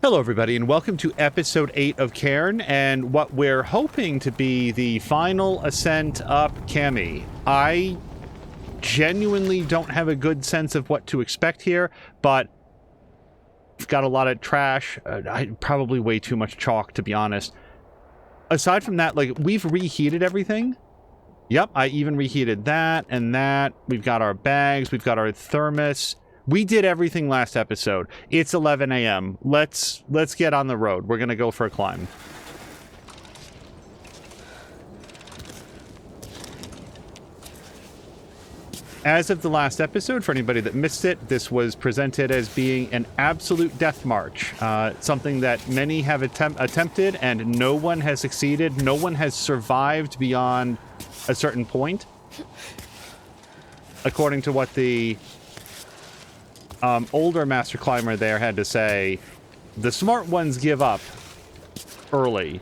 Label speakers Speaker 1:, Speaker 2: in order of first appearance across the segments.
Speaker 1: Hello, everybody, and welcome to episode 8 of Cairn, and what we're hoping to be the final ascent up Cami. I genuinely don't have a good sense of what to expect here, but I've got a lot of trash, probably way too much chalk, to be honest. Aside from that, like, we've reheated everything. Yep, I even reheated that and that. We've got our bags, we've got our thermos. We did everything last episode. It's 11 a.m. Let's get on the road. We're gonna go for a climb. As of the last episode, for anybody that missed it, this was presented as being an absolute death march. Something that many have attempted and no one has succeeded. No one has survived beyond a certain point. According to what the older master climber there had to say, the smart ones give up early.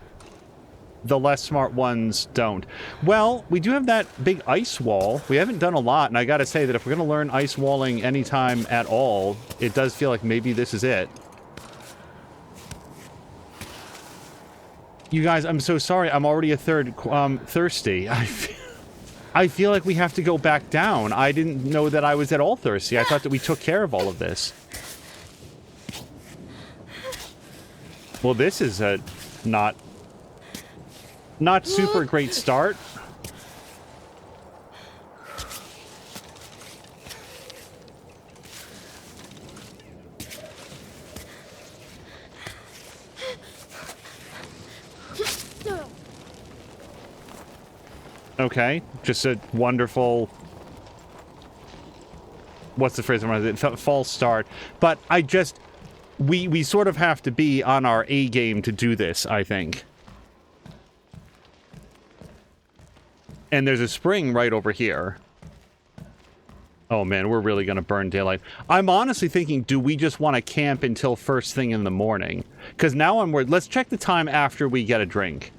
Speaker 1: The less smart ones don't. Well, we do have that big ice wall. We haven't done a lot, and I gotta say that if we're gonna learn ice walling anytime at all, it does feel like maybe this is it. You guys, I'm so sorry. I'm already a third thirsty. I feel like we have to go back down. I didn't know that I was at all thirsty. I thought that we took care of all of this. Well, this is a not super great start. Okay, just a wonderful... What's the phrase? False start. But I just... We sort of have to be on our A game to do this, I think. And there's a spring right over here. Oh man, we're really gonna burn daylight. I'm honestly thinking, do we just want to camp until first thing in the morning? Because now I'm worried. Let's check the time after we get a drink.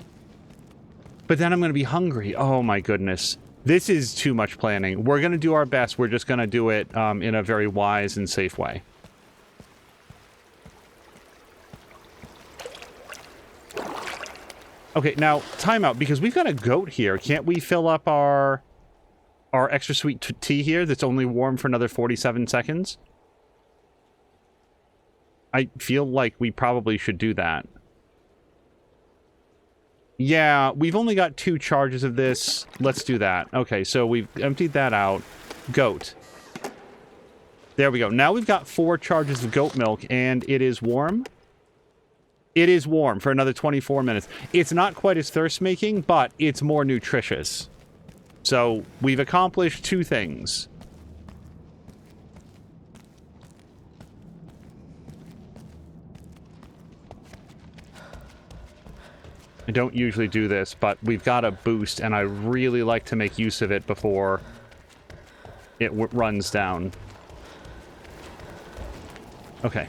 Speaker 1: But then I'm going to be hungry. Oh my goodness. This is too much planning. We're going to do our best. We're just going to do it in a very wise and safe way. Okay, now, timeout, because we've got a goat here. Can't we fill up our extra sweet tea here that's only warm for another 47 seconds? I feel like we probably should do that. Yeah, we've only got 2 charges of this. Let's do that. Okay, so we've emptied that out. Goat. There we go. Now we've got 4 charges of goat milk, and it is warm. It is warm for another 24 minutes. It's not quite as thirst-making, but it's more nutritious. So, we've accomplished 2 things. I don't usually do this, but we've got a boost, and I really like to make use of it before it runs down. Okay.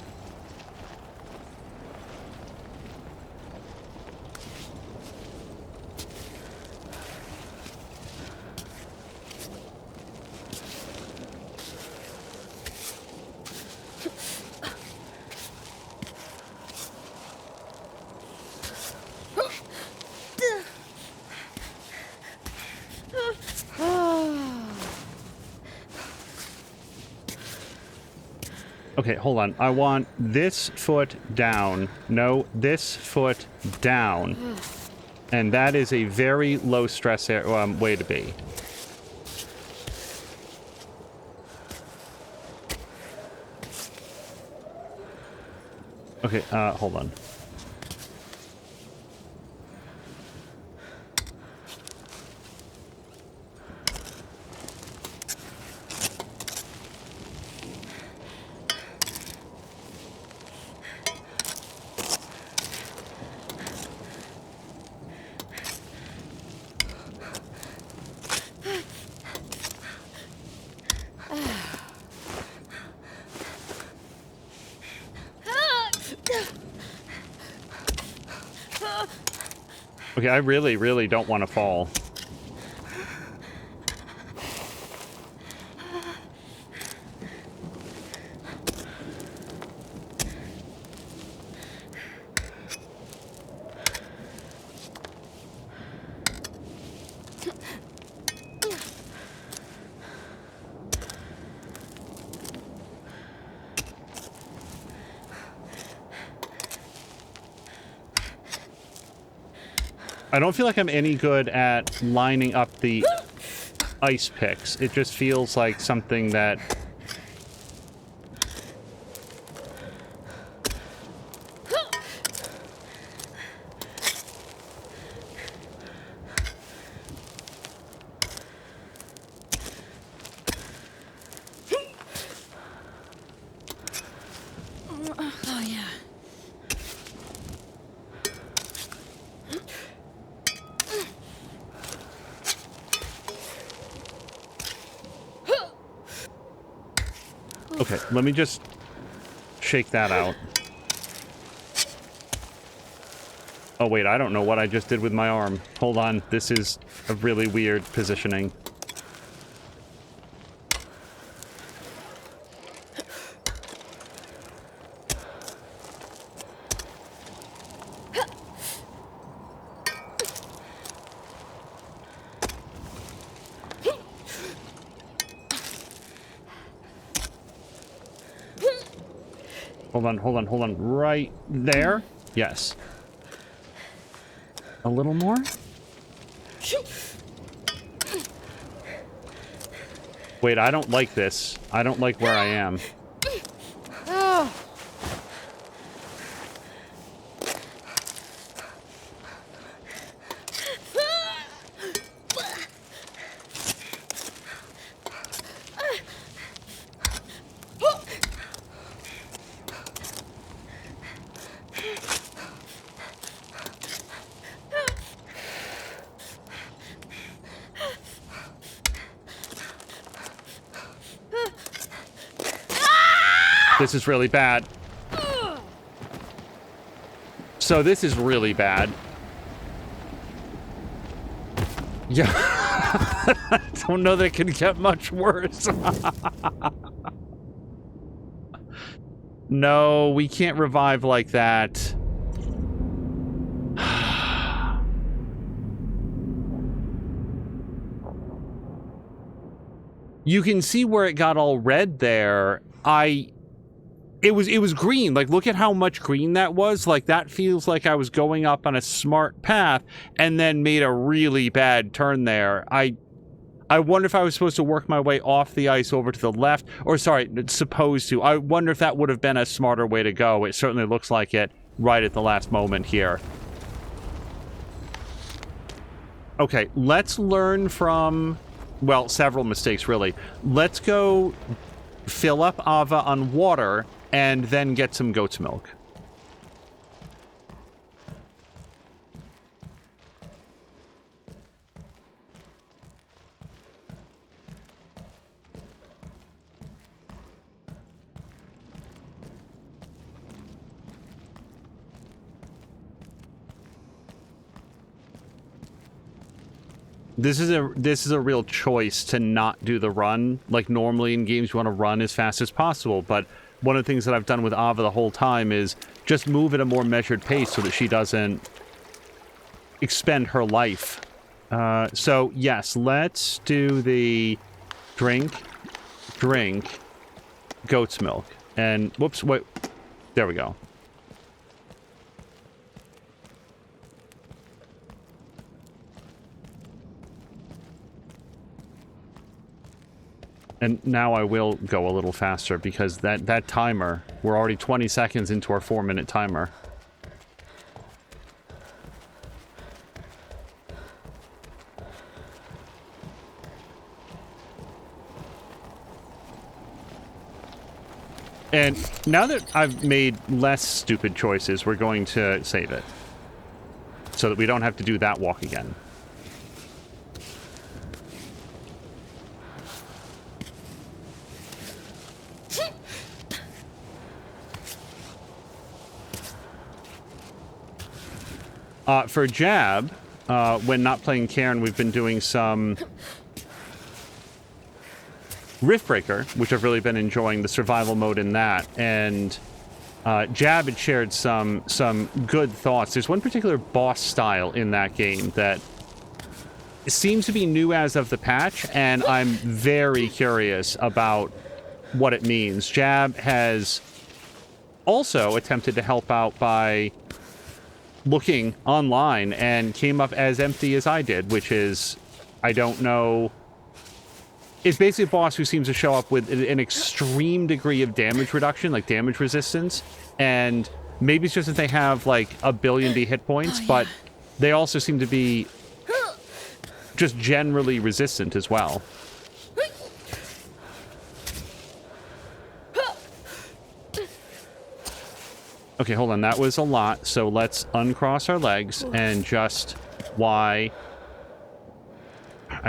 Speaker 1: Okay, hold on. I want this foot down. No, this foot down. And that is a very low stress way to be. Okay, hold on. Okay, I really, really don't want to fall. I don't feel like I'm any good at lining up the ice picks. It just feels like something that...
Speaker 2: Oh, yeah.
Speaker 1: Okay, let me just shake that out. Oh, wait, I don't know what I just did with my arm. Hold on, this is a really weird positioning. Hold on. Right there? Yes. A little more? Wait, I don't like this. I don't like where I am. This is really bad. So this is really bad. Yeah. I don't know that it can get much worse. No, we can't revive like that. You can see where it got all red there. It was green. Like, look at how much green that was. Like, that feels like I was going up on a smart path and then made a really bad turn there. I wonder if I was supposed to work my way off the ice over to the left. Or, sorry, supposed to. I wonder if that would have been a smarter way to go. It certainly looks like it right at the last moment here. Okay, let's learn from, well, several mistakes, really. Let's go fill up Ava on water and then get some goat's milk. This is a real choice to not do the run. Like, normally in games you want to run as fast as possible, but one of the things that I've done with Ava the whole time is just move at a more measured pace so that she doesn't expend her life. So, yes, let's do the drink, goat's milk. And, whoops, wait, there we go. And now I will go a little faster because that timer, we're already 20 seconds into our 4-minute timer. And now that I've made less stupid choices, we're going to save it. So that we don't have to do that walk again. For Jab, when not playing Cairn, we've been doing some Riftbreaker, which I've really been enjoying, the survival mode in that. And Jab had shared some good thoughts. There's one particular boss style in that game that seems to be new as of the patch, and I'm very curious about what it means. Jab has also attempted to help out by looking online and came up as empty as I did, which is, I don't know. It's basically a boss who seems to show up with an extreme degree of damage reduction, like damage resistance, and maybe it's just that they have like a billion hit points, but they also seem to be just generally resistant as well. Okay, hold on. That was a lot, so let's uncross our legs and just I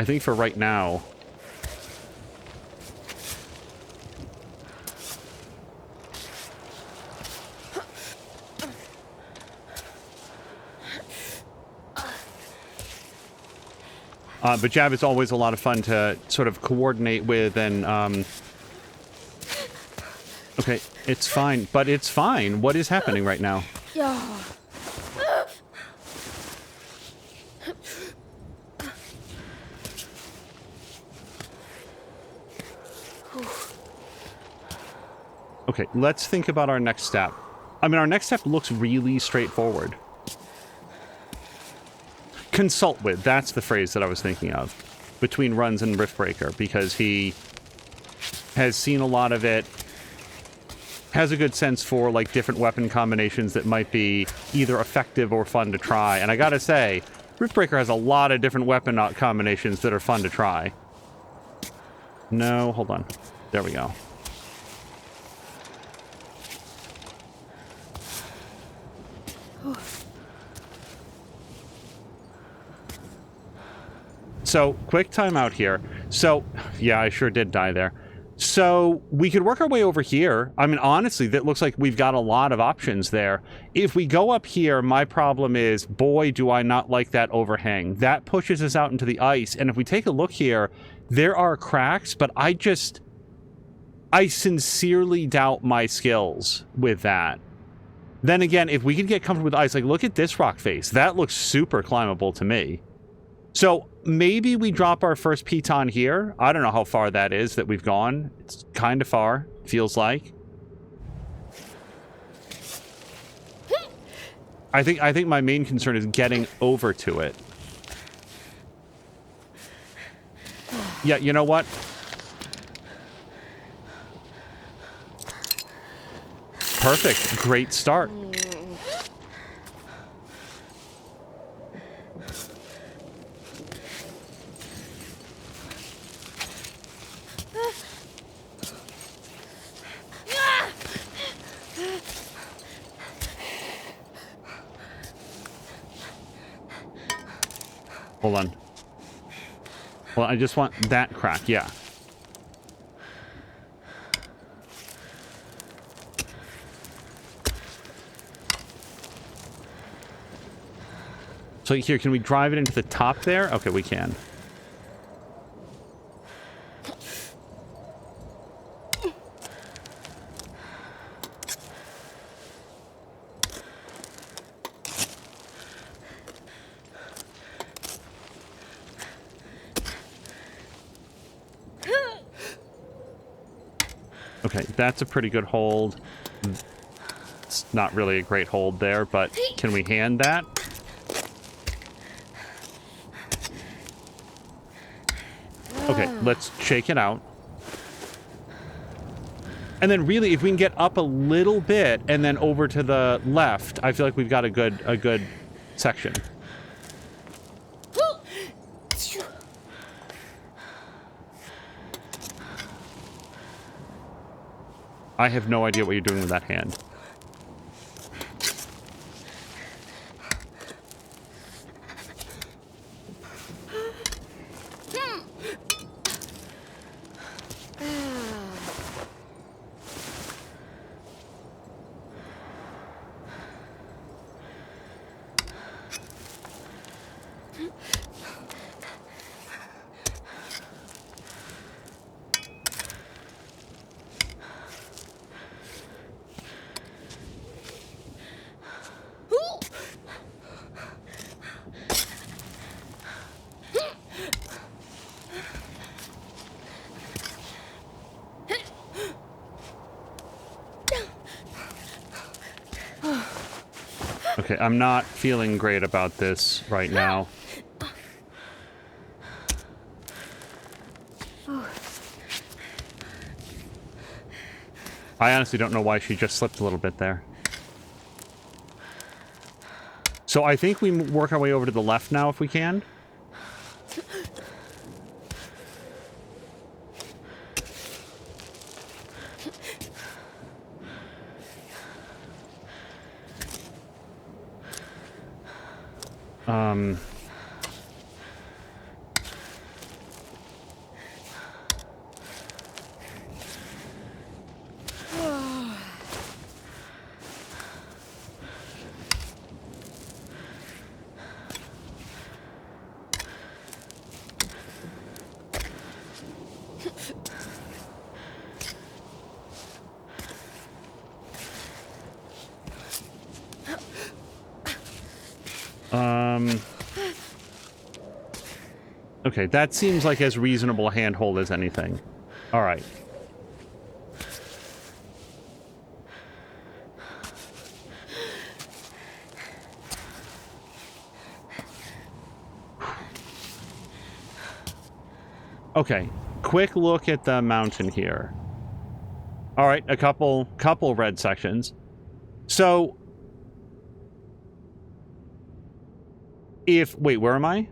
Speaker 1: think for right now. But Jab is always a lot of fun to sort of coordinate with and, okay, it's fine, but it's fine. What is happening right now?
Speaker 2: Yeah.
Speaker 1: Okay, let's think about our next step. I mean, our next step looks really straightforward. Consult with, that's the phrase that I was thinking of, between runs and Riftbreaker, because he has seen a lot of it, has a good sense for, like, different weapon combinations that might be either effective or fun to try. And I gotta say, Riftbreaker has a lot of different weapon combinations that are fun to try. No, hold on. There we go. So, quick timeout here. So, yeah, I sure did die there. So, we could work our way over here. I mean, honestly, that looks like we've got a lot of options there. If we go up here, my problem is, boy, do I not like that overhang. That pushes us out into the ice, and if we take a look here, there are cracks, but I sincerely doubt my skills with that. Then again, if we could get comfortable with ice, like, look at this rock face. That looks super climbable to me. So, maybe we drop our first piton here. I don't know how far that is that we've gone. It's kind of far, feels like. I think my main concern is getting over to it. Yeah, you know what? Perfect. Great start. Hold on. Well, I just want that crack, yeah. So here, can we drive it into the top there? Okay, we can. Okay, that's a pretty good hold. It's not really a great hold there, but can we hand that? Okay, let's shake it out. And then really, if we can get up a little bit and then over to the left, I feel like we've got a good section. I have no idea what you're doing with that hand. Okay, I'm not feeling great about this right now. I honestly don't know why she just slipped a little bit there. So I think we work our way over to the left now if we can. Okay, that seems like as reasonable a handhold as anything. All right. Okay, quick look at the mountain here. All right, a couple red sections. So, wait, where am I?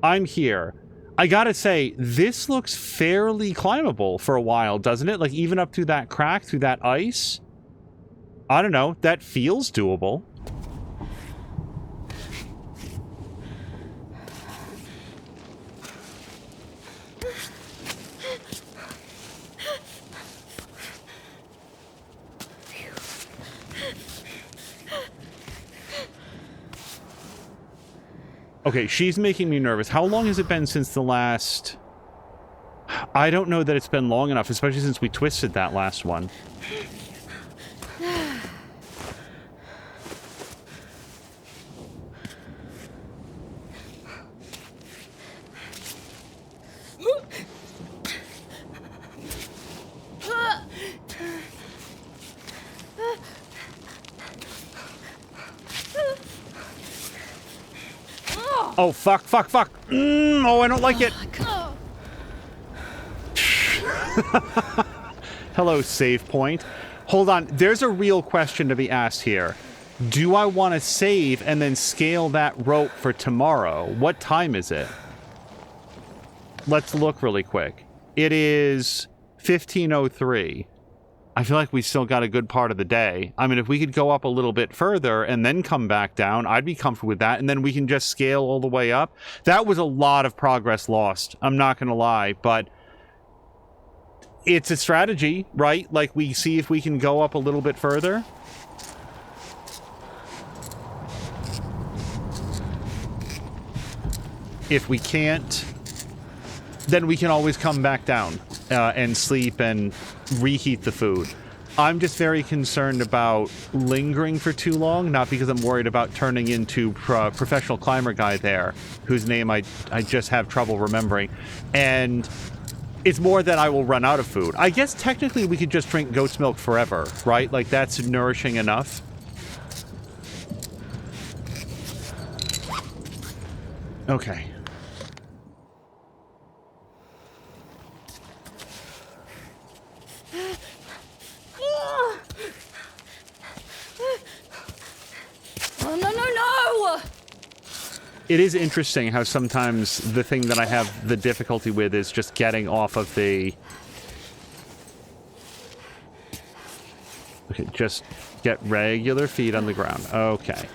Speaker 1: I'm here. I gotta say, this looks fairly climbable for a while, doesn't it? Like, even up through that crack, through that ice? I don't know, that feels doable. Okay, she's making me nervous. How long has it been since the last... I don't know that it's been long enough, especially since we twisted that last one. Oh, fuck, fuck, fuck. Oh, I don't like it. Hello, save point. Hold on. There's a real question to be asked here. Do I want to save and then scale that rope for tomorrow? What time is it? Let's look really quick. It is 15:03. I feel like we still got a good part of the day. I mean, if we could go up a little bit further and then come back down, I'd be comfortable with that. And then we can just scale all the way up. That was a lot of progress lost. I'm not going to lie, but it's a strategy, right? Like, we see if we can go up a little bit further. If we can't, then we can always come back down and sleep and reheat the food. I'm just very concerned about lingering for too long, not because I'm worried about turning into professional climber guy there, whose name I just have trouble remembering. And it's more that I will run out of food. I guess technically we could just drink goat's milk forever, right? Like, that's nourishing enough. Okay. It is interesting how sometimes the thing that I have the difficulty with is just getting off of the... Okay, just get regular feet on the ground. Okay.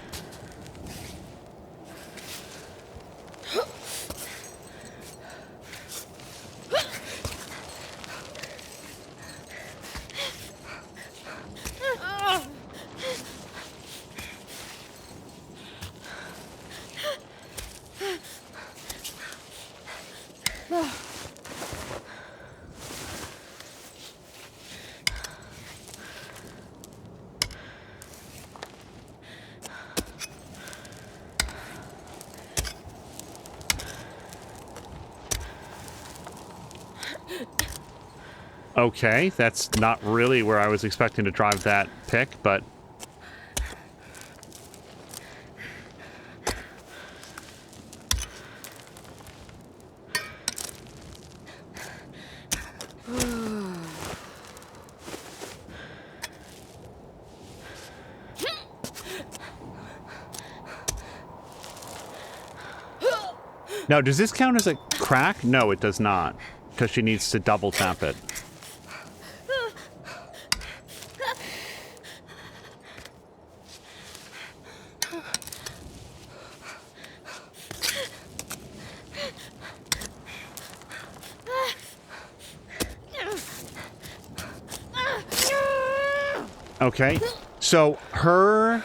Speaker 1: Okay, that's not really where I was expecting to drive that pick, but... Now, does this count as a crack? No, it does not, because she needs to double tap it. Okay, so her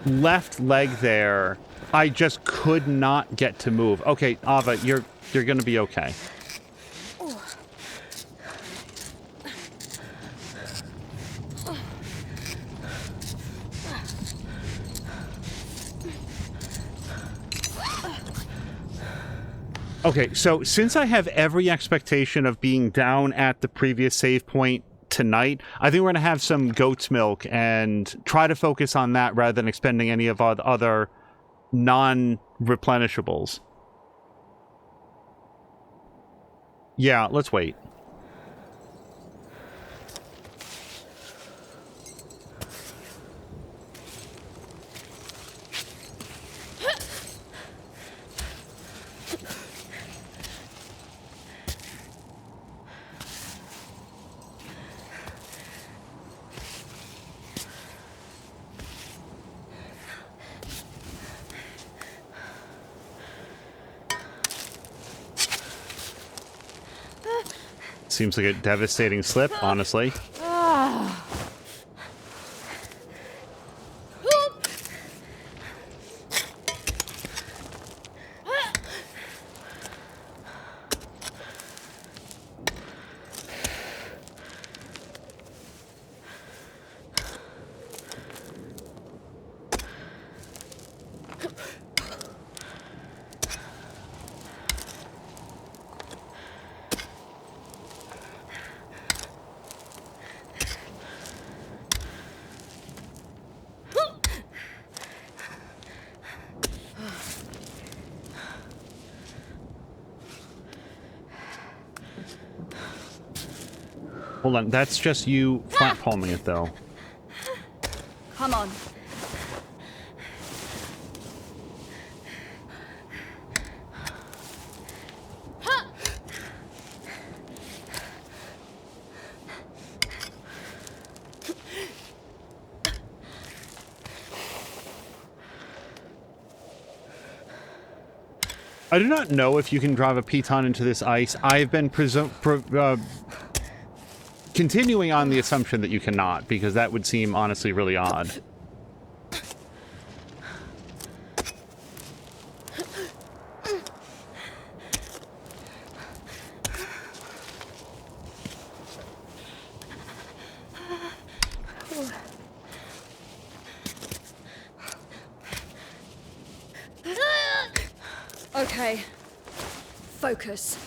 Speaker 1: left leg there, I just could not get to move. Okay, Ava, you're gonna be okay. Okay, so since I have every expectation of being down at the previous save point tonight, I think we're going to have some goat's milk and try to focus on that rather than expending any of our other non-replenishables. Yeah, let's wait. Seems like a devastating slip, honestly. Hold on, that's just you flat palming it, though.
Speaker 2: Come on.
Speaker 1: I do not know if you can drive a piton into this ice. I've been continuing on the assumption that you cannot, because that would seem honestly really odd.
Speaker 2: Okay. Focus.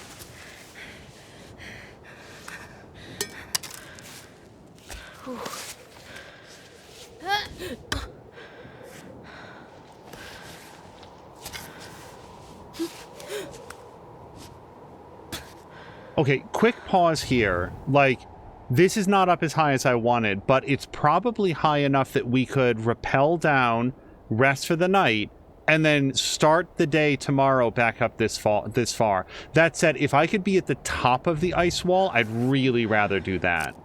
Speaker 1: Okay, quick pause here. Like, this is not up as high as I wanted, but it's probably high enough that we could rappel down, rest for the night, and then start the day tomorrow back up this far. That said, if I could be at the top of the ice wall, I'd really rather do that.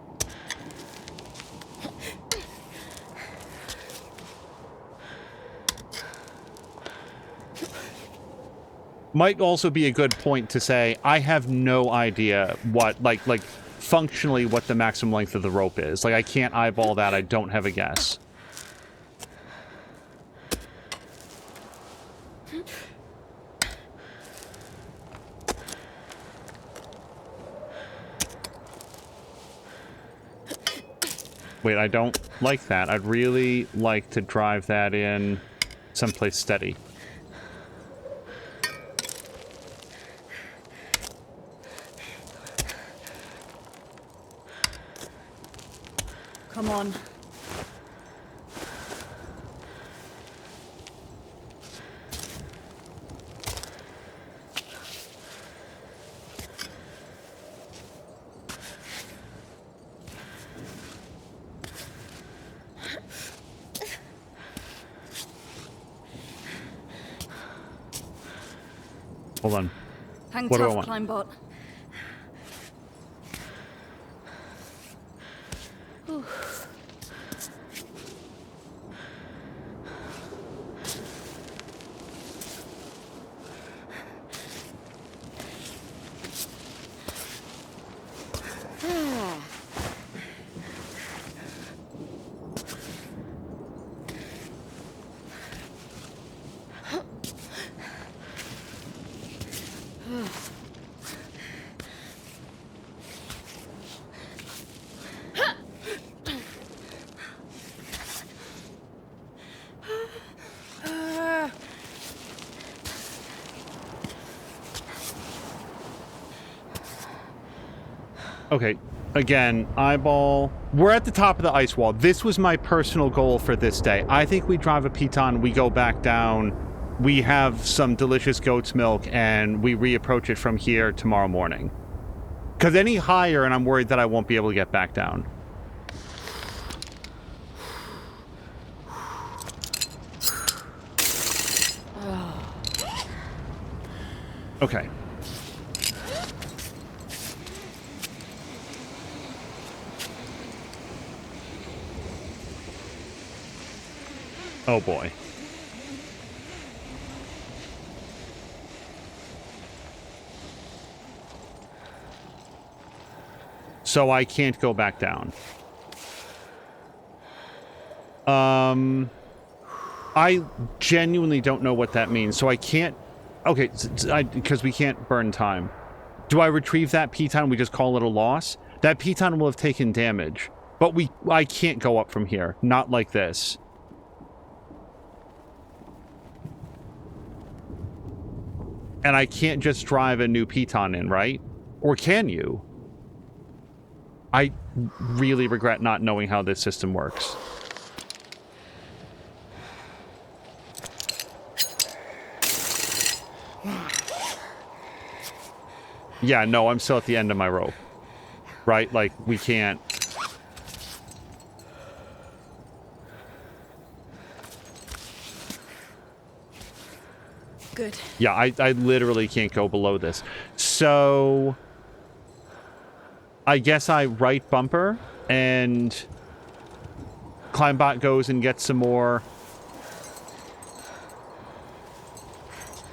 Speaker 1: Might also be a good point to say, I have no idea what, like functionally what the maximum length of the rope is. Like, I can't eyeball that. I don't have a guess. Wait, I don't like that. I'd really like to drive that in someplace steady.
Speaker 2: Come on.
Speaker 1: Hold on.
Speaker 2: Hang
Speaker 1: What do I
Speaker 2: tough,
Speaker 1: want?
Speaker 2: Climbot.
Speaker 1: Okay, again, eyeball. We're at the top of the ice wall. This was my personal goal for this day. I think we drive a piton, we go back down, we have some delicious goat's milk, and we reapproach it from here tomorrow morning. Because any higher, and I'm worried that I won't be able to get back down. Okay. Oh boy. So I can't go back down. I genuinely don't know what that means. So I can't... Okay, because we can't burn time. Do I retrieve that piton? We just call it a loss? That piton will have taken damage. But I can't go up from here. Not like this. And I can't just drive a new piton in, right? Or can you? I really regret not knowing how this system works. Yeah, no, I'm still at the end of my rope. Right? Like, we can't...
Speaker 2: Good.
Speaker 1: Yeah, I literally can't go below this. So... I guess I right bumper, and... Climbot goes and gets some more...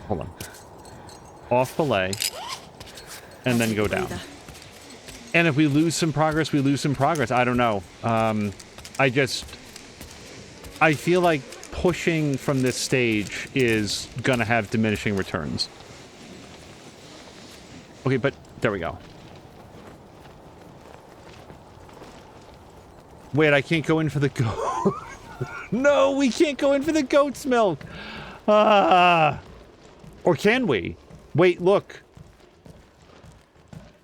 Speaker 1: Hold on. Off belay. And then go down. And if we lose some progress, we lose some progress. I don't know. I feel like pushing from this stage is gonna have diminishing returns. Okay, but there we go. Wait, I can't go in for the goat. No, we can't go in for the goat's milk. Or can we? Wait, look.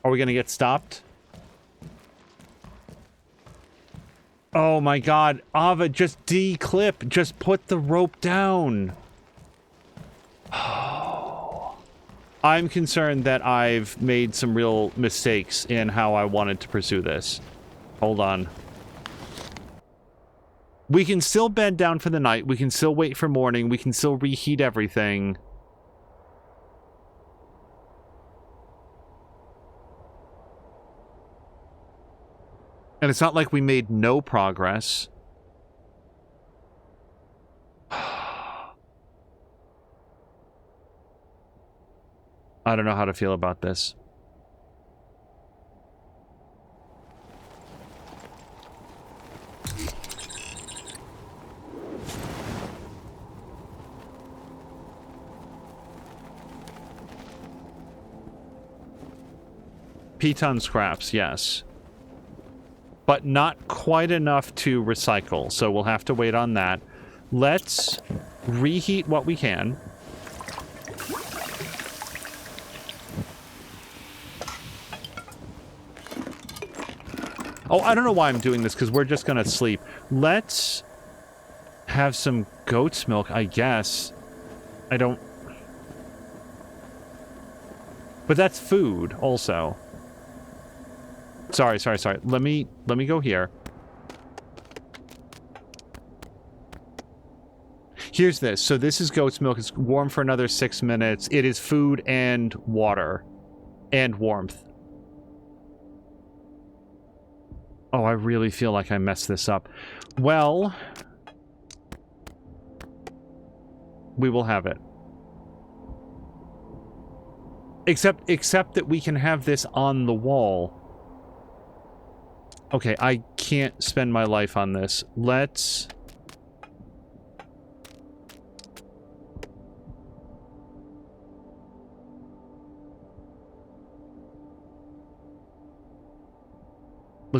Speaker 1: Are we gonna get stopped? Oh my god. Ava, just declip. Just put the rope down. Oh. I'm concerned that I've made some real mistakes in how I wanted to pursue this. Hold on. We can still bed down for the night. We can still wait for morning. We can still reheat everything. And it's not like we made no progress. I don't know how to feel about this. Piton scraps, yes. But not quite enough to recycle, so we'll have to wait on that. Let's reheat what we can. Oh, I don't know why I'm doing this, because we're just gonna sleep. Let's have some goat's milk, I guess. I don't... But that's food, also. Sorry. Let me go here. Here's this. So this is goat's milk. It's warm for another 6 minutes. It is food and water. And warmth. Oh, I really feel like I messed this up. Well... we will have it. Except that we can have this on the wall. Okay, I can't spend my life on this. Let's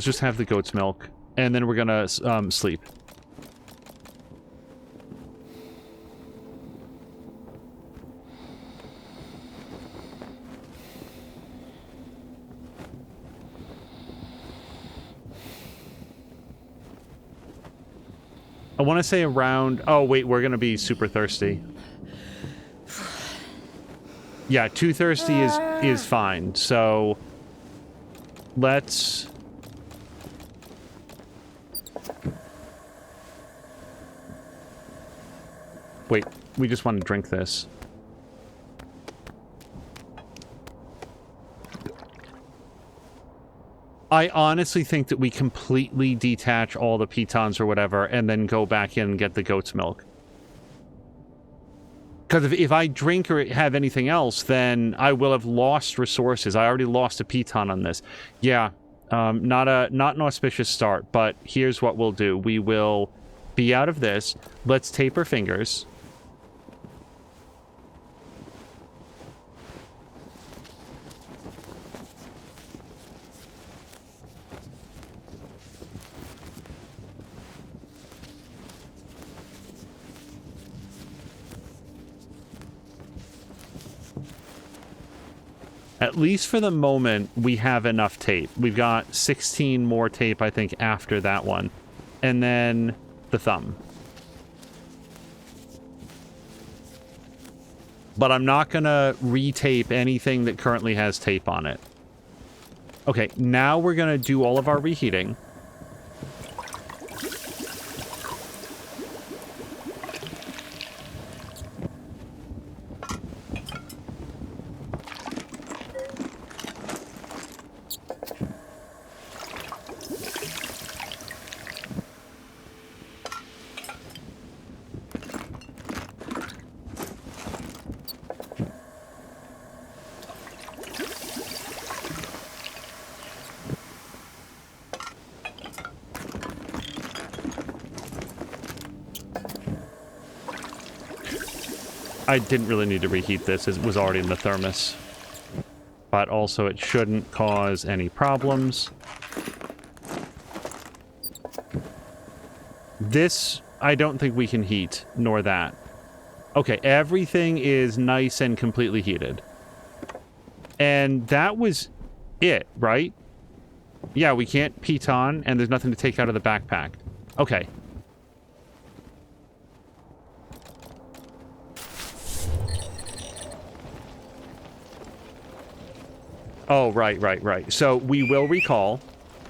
Speaker 1: just have the goat's milk, and then we're gonna sleep. I want to say around... oh, wait, we're going to be super thirsty. Yeah, too thirsty is fine. So, let's... wait, we just want to drink this. I honestly think that we completely detach all the pitons or whatever and then go back in and get the goat's milk. Because if I drink or have anything else, then I will have lost resources. I already lost a piton on this. Yeah, not an auspicious start, but here's what we'll do. We will be out of this. Let's tape our fingers. At least for the moment, we have enough tape. We've got 16 more tape, I think, after that one. And then the thumb. But I'm not going to retape anything that currently has tape on it. Okay, now we're going to do all of our reheating. I didn't really need to reheat this, it was already in the thermos. But also it shouldn't cause any problems. This, I don't think we can heat, nor that. Okay, everything is nice and completely heated. And that was it, right? Yeah, we can't piton, and there's nothing to take out of the backpack. Okay. Oh, right. So we will recall,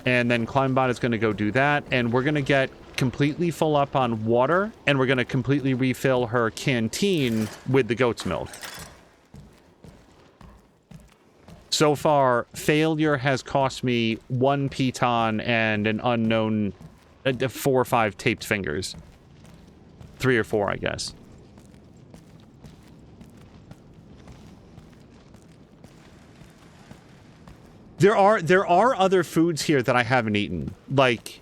Speaker 1: and then Climbot is going to go do that, and we're going to get completely full up on water, and we're going to completely refill her canteen with the goat's milk. So far, failure has cost me 1 piton and an unknown 4 or 5 taped fingers. 3 or 4, I guess. There are other foods here that I haven't eaten. Like,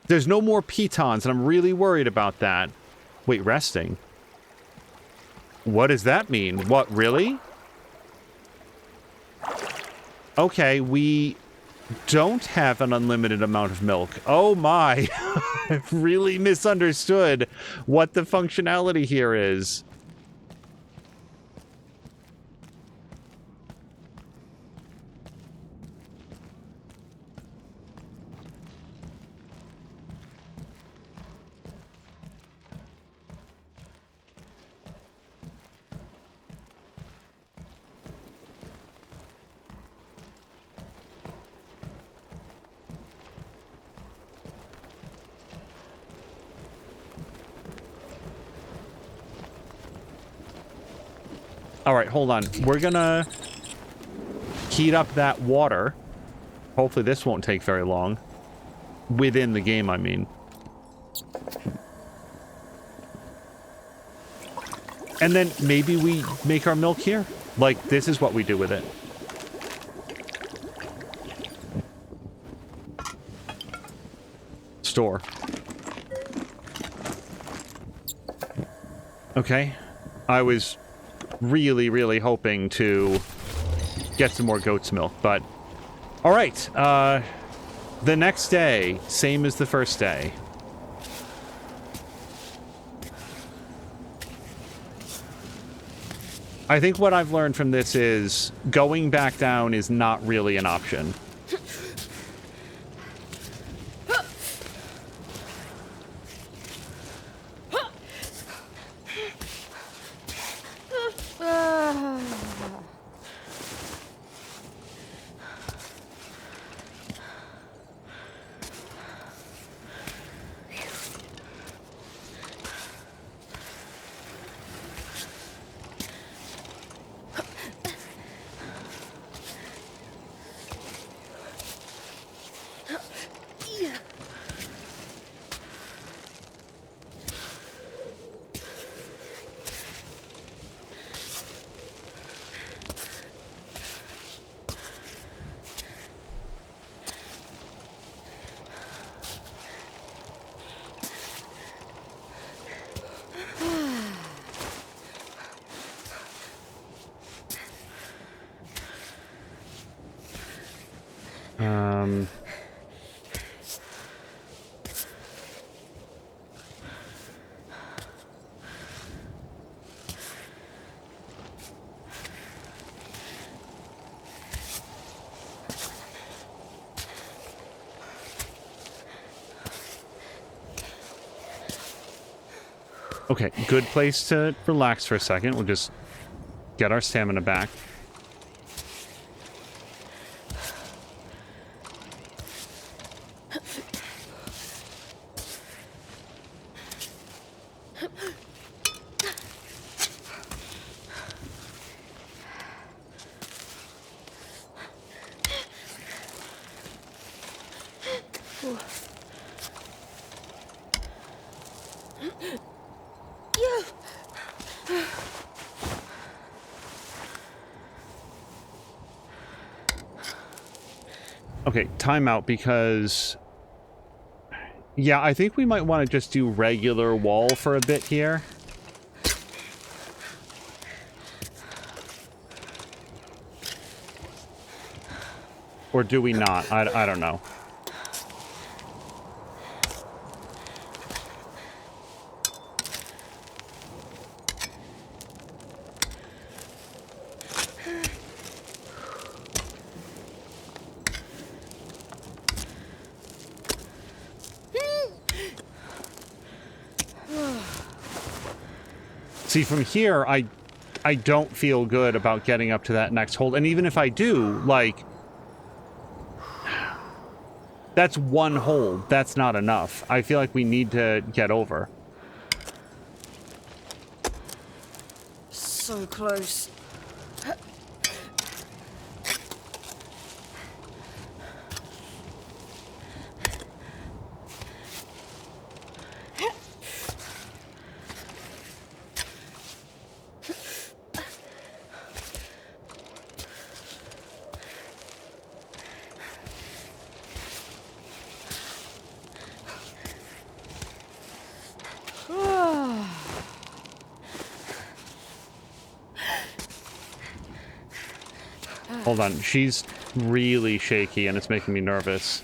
Speaker 1: there's no more pitons, and I'm really worried about that. Wait, resting? What does that mean? What, really? Okay, we don't have an unlimited amount of milk. Oh my! I've really misunderstood what the functionality here is. All right, hold on. We're gonna heat up that water. Hopefully this won't take very long. Within the game, I mean. And then maybe we make our milk here. Like, this is what we do with it. Store. Okay. I was really, really hoping to get some more goat's milk, but... Alright, the next day, same as the first day. I think what I've learned from this is going back down is not really an option. Okay, good place to relax for a second. We'll just get our stamina back. Okay, timeout because... Yeah, I think we might want to just do regular wall for a bit here. Or do we not? I don't know. See, from here, I don't feel good about getting up to that next hold. And even if I do, like... That's one hold. That's not enough. I feel like we need to get over.
Speaker 2: So close.
Speaker 1: Hold on, she's really shaky and it's making me nervous.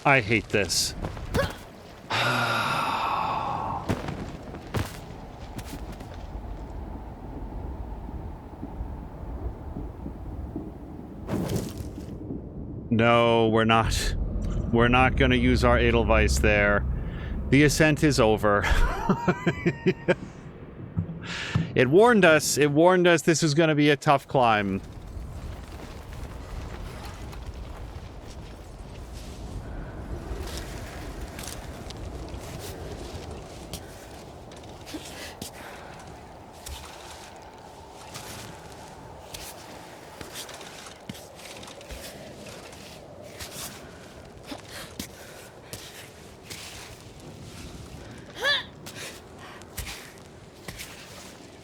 Speaker 1: I hate this. No, we're not. We're not going to use our Edelweiss there. The ascent is over. It warned us. It warned us this is going to be a tough climb.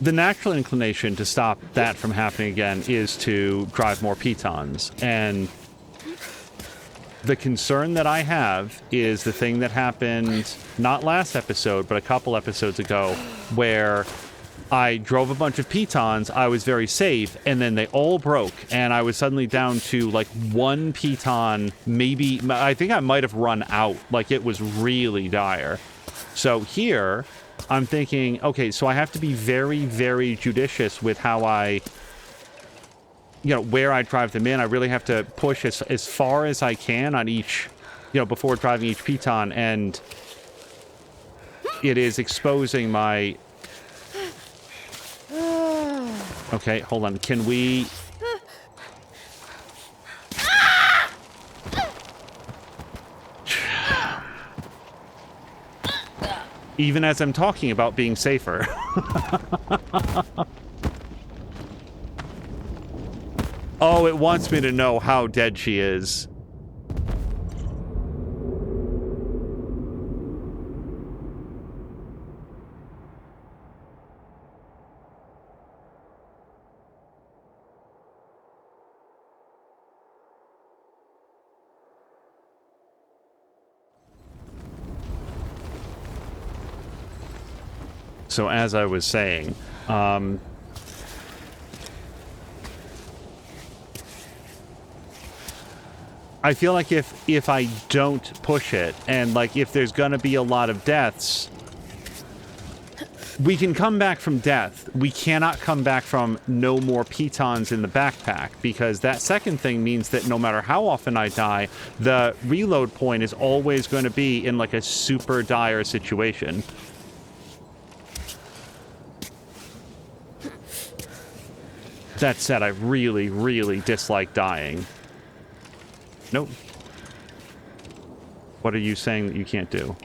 Speaker 1: The natural inclination to stop that from happening again is to drive more pitons. And the concern that I have is the thing that happened not last episode, but a couple episodes ago, where I drove a bunch of pitons, I was very safe, and then they all broke, and I was suddenly down to, like, one piton, maybe, I think I might have run out. Like, it was really dire. So here, I'm thinking, okay, so I have to be very, very judicious with how I, you know, where I drive them in. I really have to push as far as I can on each, you know, before driving each piton, and it is exposing my... Okay, hold on. Can we... Even as I'm talking about being safer. Oh, it wants me to know how dead she is. So as I was saying, I feel like if I don't push it, and like if there's gonna be a lot of deaths, we can come back from death. We cannot come back from no more pitons in the backpack, because that second thing means that no matter how often I die, the reload point is always going to be in like a super dire situation. That said, I really, really dislike dying. Nope. What are you saying that you can't do?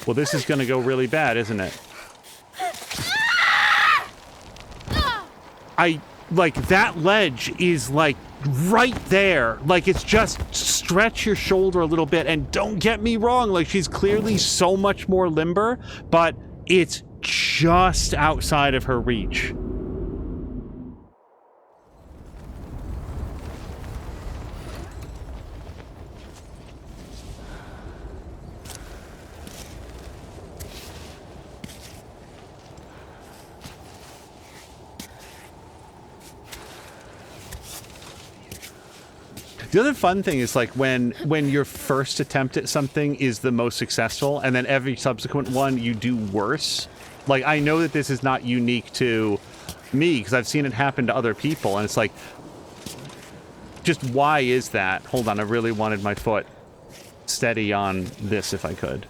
Speaker 1: Well, this is going to go really bad, isn't it? Like, that ledge is, like, right there. Like, it's just stretch your shoulder a little bit, and don't get me wrong, like, she's clearly so much more limber, but it's just outside of her reach. The other fun thing is, like, when your first attempt at something is the most successful, and then every subsequent one you do worse. Like, I know that this is not unique to me, because I've seen it happen to other people, and it's like, just why is that? Hold on, I really wanted my foot steady on this if I could.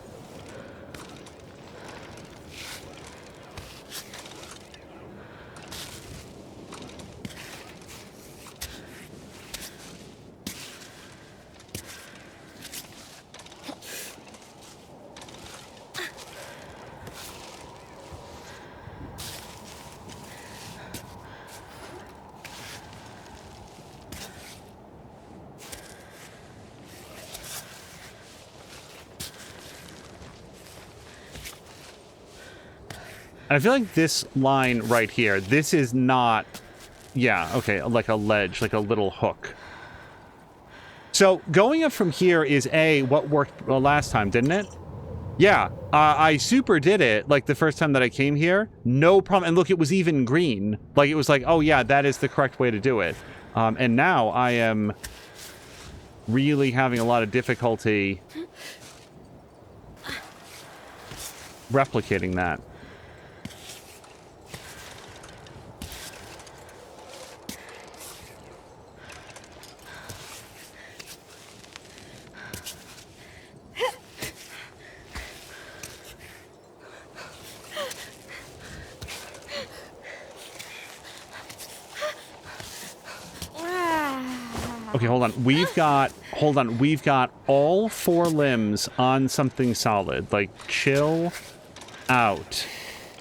Speaker 1: I feel like this line right here, this is not... Yeah, okay, like a ledge, like a little hook. So, going up from here is what worked last time, didn't it? Yeah, I super did it, like, the first time that I came here. No problem. And look, it was even green. Like, it was like, oh yeah, that is the correct way to do it. And now I am really having a lot of difficulty replicating that. Okay, hold on. We've got all 4 limbs on something solid. Like, chill out.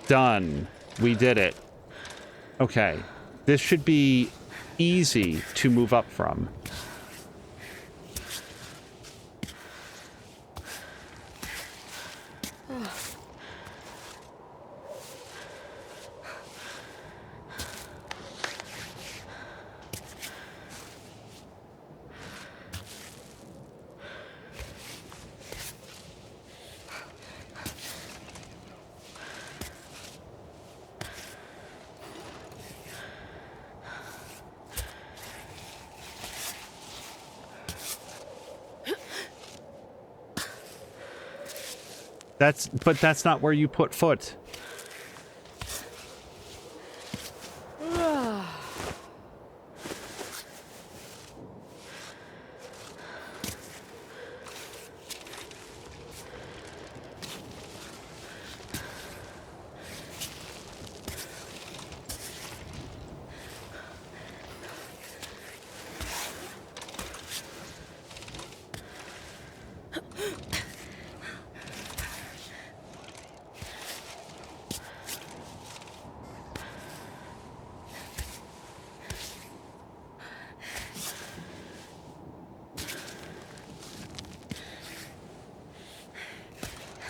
Speaker 1: Done. We did it. Okay. This should be easy to move up from. But that's not where you put foot.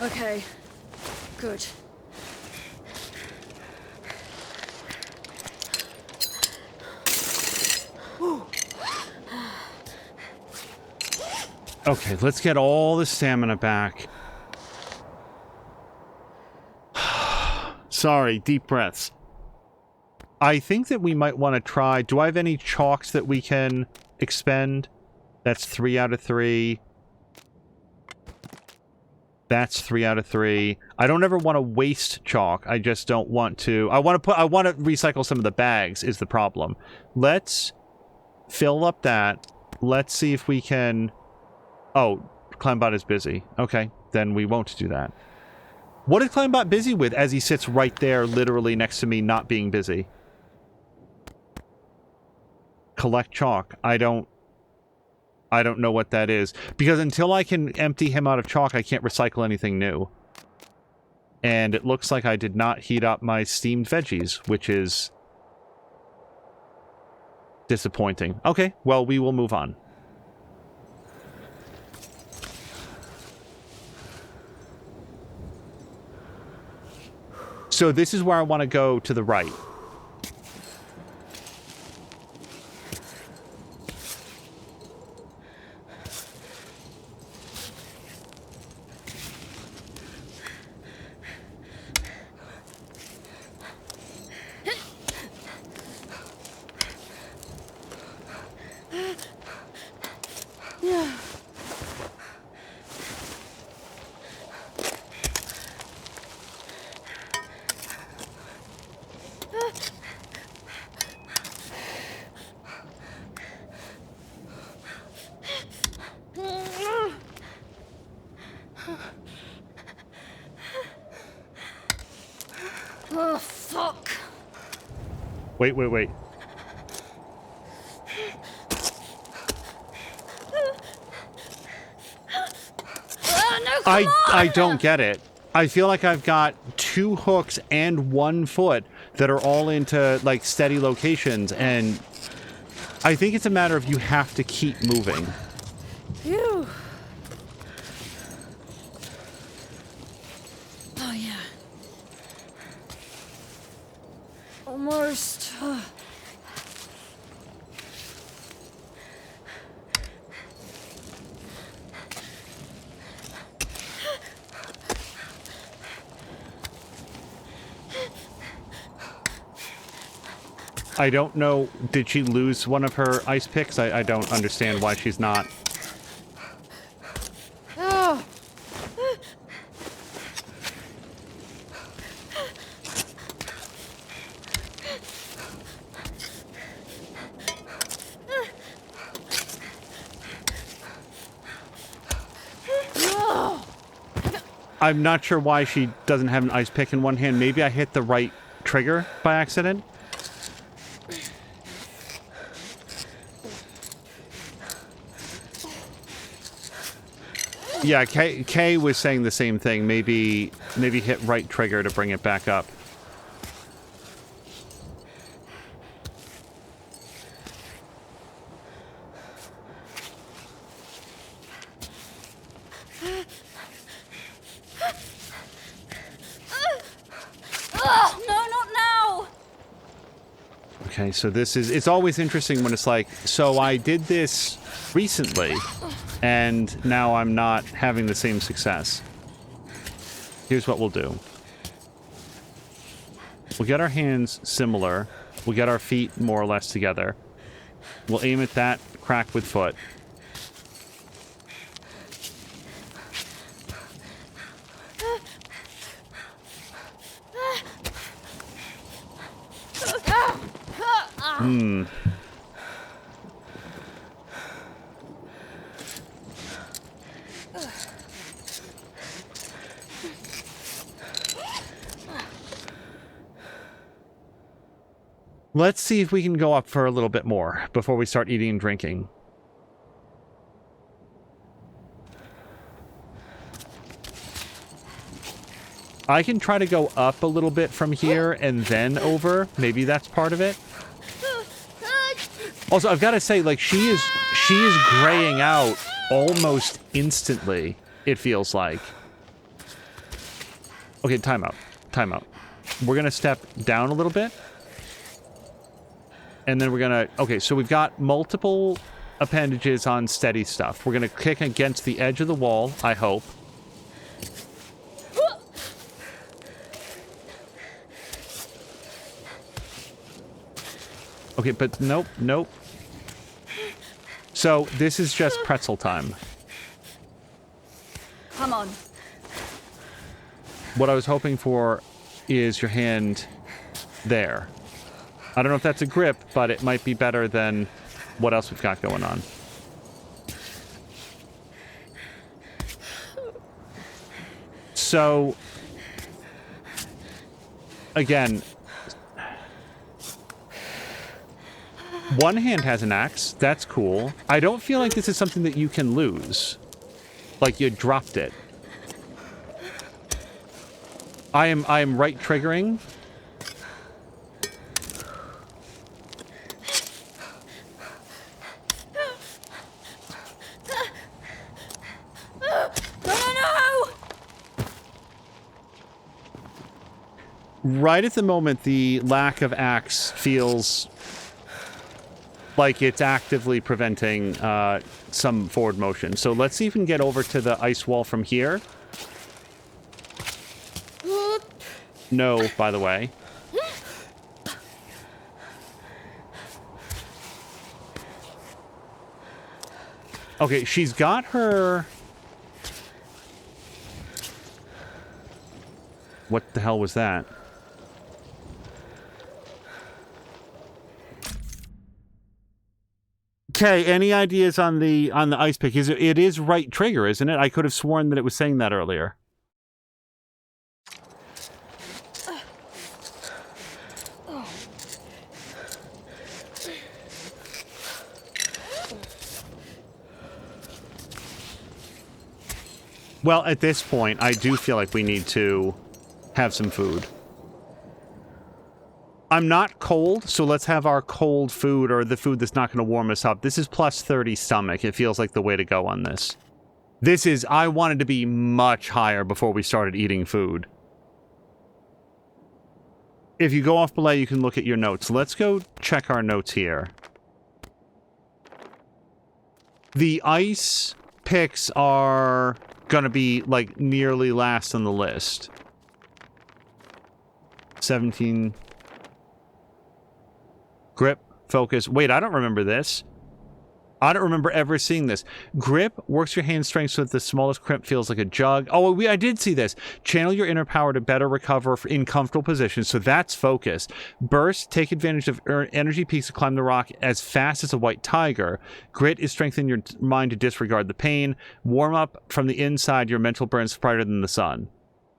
Speaker 2: Okay. Good.
Speaker 1: Okay, let's get all the stamina back. Sorry, deep breaths. I think that we might want to try... Do I have any chalks that we can expend? That's 3 out of 3. That's 3 out of 3. I don't ever want to waste chalk. I just don't want to... I want to recycle some of the bags is the problem. Let's fill up that. Let's see if we can... Oh, Climbot is busy. Okay, then we won't do that. What is Climbot busy with as he sits right there literally next to me not being busy? Collect chalk. I don't know what that is. Because until I can empty him out of chalk, I can't recycle anything new. And it looks like I did not heat up my steamed veggies, which is disappointing. Okay, well, we will move on. So this is where I want to go to the right.
Speaker 2: Oh, fuck.
Speaker 1: Wait.
Speaker 2: No,
Speaker 1: I don't get it. I feel like I've got 2 hooks and 1 foot that are all into, like, steady locations, and I think it's a matter of you have to keep moving.
Speaker 2: Phew. Oh, yeah. Almost.
Speaker 1: I don't know, did she lose one of her ice picks? I don't understand why she's not.
Speaker 2: Oh.
Speaker 1: I'm not sure why she doesn't have an ice pick in one hand. Maybe I hit the right trigger by accident? Yeah, Kay was saying the same thing. Maybe hit right trigger to bring it back up.
Speaker 2: No, not now!
Speaker 1: Okay, so this is... It's always interesting when it's like, so I did this recently, and now I'm not having the same success. Here's what we'll do. We'll get our hands similar. We'll get our feet more or less together. We'll aim at that crack with foot. Let's see if we can go up for a little bit more before we start eating and drinking. I can try to go up a little bit from here and then over. Maybe that's part of it. Also, I've got to say, like, she is graying out almost instantly, it feels like. Okay, time out. Time out. We're going to step down a little bit. And then we're going to... Okay, so we've got multiple appendages on steady stuff. We're going to kick against the edge of the wall, I hope. Okay, but nope, nope. So, this is just pretzel time.
Speaker 2: Come on.
Speaker 1: What I was hoping for is your hand there. I don't know if that's a grip, but it might be better than what else we've got going on. So, again, one hand has an axe. That's cool. I don't feel like this is something that you can lose. Like you dropped it. I am right triggering. Right at the moment, the lack of axe feels like it's actively preventing some forward motion. So let's see if we can get over to the ice wall from here. No, by the way. Okay, she's got her... What the hell was that? Okay, any ideas on the ice pick? It is right trigger, isn't it? I could have sworn that it was saying that earlier. Well, at this point, I do feel like we need to have some food. I'm not cold, so let's have our cold food, or the food that's not going to warm us up. This is plus 30 stomach. It feels like the way to go on this. This is... I wanted to be much higher before we started eating food. If you go off below, you can look at your notes. Let's go check our notes here. The ice picks are going to be, like, nearly last on the list. 17... Grip, focus. Wait, I don't remember this. I don't remember ever seeing this. Grip works your hand strength so that the smallest crimp feels like a jug. Oh, I did see this. Channel your inner power to better recover in comfortable positions. So that's focus. Burst, take advantage of energy peaks to climb the rock as fast as a white tiger. Grit is strengthen your mind to disregard the pain. Warm up from the inside. Your mental burns brighter than the sun.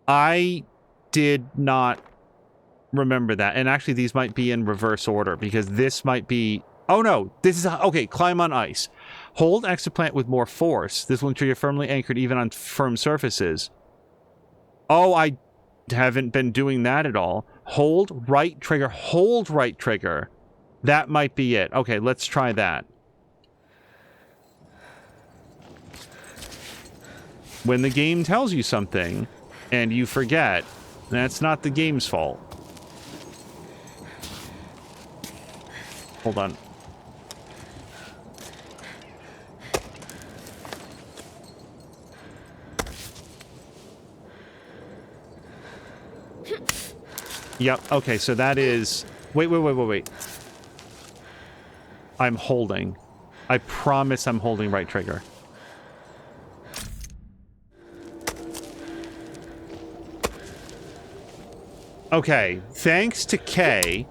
Speaker 1: I did not remember that. And actually, these might be in reverse order because this might be... Oh, no. This is... Okay, climb on ice. Hold X to plant with more force. This will ensure you're firmly anchored even on firm surfaces. Oh, I haven't been doing that at all. Hold right trigger. Hold right trigger. That might be it. Okay, let's try that. When the game tells you something and you forget, that's not the game's fault. Hold on. Yep, okay, so that is... Wait. I'm holding. I promise I'm holding right trigger. Okay, thanks to K,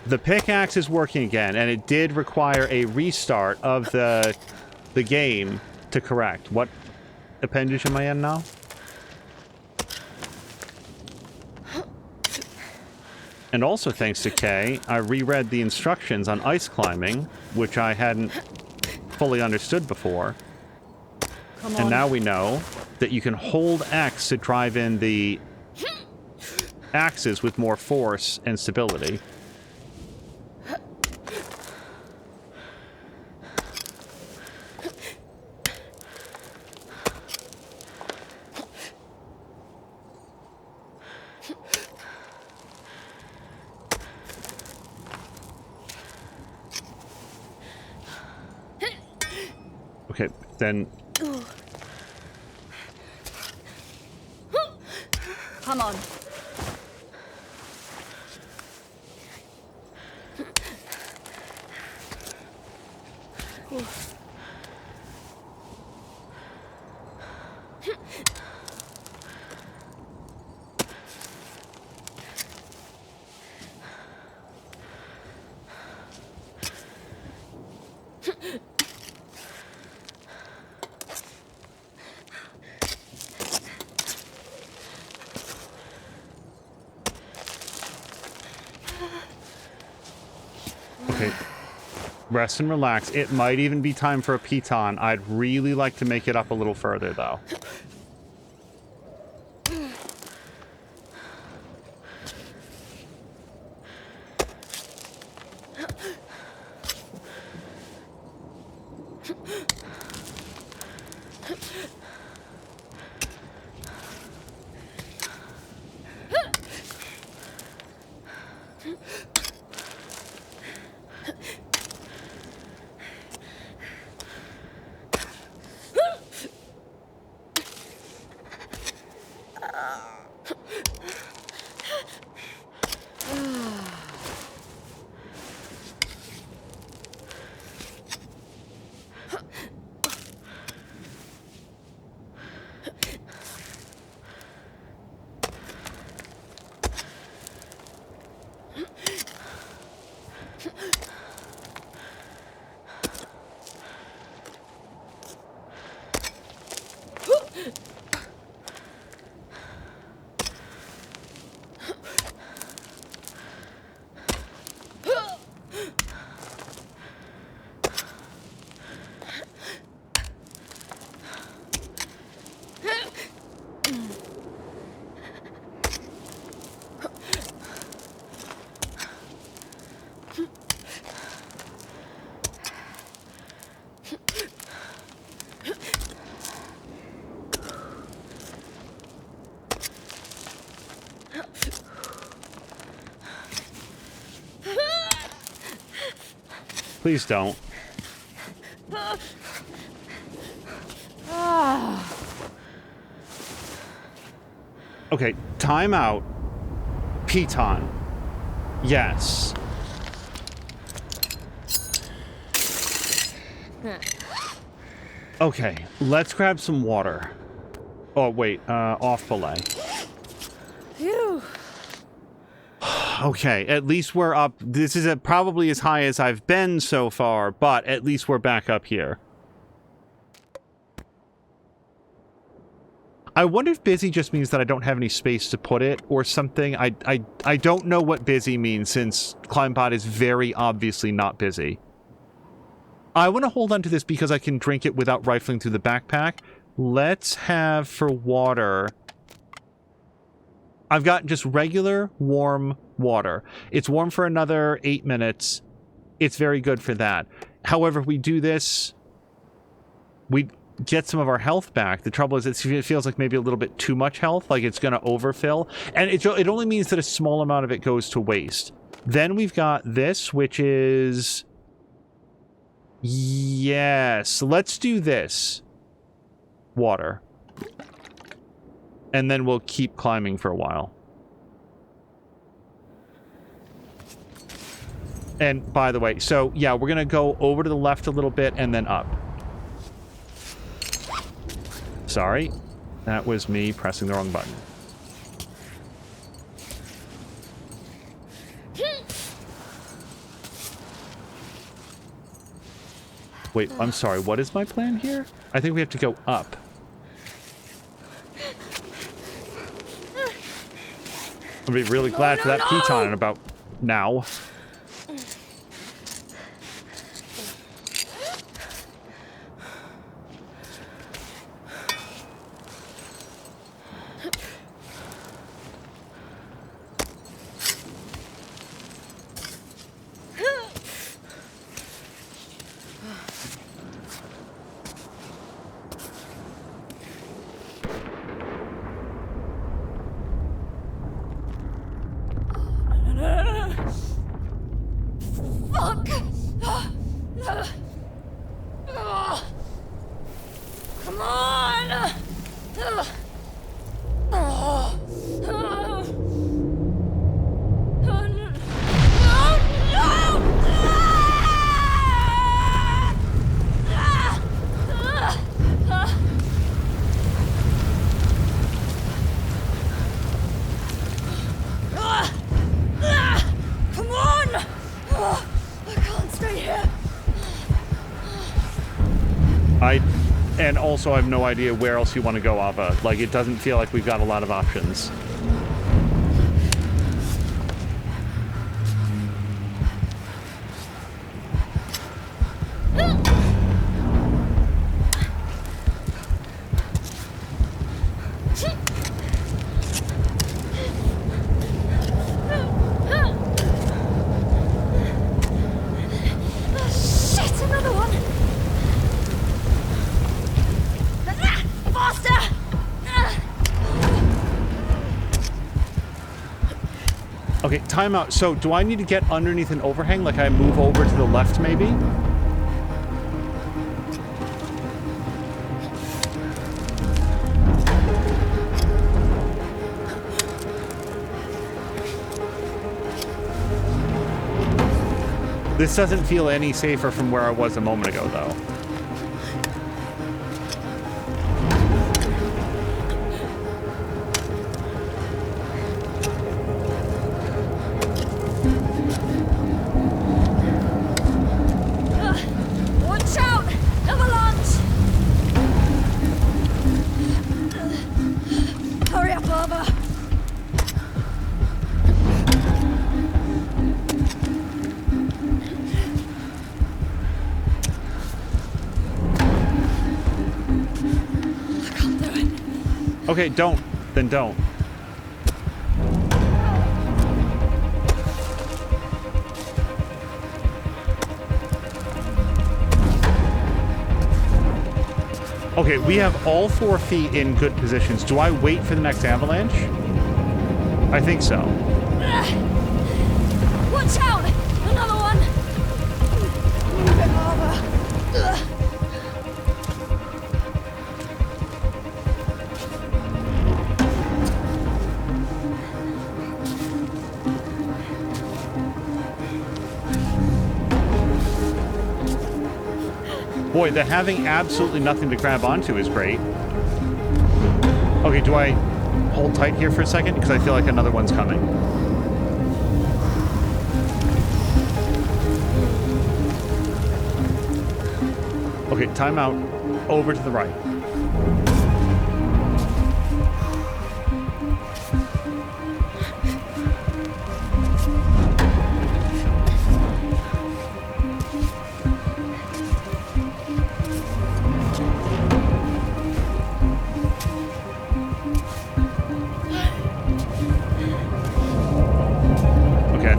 Speaker 1: the pickaxe is working again, and it did require a restart of the game to correct. What appendage am I in now? And also thanks to K, I reread the instructions on ice climbing, which I hadn't fully understood before. And now we know that you can hold X to drive in the axes with more force and stability. Okay, then...
Speaker 2: Come on.
Speaker 1: Okay. Rest and relax. It might even be time for a piton. I'd really like to make it up a little further, though. Please don't. Okay, time out. Piton. Yes. Okay, let's grab some water. Oh, wait, off belay.
Speaker 2: Phew.
Speaker 1: Okay, at least we're up. This is probably as high as I've been so far, but at least we're back up here. I wonder if busy just means that I don't have any space to put it or something. I don't know what busy means since Climbot is very obviously not busy. I want to hold on to this because I can drink it without rifling through the backpack. Let's have for water. I've got just regular warm water. It's warm for another 8 minutes. It's very good for that. However, if we do this, we get some of our health back. The trouble is it feels like maybe a little bit too much health, like it's going to overfill. And it only means that a small amount of it goes to waste. Then we've got this, which is... Yes, let's do this. Water. And then we'll keep climbing for a while. And by the way, so yeah, we're going to go over to the left a little bit and then up. Sorry, that was me pressing the wrong button. Wait, I'm sorry, what is my plan here? I think we have to go up. I'll be really glad for that piton in about now. And also, I have no idea where else you want to go, Ava. Like, it doesn't feel like we've got a lot of options. Okay, timeout. So, do I need to get underneath an overhang? Like I move over to the left, maybe? This doesn't feel any safer from where I was a moment ago, though. Okay, don't. Then don't. Okay, we have all 4 feet in good positions. Do I wait for the next avalanche? I think so.
Speaker 2: Watch out! Another one! Move it over.
Speaker 1: Boy, the having absolutely nothing to grab onto is great. Okay, do I hold tight here for a second? Because I feel like another one's coming. Okay, time out. Over to the right.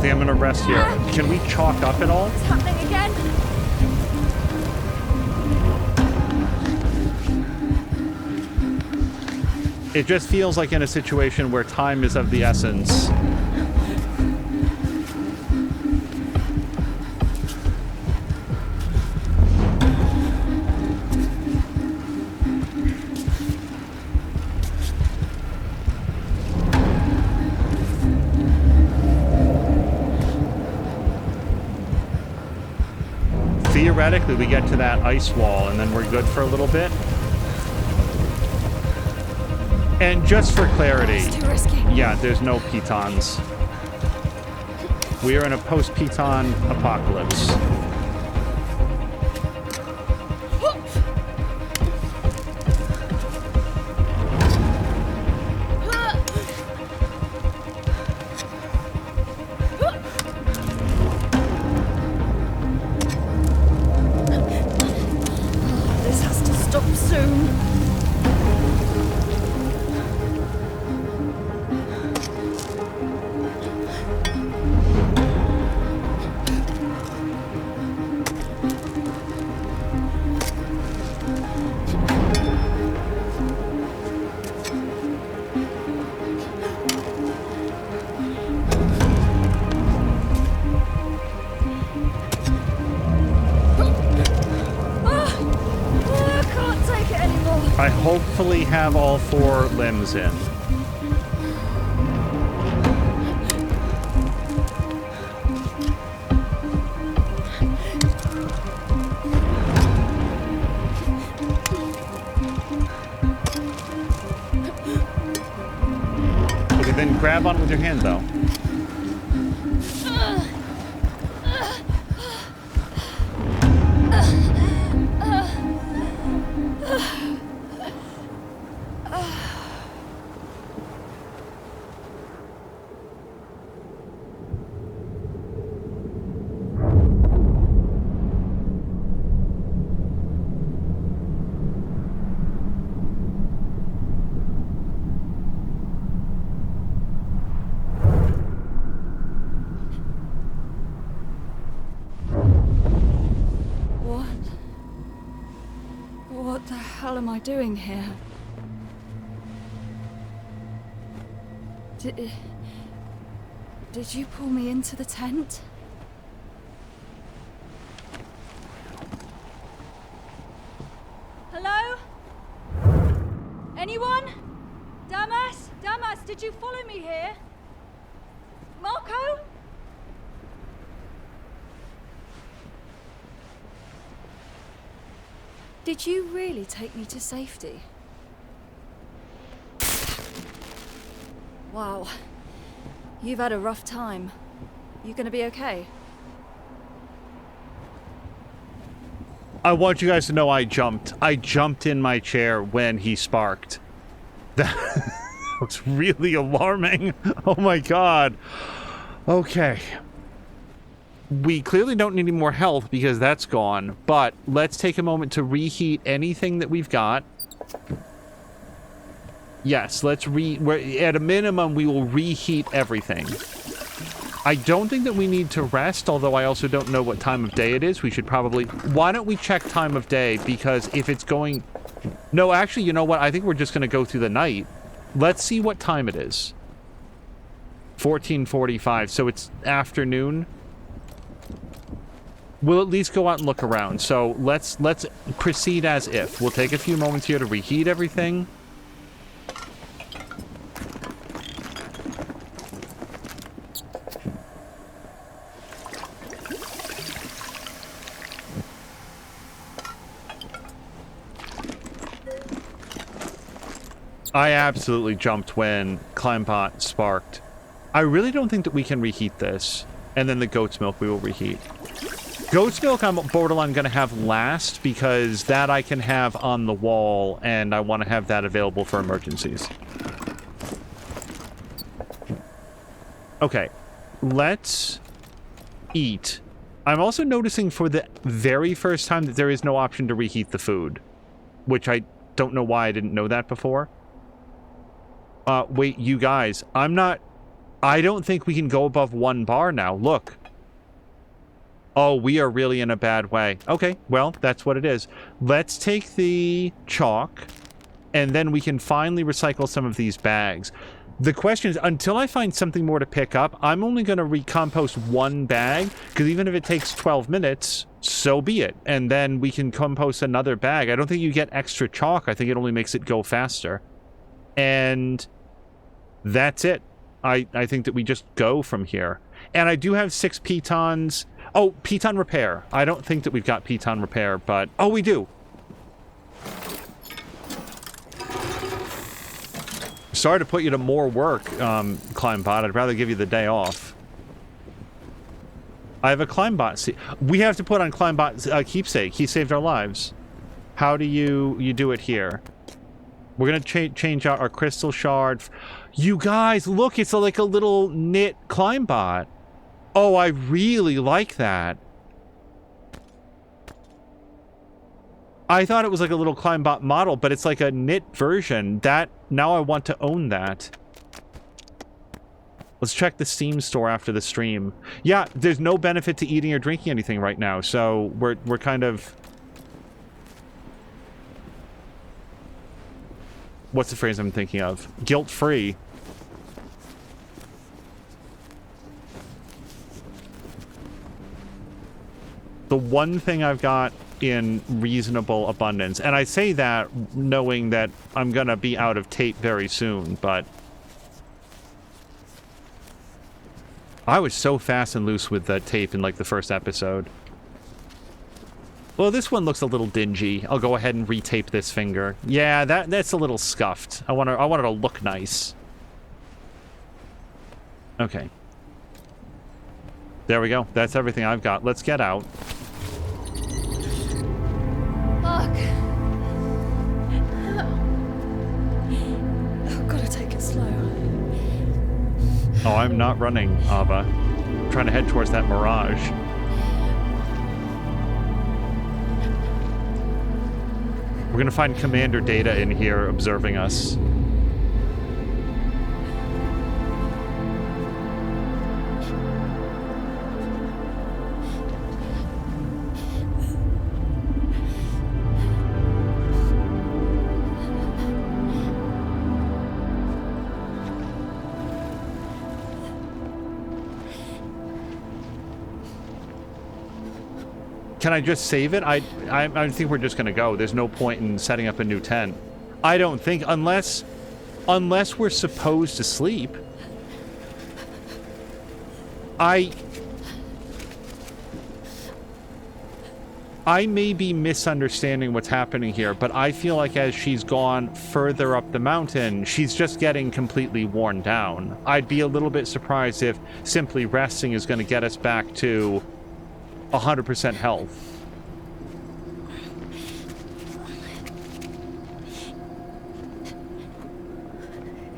Speaker 1: think I'm gonna rest here. Can we chalk up at all?
Speaker 2: It's happening again.
Speaker 1: It just feels like in a situation where time is of the essence. Theoretically, we get to that ice wall and then we're good for a little bit. And just for clarity,
Speaker 2: It's too risky.
Speaker 1: yeah, there's no pitons. We are in a post-piton apocalypse.
Speaker 2: This has to stop soon. I can't take it anymore.
Speaker 1: I hopefully have all 4 limbs in. Okay, then grab on with your hand, though.
Speaker 2: What the hell am I doing here? Did you pull me into the tent? Hello? Anyone? Damas? Damas, did you follow me here? Marco? Did you really take me to safety? Wow. You've had a rough time. You gonna be okay?
Speaker 1: I want you guys to know I jumped. I jumped in my chair when he sparked. That was really alarming. Oh my god. Okay. We clearly don't need any more health because that's gone, but let's take a moment to reheat anything that we've got. Yes, at a minimum, we will reheat everything. I don't think that we need to rest, although I also don't know what time of day it is. We should probably... Why don't we check time of day? Because if it's going... No, actually, you know what? I think we're just going to go through the night. Let's see what time it is. 14:45, so it's afternoon. We'll at least go out and look around. So let's proceed as if. We'll take a few moments here to reheat everything. I absolutely jumped when Climbot sparked. I really don't think that we can reheat this. And then the goat's milk we will reheat. Goat's milk I'm borderline going to have last because that I can have on the wall and I want to have that available for emergencies. Okay, let's eat. I'm also noticing for the very first time that there is no option to reheat the food, which I don't know why I didn't know that before. Wait, you guys, I'm not I don't think we can go above 1 bar now. Look. Oh, we are really in a bad way. Okay, well, that's what it is. Let's take the chalk, and then we can finally recycle some of these bags. The question is, until I find something more to pick up, I'm only going to recompost 1 bag, because even if it takes 12 minutes, so be it. And then we can compost another bag. I don't think you get extra chalk. I think it only makes it go faster. And that's it. I think that we just go from here. And I do have 6 pitons. Oh, piton repair. I don't think that we've got piton repair, but... Oh, we do. Sorry to put you to more work, Climbot. I'd rather give you the day off. I have a Climbot. We have to put on Climbot's keepsake. He saved our lives. How do you do it here? We're going to change out our crystal shard. You guys, look, it's like a little knit Climbot. Oh, I really like that. I thought it was like a little Climbot model, but it's like a knit version. Now I want to own that. Let's check the Steam store after the stream. Yeah, there's no benefit to eating or drinking anything right now, so we're kind of... What's the phrase I'm thinking of? Guilt-free. The one thing I've got in reasonable abundance, and I say that knowing that I'm gonna be out of tape very soon, but I was so fast and loose with the tape in like the first episode. Well, this one looks a little dingy. I'll go ahead and retape this finger. Yeah, that's a little scuffed. I want it to look nice. Okay. There we go. That's everything I've got. Let's get out.
Speaker 2: Fuck. I've got to take it slow.
Speaker 1: Oh, I'm not running, Ava. I'm trying to head towards that mirage. We're gonna find Commander Data in here observing us. Can I just save it? I think we're just gonna go. There's no point in setting up a new tent. I don't think, unless we're supposed to sleep. I may be misunderstanding what's happening here, but I feel like as she's gone further up the mountain, she's just getting completely worn down. I'd be a little bit surprised if simply resting is going to get us back to 100% health.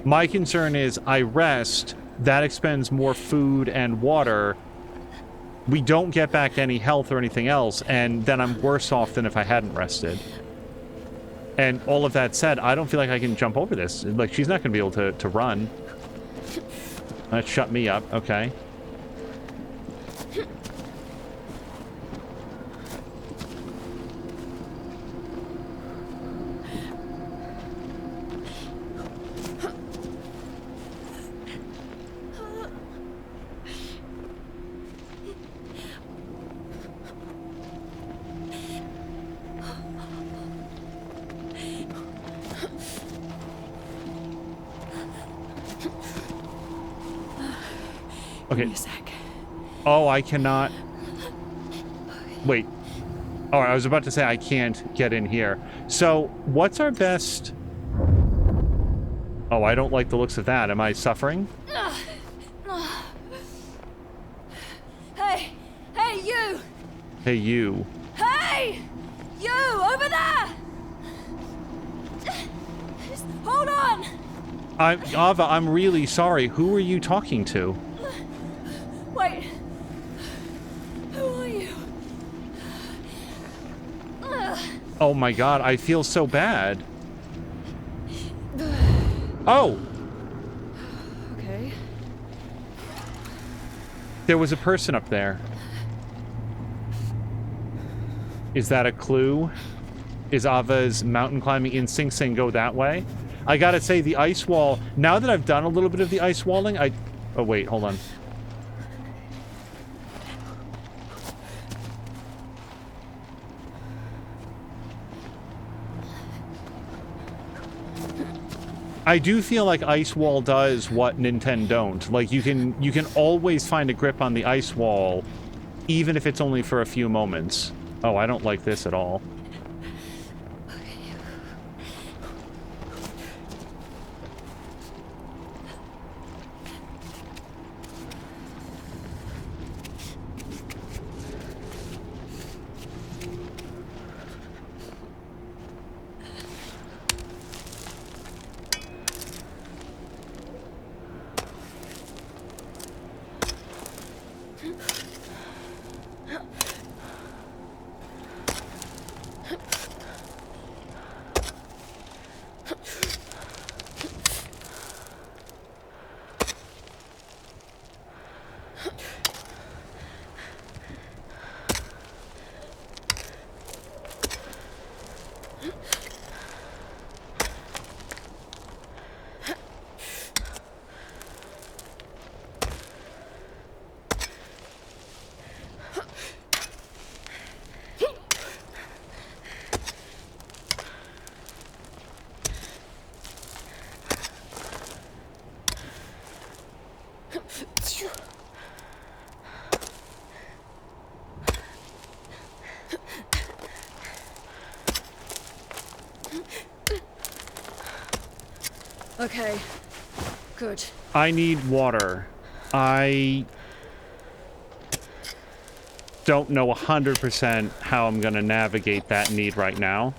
Speaker 1: My concern is I rest, that expends more food and water. We don't get back any health or anything else, and then I'm worse off than if I hadn't rested. And all of that said, I don't feel like I can jump over this. Like, she's not going to be able to run. That shut me up. Okay. Okay. Oh, I cannot... Wait. Oh, I was about to say I can't get in here. So, what's our best... Oh, I don't like the looks of that. Am I suffering?
Speaker 2: Hey! Hey, you!
Speaker 1: Hey, you.
Speaker 2: Hey! You! Over there! Just hold on!
Speaker 1: Ava, I'm really sorry. Who are you talking to?
Speaker 2: Wait. Who are you?
Speaker 1: Oh my god, I feel so bad. Oh!
Speaker 2: Okay.
Speaker 1: There was a person up there. Is that a clue? Is Ava's mountain climbing instinct saying go that way? I gotta say, the ice wall... Now that I've done a little bit of the ice walling, Oh, wait, hold on. I do feel like Ice Wall does what Nintendo don't. Like, you can always find a grip on the ice wall, even if it's only for a few moments. Oh, I don't like this at all.
Speaker 2: Okay. Good.
Speaker 1: I need water. I don't know 100% how I'm gonna navigate that need right now.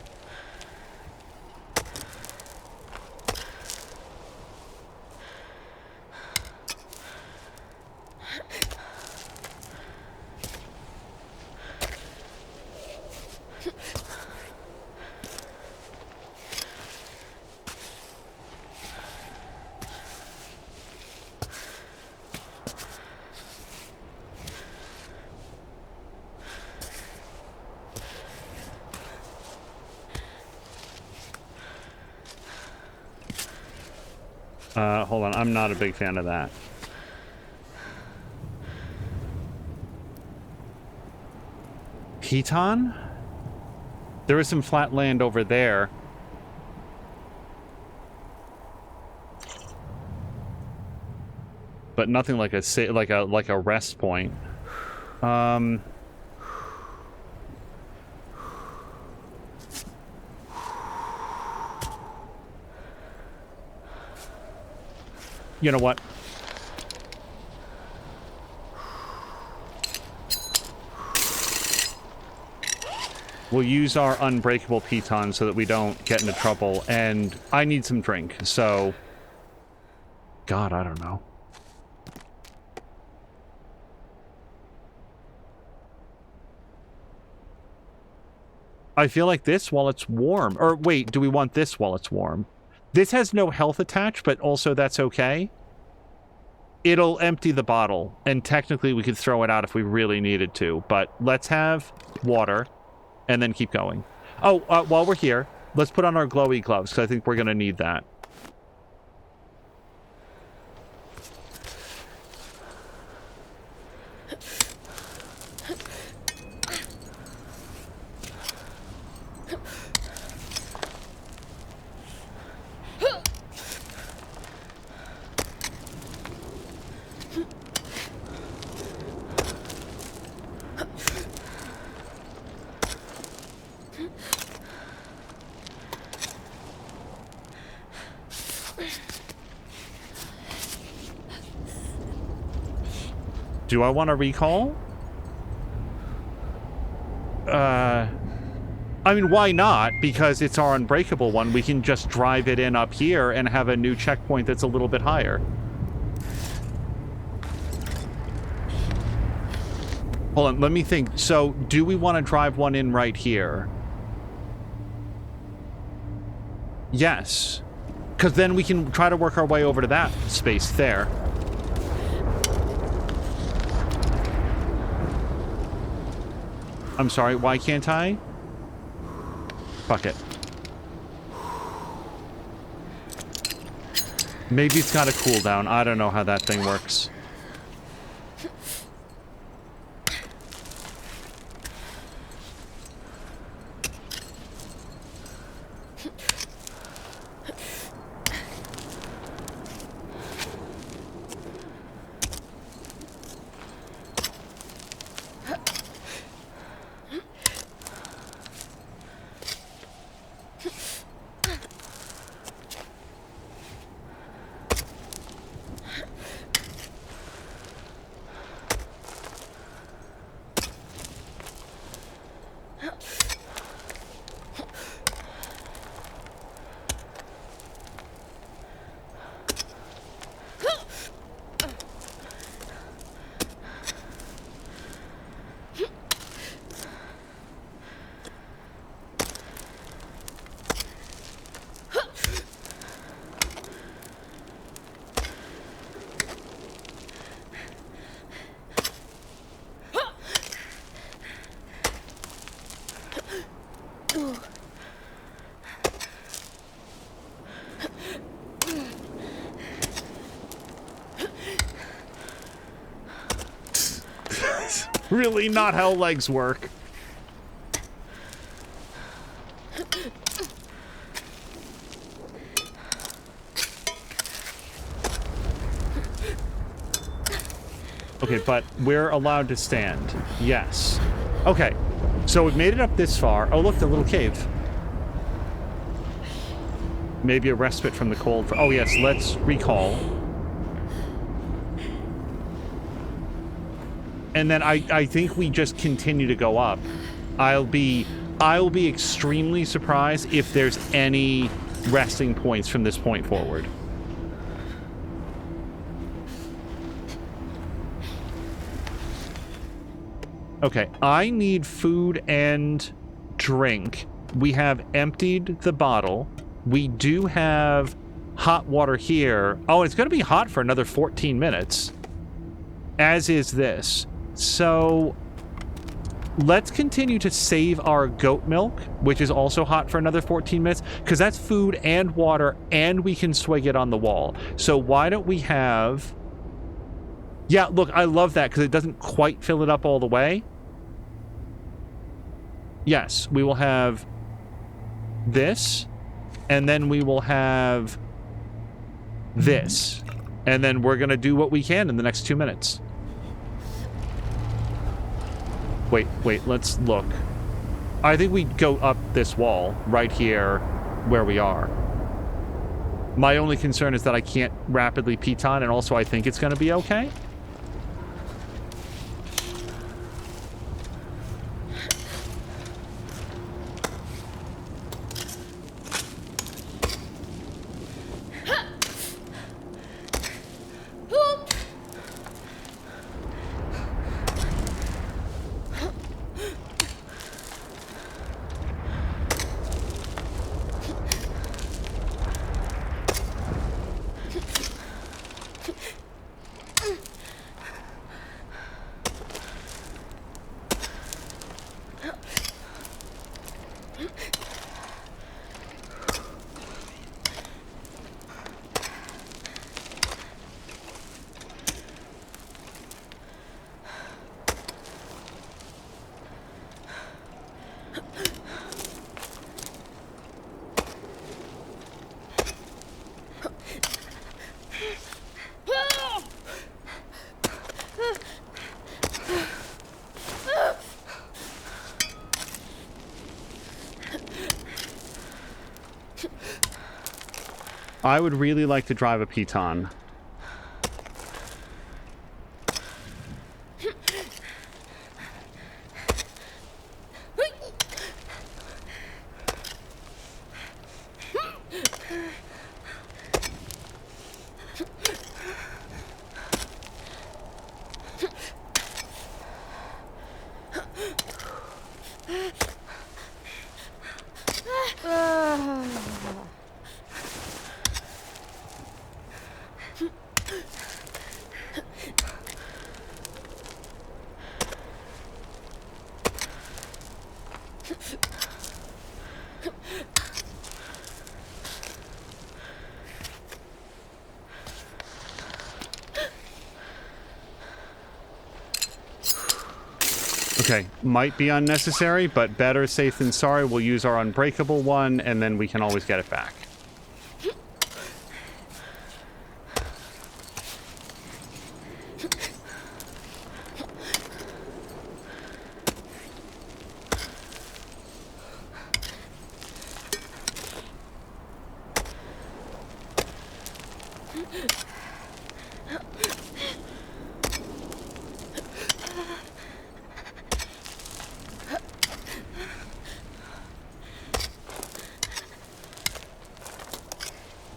Speaker 1: Hold on, I'm not a big fan of that. Piton? There is some flat land over there. But nothing like a rest point. You know what? We'll use our unbreakable piton so that we don't get into trouble, and I need some drink, so... God, I don't know. I feel like this while it's warm. Or wait, do we want this while it's warm? This has no health attached, but also that's okay. It'll empty the bottle, and technically we could throw it out if we really needed to, but let's have water, and then keep going. Oh, while we're here, let's put on our glowy gloves, because I think we're going to need that. Do I want to recall? I mean, why not? Because it's our unbreakable one. We can just drive it in up here and have a new checkpoint that's a little bit higher. Hold on, let me think. So, do we want to drive one in right here? Yes. Because then we can try to work our way over to that space there. I'm sorry, why can't I? Fuck it. Maybe it's got a cooldown. I don't know how that thing works. Really not how legs work. Okay, but we're allowed to stand. Yes. Okay, so we've made it up this far. Oh, look, the little cave. Maybe a respite from the cold. Oh, yes, let's recall. And then I think we just continue to go up. I'll be extremely surprised if there's any resting points from this point forward. Okay, I need food and drink. We have emptied the bottle. We do have hot water here. Oh, it's going to be hot for another 14 minutes. As is this. So let's continue to save our goat milk, which is also hot for another 14 minutes, because that's food and water, and we can swig it on the wall. So why don't we have... Yeah, look, I love that, because it doesn't quite fill it up all the way. Yes, we will have this, and then we will have this. And then we're going to do what we can in the next 2 minutes. Wait, let's look. I think we go up this wall right here where we are. My only concern is that I can't rapidly piton, and also I think it's going to be okay. I would really like to drive a piton. Okay, might be unnecessary, but better safe than sorry. We'll use our unbreakable one, and then we can always get it back.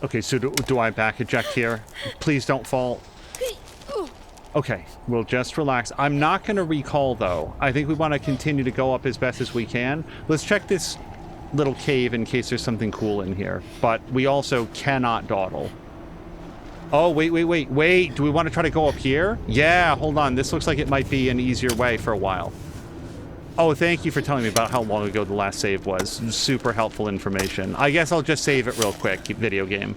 Speaker 1: Okay, so do I back eject here? Please don't fall. Okay, we'll just relax. I'm not going to recall, though. I think we want to continue to go up as best as we can. Let's check this little cave in case there's something cool in here. But we also cannot dawdle. Oh, wait. Do we want to try to go up here? Yeah, hold on. This looks like it might be an easier way for a while. Oh, thank you for telling me about how long ago the last save was. Super helpful information. I guess I'll just save it real quick, video game.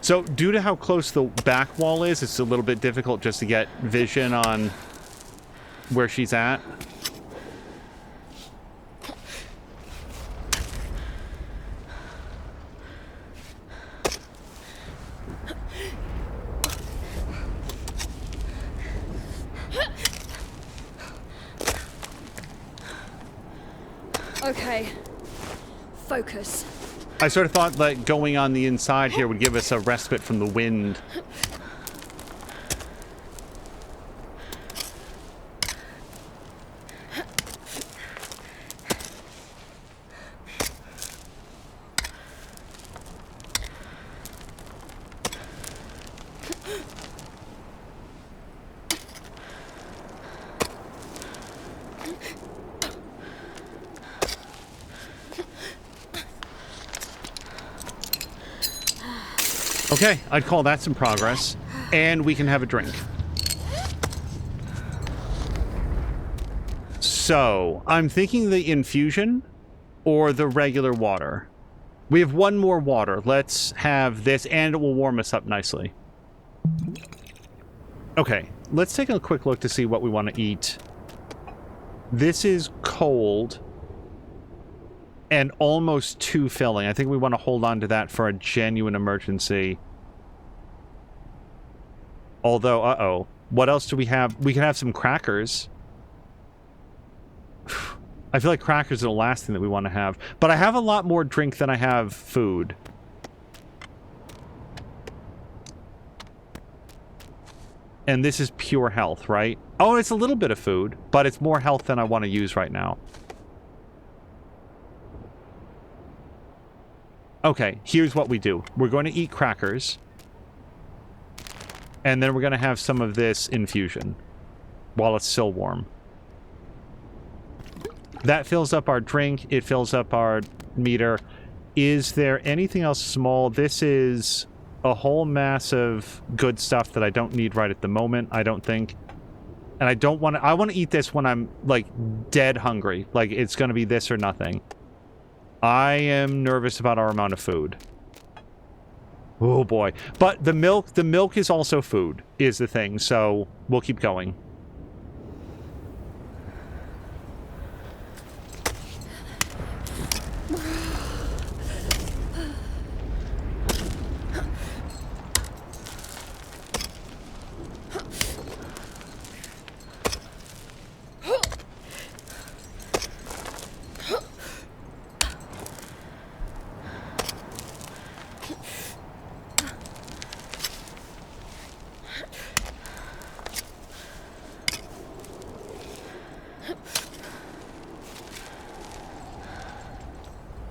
Speaker 1: So, due to how close the back wall is, it's a little bit difficult just to get vision on where she's at.
Speaker 2: Okay. Focus.
Speaker 1: I sort of thought that going on the inside here would give us a respite from the wind. Okay, I'd call that some progress. And we can have a drink. So, I'm thinking the infusion or the regular water. We have one more water. Let's have this, and it will warm us up nicely. Okay, let's take a quick look to see what we want to eat. This is cold and almost too filling. I think we want to hold on to that for a genuine emergency. Although, uh-oh. What else do we have? We can have some crackers. I feel like crackers are the last thing that we want to have. But I have a lot more drink than I have food. And this is pure health, right? Oh, it's a little bit of food, but it's more health than I want to use right now. Okay, here's what we do. We're going to eat crackers. And then we're going to have some of this infusion while it's still warm. That fills up our drink. It fills up our meter. Is there anything else small? This is a whole mass of good stuff that I don't need right at the moment, I don't think. And I don't want to... I want to eat this when I'm, like, dead hungry. Like, it's going to be this or nothing. I am nervous about our amount of food. Oh boy. But the milk is also food, is the thing, so we'll keep going.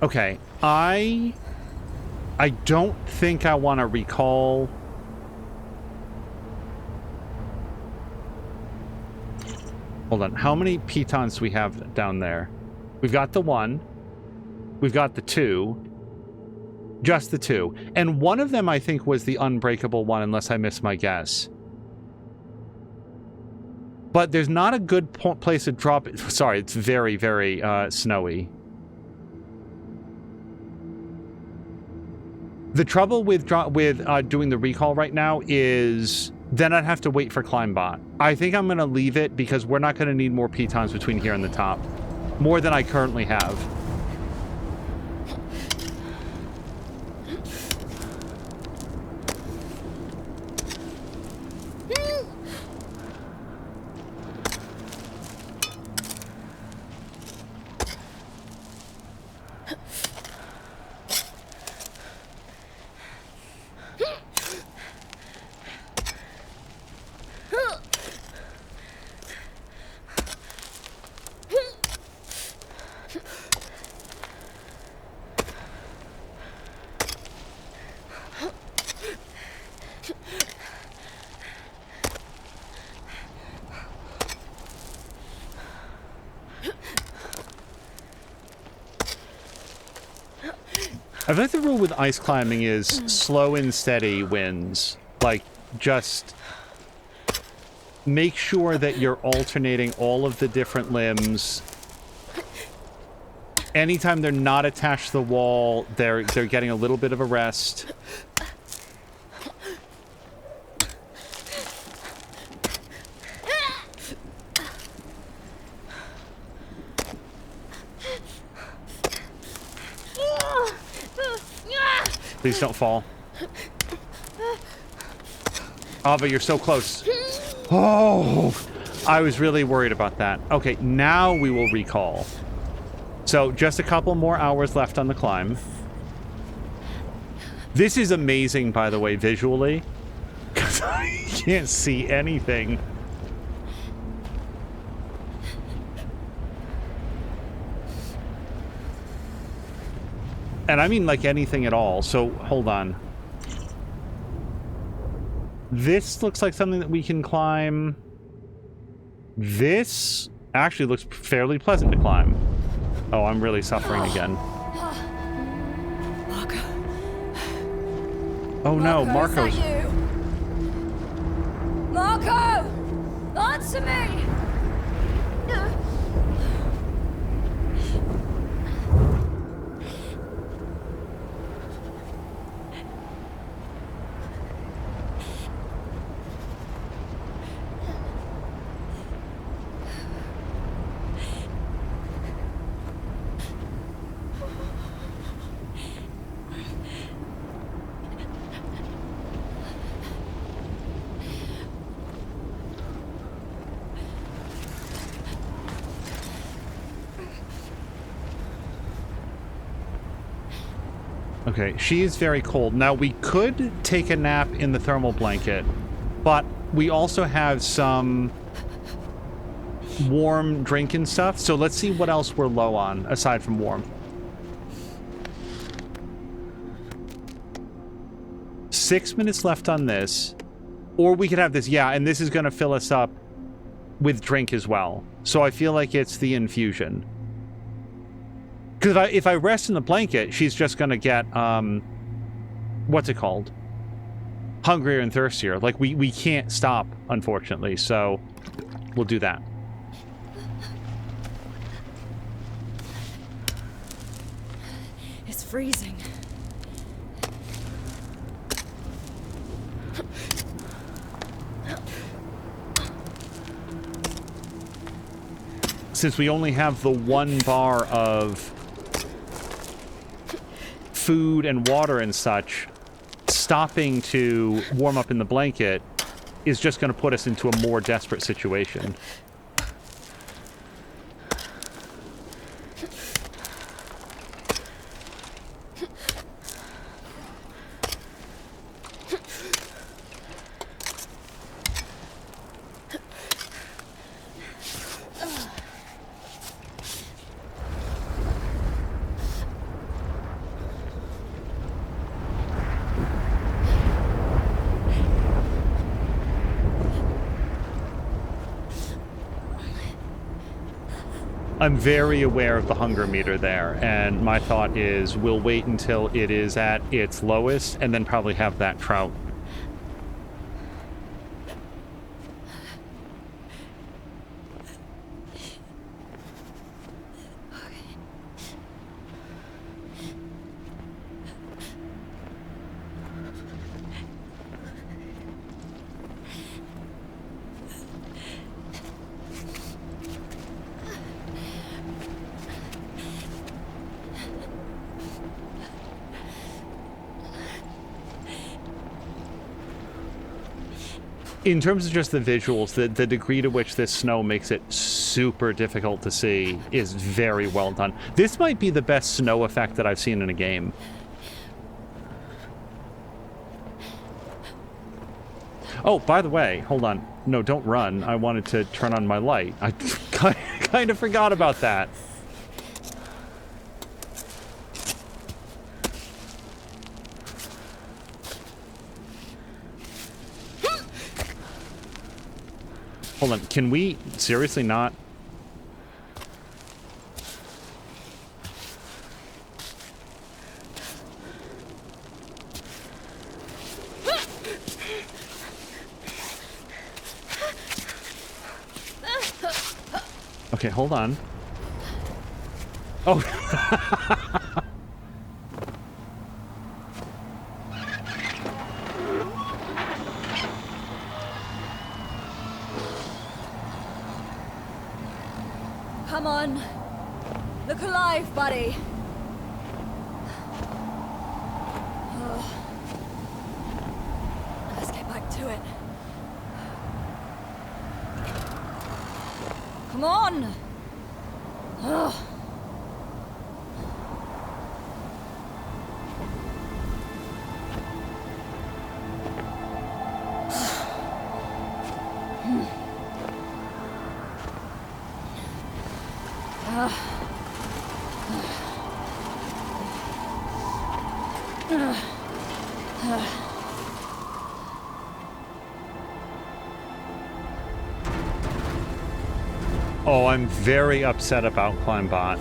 Speaker 1: Okay, I I don't think I want to recall. Hold on. How many pitons do we have down there? We've got the 1. We've got the 2. Just the 2. And one of them, I think, was the unbreakable one, unless I missed my guess. But there's not a good place to drop it. Sorry, it's very, very snowy. The trouble with doing the recall right now is then I'd have to wait for Climbot. I think I'm going to leave it because we're not going to need more pitons between here and the top. More than I currently have. I feel like the rule with ice climbing is slow and steady wins. Like, just make sure that you're alternating all of the different limbs. Anytime they're not attached to the wall, they're getting a little bit of a rest. Please don't fall. Oh, but you're so close. Oh, I was really worried about that. Okay, now we will recall. So just a couple more hours left on the climb. This is amazing, by the way, visually. Because I can't see anything. And I mean like anything at all, so hold on. This looks like something that we can climb. This actually looks fairly pleasant to climb. Oh, I'm really suffering again.
Speaker 2: Marco.
Speaker 1: Oh no, Marco's...
Speaker 2: Is that you? Marco! Answer me!
Speaker 1: Okay, she is very cold. Now, we could take a nap in the thermal blanket, but we also have some warm drink and stuff, so let's see what else we're low on, aside from warm. 6 minutes left on this, or we could have this, yeah, and this is going to fill us up with drink as well. So I feel like it's the infusion. Because if I rest in the blanket, she's just going to get, what's it called? Hungrier and thirstier. Like, we can't stop, unfortunately, so we'll do that.
Speaker 2: It's freezing.
Speaker 1: Since we only have the 1 bar of food and water and such, stopping to warm up in the blanket is just going to put us into a more desperate situation. I'm very aware of the hunger meter there, and my thought is we'll wait until it is at its lowest and then probably have that trout. In terms of just the visuals, the degree to which this snow makes it super difficult to see is very well done. This might be the best snow effect that I've seen in a game. Oh, by the way, hold on. No, don't run. I wanted to turn on my light. I kind of forgot about that. Hold on, can we seriously not? Okay, hold on. Oh.
Speaker 2: Come on. Look alive, buddy. Oh. Let's get back to it. Come on. Oh.
Speaker 1: Oh, I'm very upset about Climbot.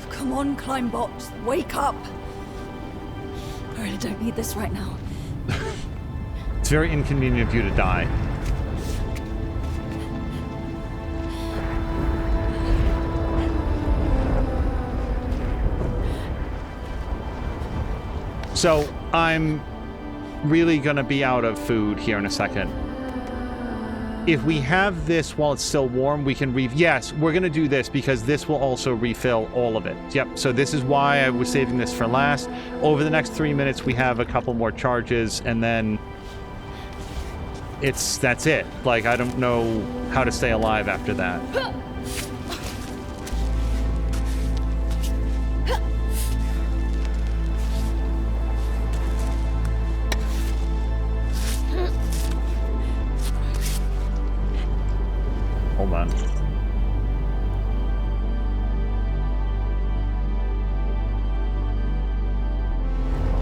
Speaker 2: Come on, Climbot. Wake up. I really don't need this right now.
Speaker 1: It's very inconvenient of you to die. So, I'm really gonna be out of food here in a second. If we have this while it's still warm, we can yes, we're gonna do this because this will also refill all of it. Yep, so this is why I was saving this for last. Over the next 3 minutes, we have a couple more charges, and then that's it. Like, I don't know how to stay alive after that. Hold on.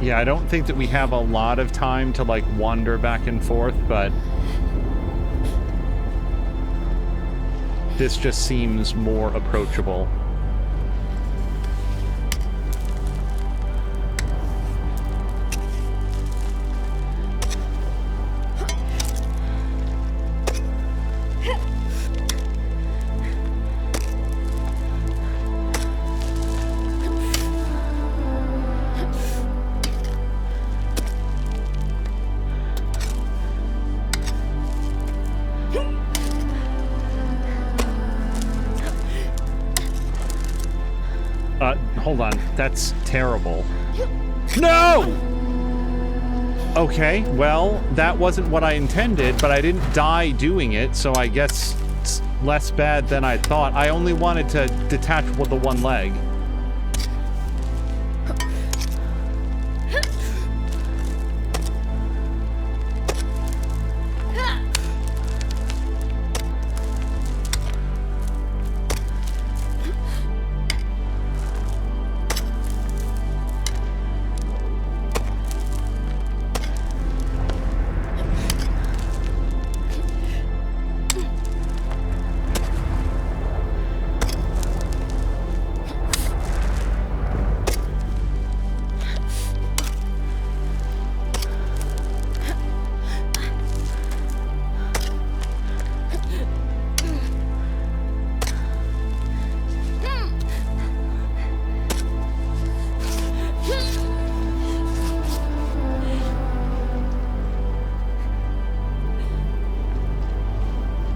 Speaker 1: Yeah, I don't think that we have a lot of time to, like, wander back and forth, but this just seems more approachable. Hold on. That's terrible. No! Okay, well, that wasn't what I intended, but I didn't die doing it, so I guess it's less bad than I thought. I only wanted to detach with the one leg.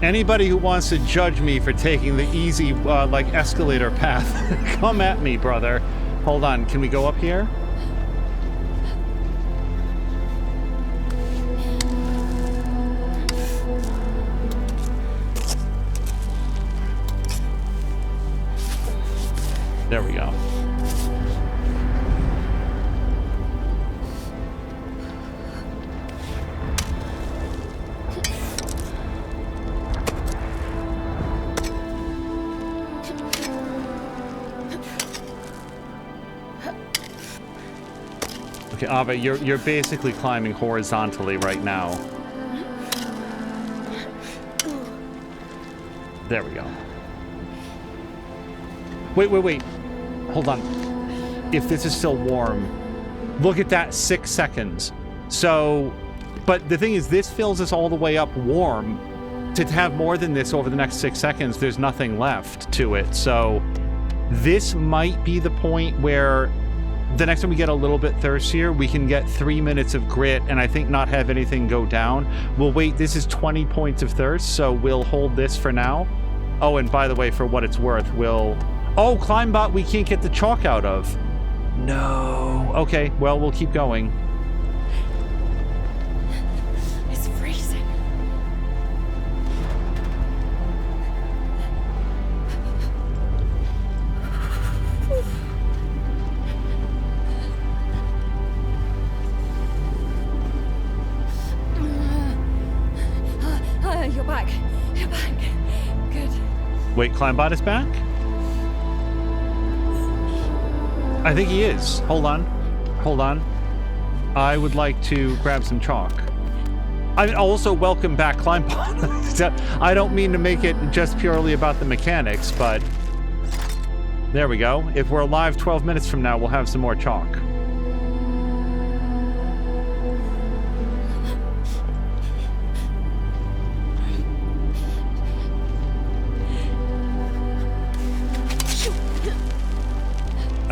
Speaker 1: Anybody who wants to judge me for taking the easy, like, escalator path, come at me, brother. Hold on, can we go up here? There we go. Okay, Ava, you're basically climbing horizontally right now. There we go. Wait. Hold on. If this is still warm, look at that, 6 seconds. So, but the thing is, this fills us all the way up warm. To have more than this over the next 6 seconds, there's nothing left to it. So, this might be the point where the next time we get a little bit thirstier, we can get 3 minutes of grit and I think not have anything go down. We'll wait. This is 20 points of thirst, so we'll hold this for now. Oh, and by the way, for what it's worth, we'll... Oh, climb bot we can't get the chalk out of. No. Okay, well, we'll keep going.
Speaker 2: It's freezing. You're back. You're back. Good.
Speaker 1: Wait, Climbot is back? I think he is. Hold on. Hold on. I would like to grab some chalk. I also welcome back Climbot. I don't mean to make it just purely about the mechanics, but... There we go. If we're alive 12 minutes from now, we'll have some more chalk.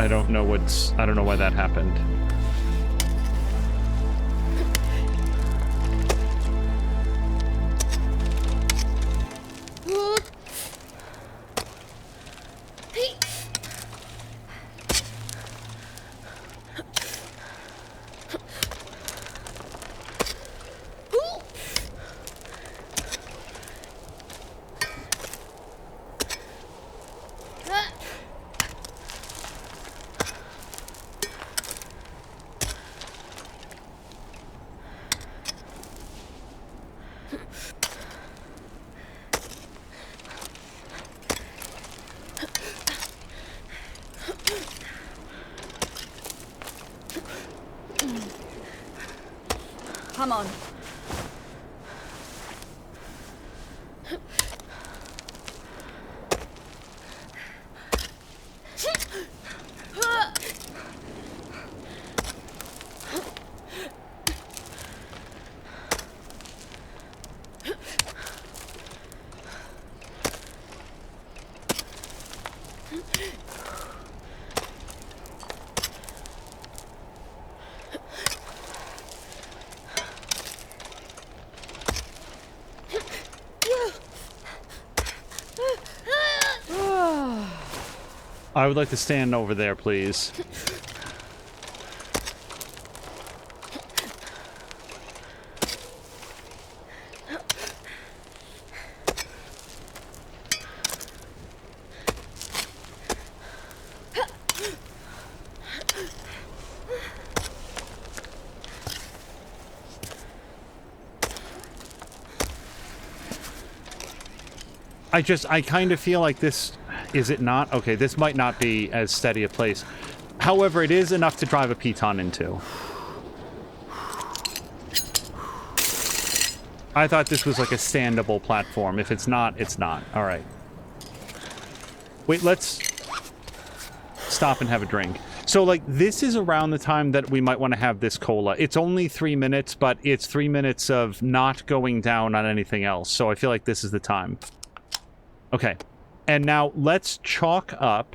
Speaker 1: I don't know why that happened.
Speaker 2: Come on.
Speaker 1: I would like to stand over there, please. I kind of feel like this... Is it not? Okay, this might not be as steady a place. However, it is enough to drive a piton into. I thought this was like a standable platform. If it's not, it's not. All right. Wait, let's stop and have a drink. So, like, this is around the time that we might want to have this cola. It's only 3 minutes, but it's 3 minutes of not going down on anything else. So I feel like this is the time. Okay. And now let's chalk up.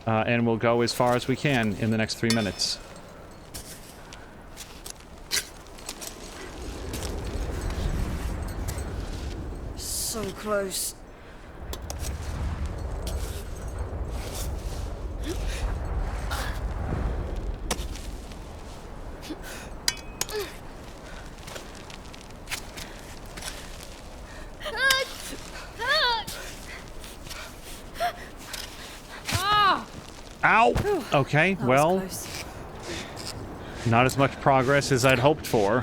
Speaker 1: And we'll go as far as we can in the next 3 minutes.
Speaker 3: So close.
Speaker 1: Ow! Okay,
Speaker 3: That was
Speaker 1: well,
Speaker 3: close.
Speaker 1: not as much progress as I'd hoped for.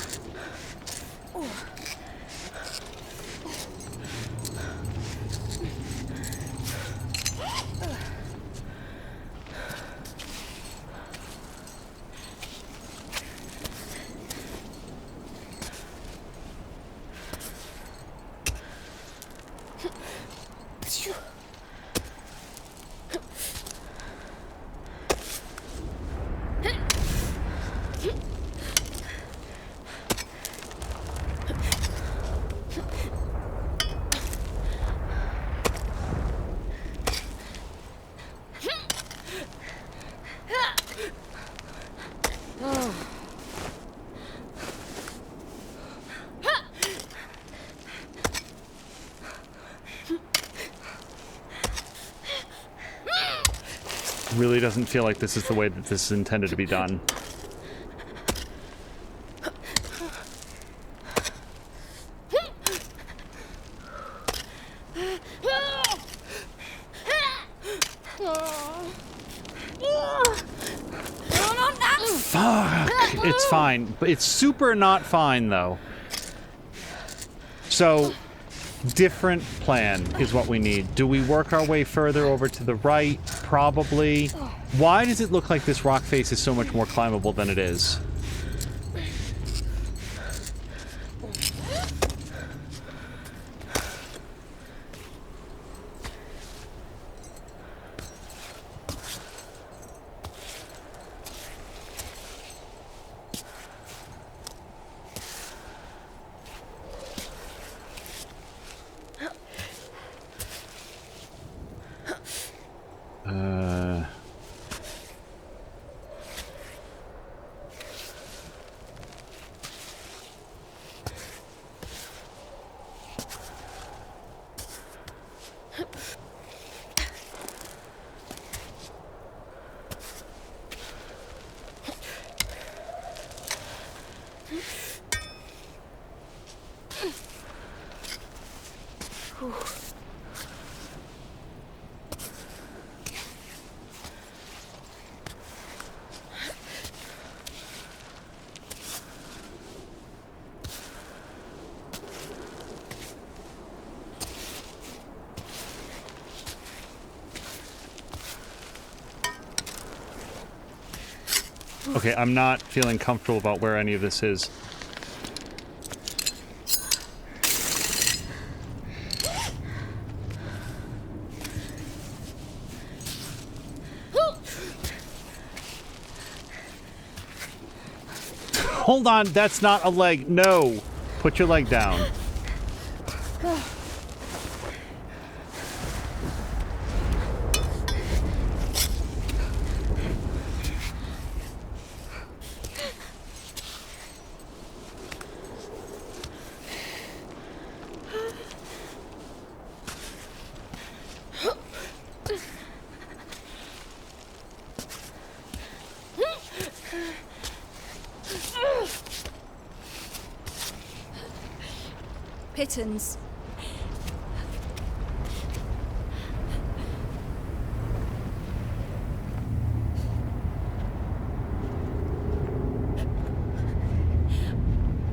Speaker 1: Really doesn't feel like this is the way that this is intended to be done. Fuck! It's fine. But it's super not fine, though. So, different plan is what we need. Do we work our way further over to the right? Probably. Why does it look like this rock face is so much more climbable than it is? Okay, I'm not feeling comfortable about where any of this is. Hold on, that's not a leg. No. Put your leg down.
Speaker 2: Pittons.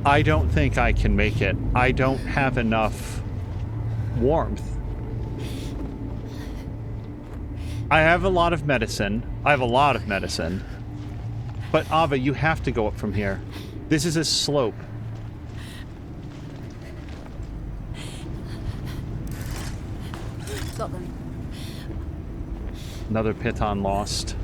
Speaker 1: I don't think I can make it. I don't have enough warmth. I have a lot of medicine. But Ava, you have to go up from here. This is a slope.
Speaker 2: Got them.
Speaker 1: Another Piton lost.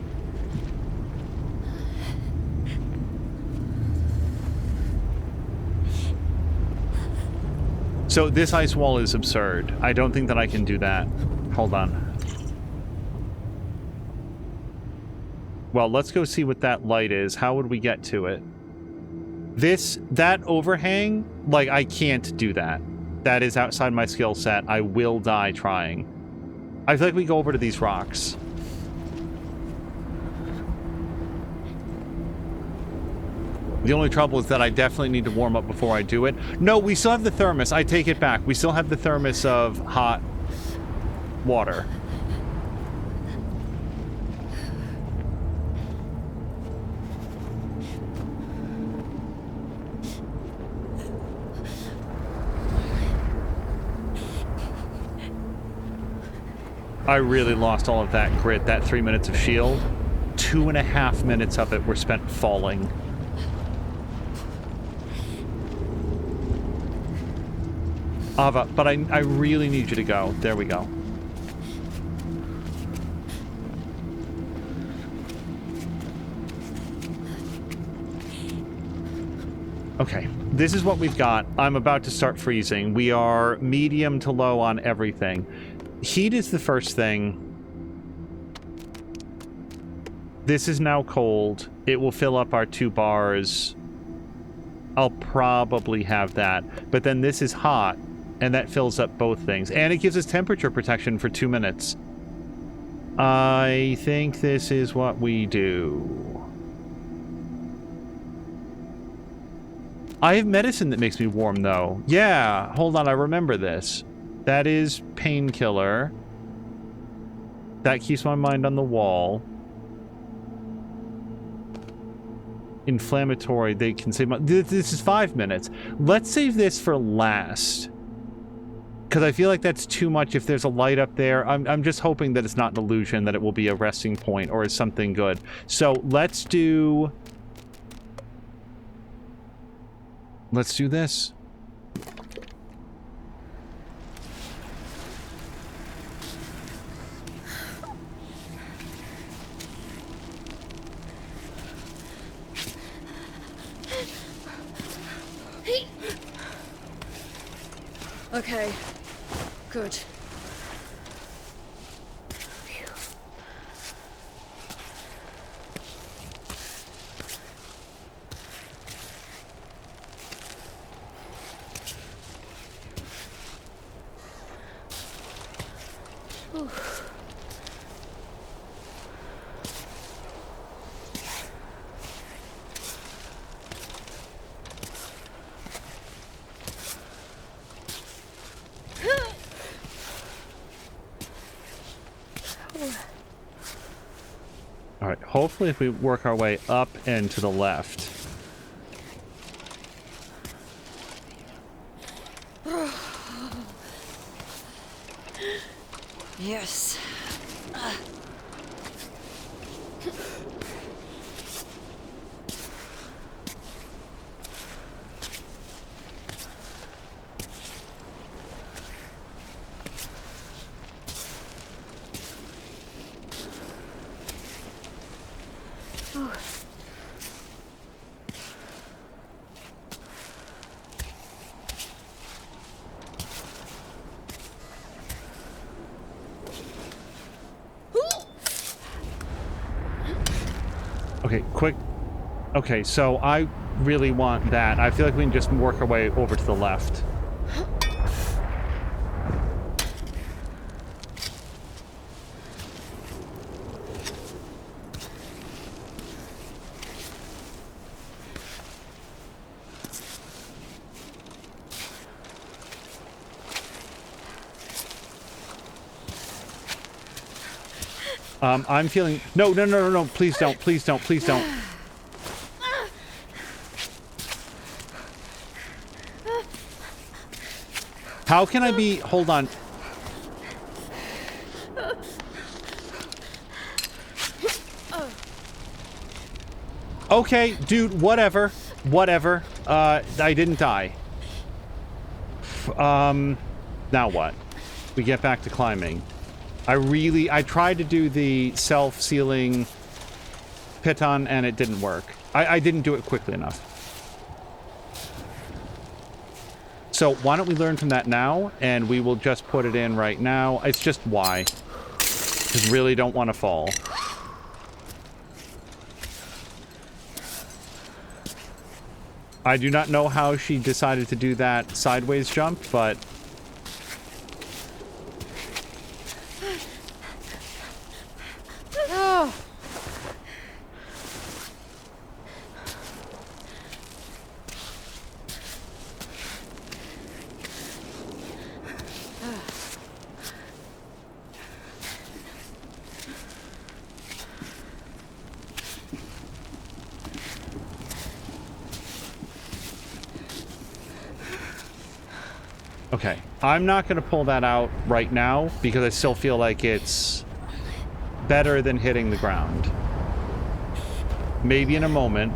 Speaker 1: So this ice wall is absurd. I don't think that I can do that. Hold on. Well, let's go see what that light is. How would we get to it? That overhang, like, I can't do that. That is outside my skill set. I will die trying. I feel like we go over to these rocks. The only trouble is that I definitely need to warm up before I do it. No, we still have the thermos. I take it back. We still have the thermos of hot water. I really lost all of that grit, that 3 minutes of shield. 2.5 minutes of it were spent falling. Ava, but I really need you to go. There we go. Okay, this is what we've got. I'm about to start freezing. We are medium to low on everything. Heat is the first thing. This is now cold. It will fill up our 2 bars. I'll probably have that. But then this is hot, and that fills up both things. And it gives us temperature protection for 2 minutes. I think this is what we do. I have medicine that makes me warm, though. Yeah, hold on, I remember this. That is painkiller. That keeps my mind on the wall. Inflammatory, they can save my... This is 5 minutes. Let's save this for last. Because I feel like that's too much if there's a light up there. I'm just hoping that it's not an illusion, that it will be a resting point or is something good. So let's do... Let's do this.
Speaker 3: Okay. Good.
Speaker 1: Alright, hopefully if we work our way up and to the left.
Speaker 3: Yes.
Speaker 1: Okay, quick. Okay, so I really want that. I feel like we can just work our way over to the left. I'm feeling... No, please don't, please don't, please don't. How can I be... Hold on. Okay, dude, whatever. Whatever. I didn't die. Now what? We get back to climbing. I tried to do the self-sealing piton and it didn't work. I didn't do it quickly enough. So why don't we learn from that now, and we will just put it in right now. It's just why. Just really don't want to fall. I do not know how she decided to do that sideways jump, but...
Speaker 3: Oh.
Speaker 1: Okay, I'm not going to pull that out right now because I still feel like it's better than hitting the ground. Maybe in a moment.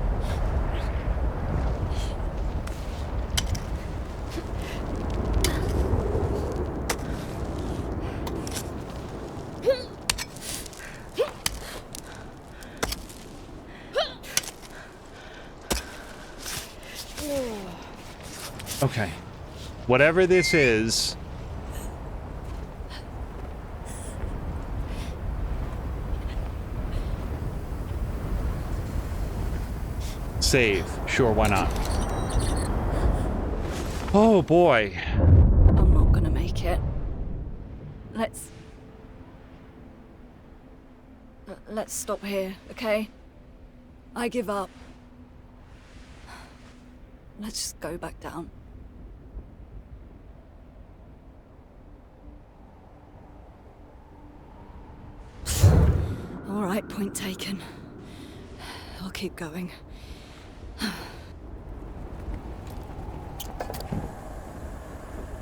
Speaker 1: Okay. Whatever this is... Save. Sure, why not? Oh, boy.
Speaker 3: I'm not gonna make it. Let's stop here, okay? I give up. Let's just go back down. All right, point taken. I'll keep going.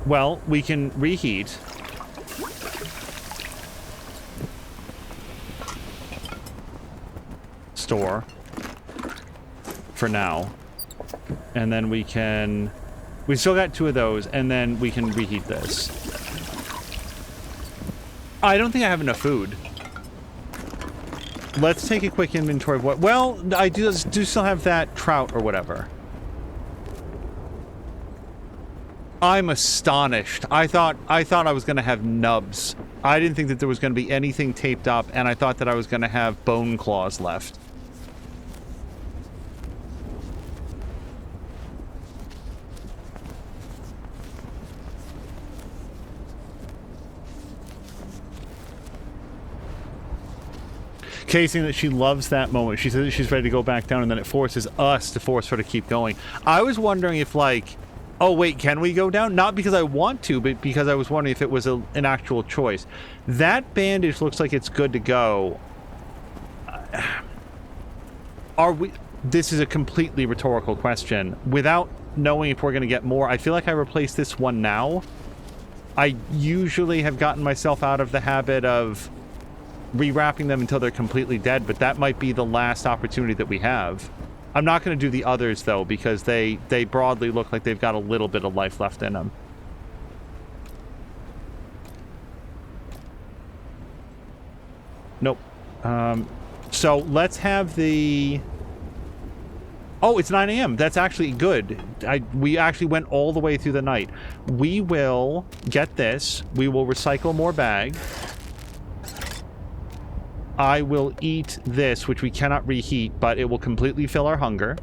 Speaker 1: Well, we can reheat. Store. For now. And then we can... We still got 2 of those, and then we can reheat this. I don't think I have enough food. Let's take a quick inventory of what... Well, I do still have that trout or whatever. I'm astonished. I thought I was going to have nubs. I didn't think that there was going to be anything taped up, and I thought that I was going to have bone claws left. Casing that she loves that moment. She says that she's ready to go back down, and then it forces us to force her to keep going. I was wondering if, like... Oh, wait, can we go down? Not because I want to, but because I was wondering if it was an actual choice. That bandage looks like it's good to go. Are we... This is a completely rhetorical question. Without knowing if we're going to get more, I feel like I replace this one now. I usually have gotten myself out of the habit of rewrapping them until they're completely dead, but that might be the last opportunity that we have. I'm not going to do the others, though, because they broadly look like they've got a little bit of life left in them. Nope. So let's have the... Oh, it's 9 a.m. That's actually good. We actually went all the way through the night. We will get this. We will recycle more bag. I will eat this, which we cannot reheat, but it will completely fill our hunger.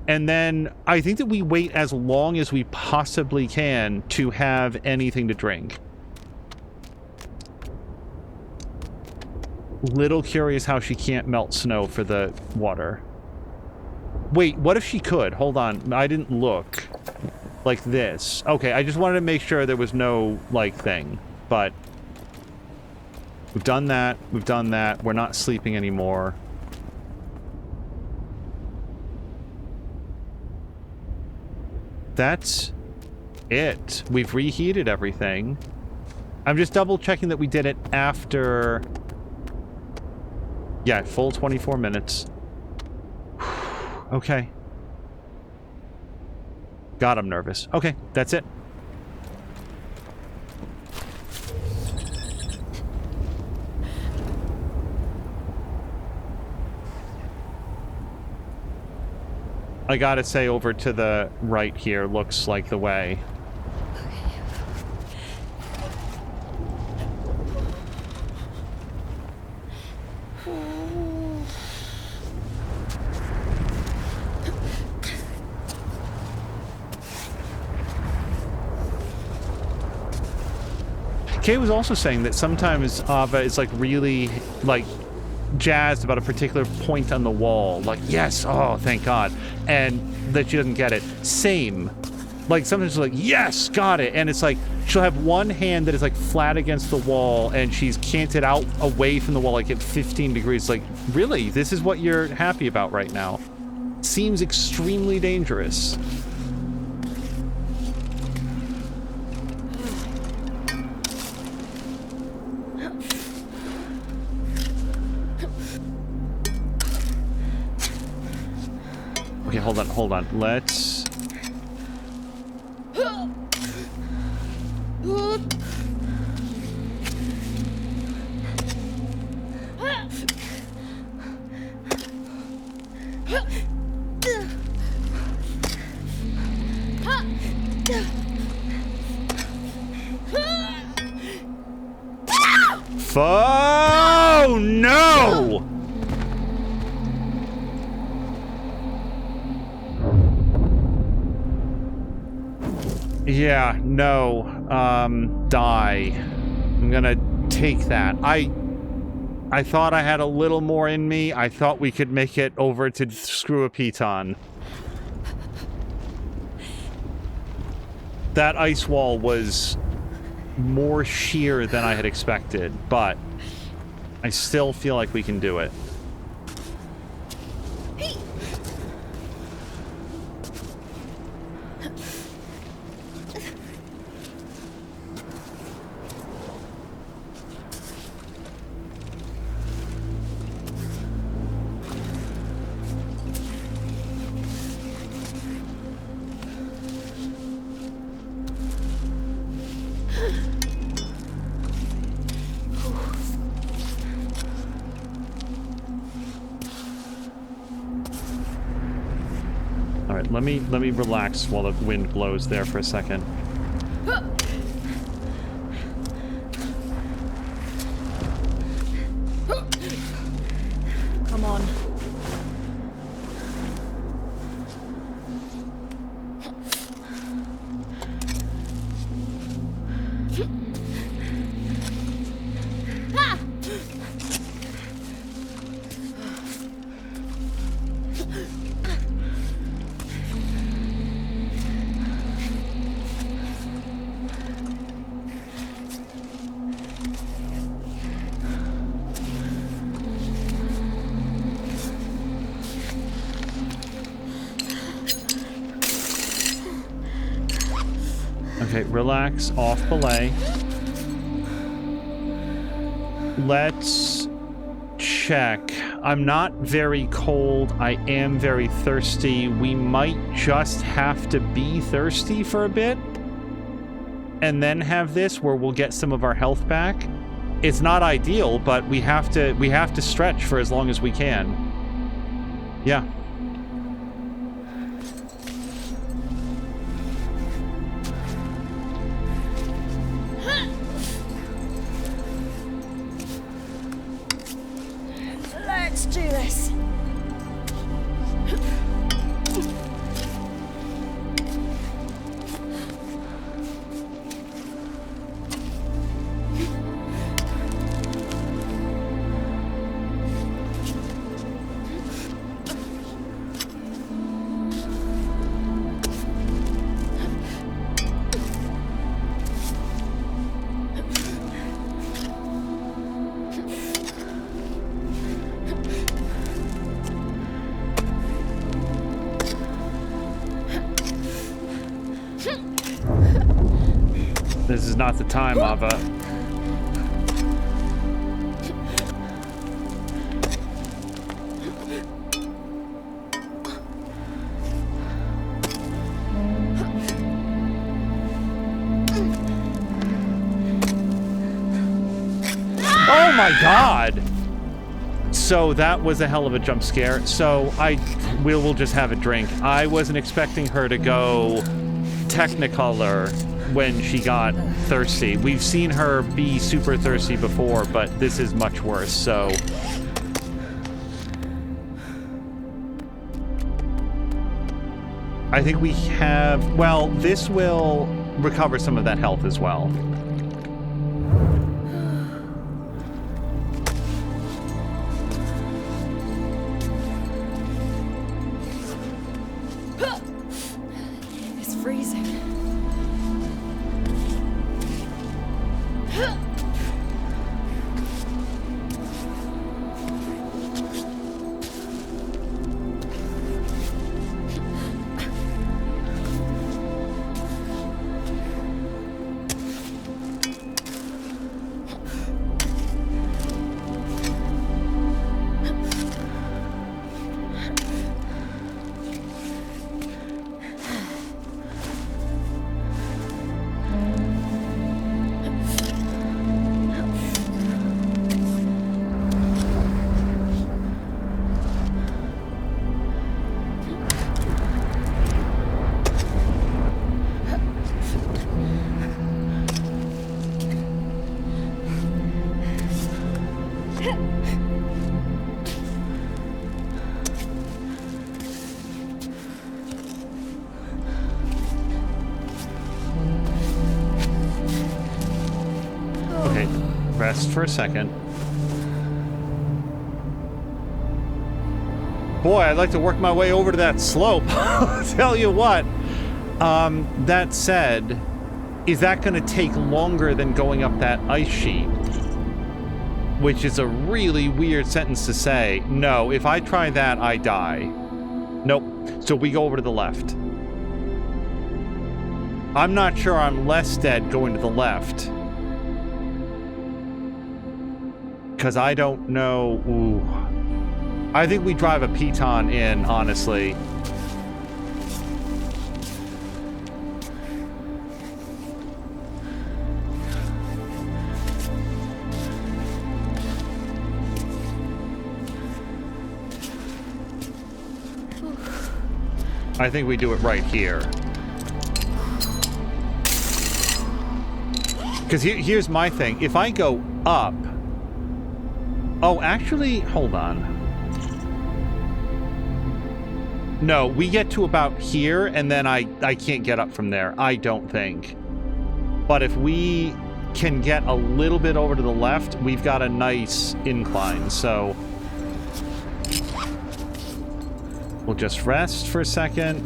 Speaker 1: And then I think that we wait as long as we possibly can to have anything to drink. Little curious how she can't melt snow for the water. Wait, what if she could? Hold on. I didn't look. Like this. Okay, I just wanted to make sure there was no, like, thing. But... We've done that. We've done that. We're not sleeping anymore. That's it. We've reheated everything. I'm just double checking that we did it after... Yeah, full 24 minutes. Okay. God, I'm nervous. Okay, that's it. I gotta say, over to the right here looks like the way. Kay was also saying that sometimes Ava is like really like jazzed about a particular point on the wall. Like, yes, oh, thank God. And that she doesn't get it. Same. Like, sometimes she's like, yes, got it. And it's like, she'll have one hand that is like flat against the wall and she's canted out away from the wall like at 15 degrees. Like, really? This is what you're happy about right now? Seems extremely dangerous. Okay, hold on. Let's... Oh, no! Yeah, no. Die. I'm gonna take that. I thought I had a little more in me. I thought we could make it over to screw a piton. That ice wall was more sheer than I had expected, but I still feel like we can do it. Let me relax while the wind blows there for a second.
Speaker 3: Come on.
Speaker 1: Okay, relax, off belay. Let's check. I'm not very cold. I am very thirsty. We might just have to be thirsty for a bit and then have this where we'll get some of our health back. It's not ideal, but we have to stretch for as long as we can. Yeah.
Speaker 3: Let's do this.
Speaker 1: This is not the time, Ava. Oh my God! So that was a hell of a jump scare. So we'll just have a drink. I wasn't expecting her to go Technicolor when she got thirsty. We've seen her be super thirsty before, but this is much worse, so... I think we have... Well, this will recover some of that health as well. Rest for a second. Boy, I'd like to work my way over to that slope. I'll tell you what. That said, is that going to take longer than going up that ice sheet? Which is a really weird sentence to say. No, if I try that, I die. Nope. So we go over to the left. I'm not sure I'm less dead going to the left. Because I don't know... Ooh. I think we drive a Piton in, honestly. I think we do it right here. Because here's my thing. If I go up... Oh, actually, hold on. No, we get to about here, and then I can't get up from there. I don't think. But if we can get a little bit over to the left, we've got a nice incline, so... We'll just rest for a second.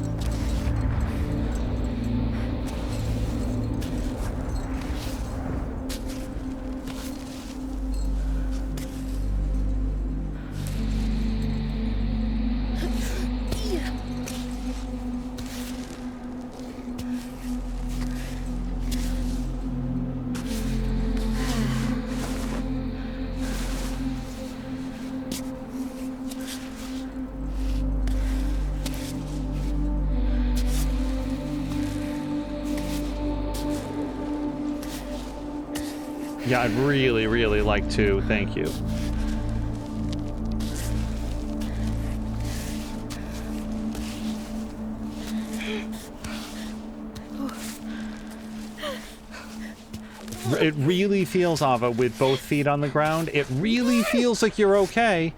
Speaker 1: Yeah, I'd really, really like to. Thank you. It really feels, Ava, with both feet on the ground, it really feels like you're okay.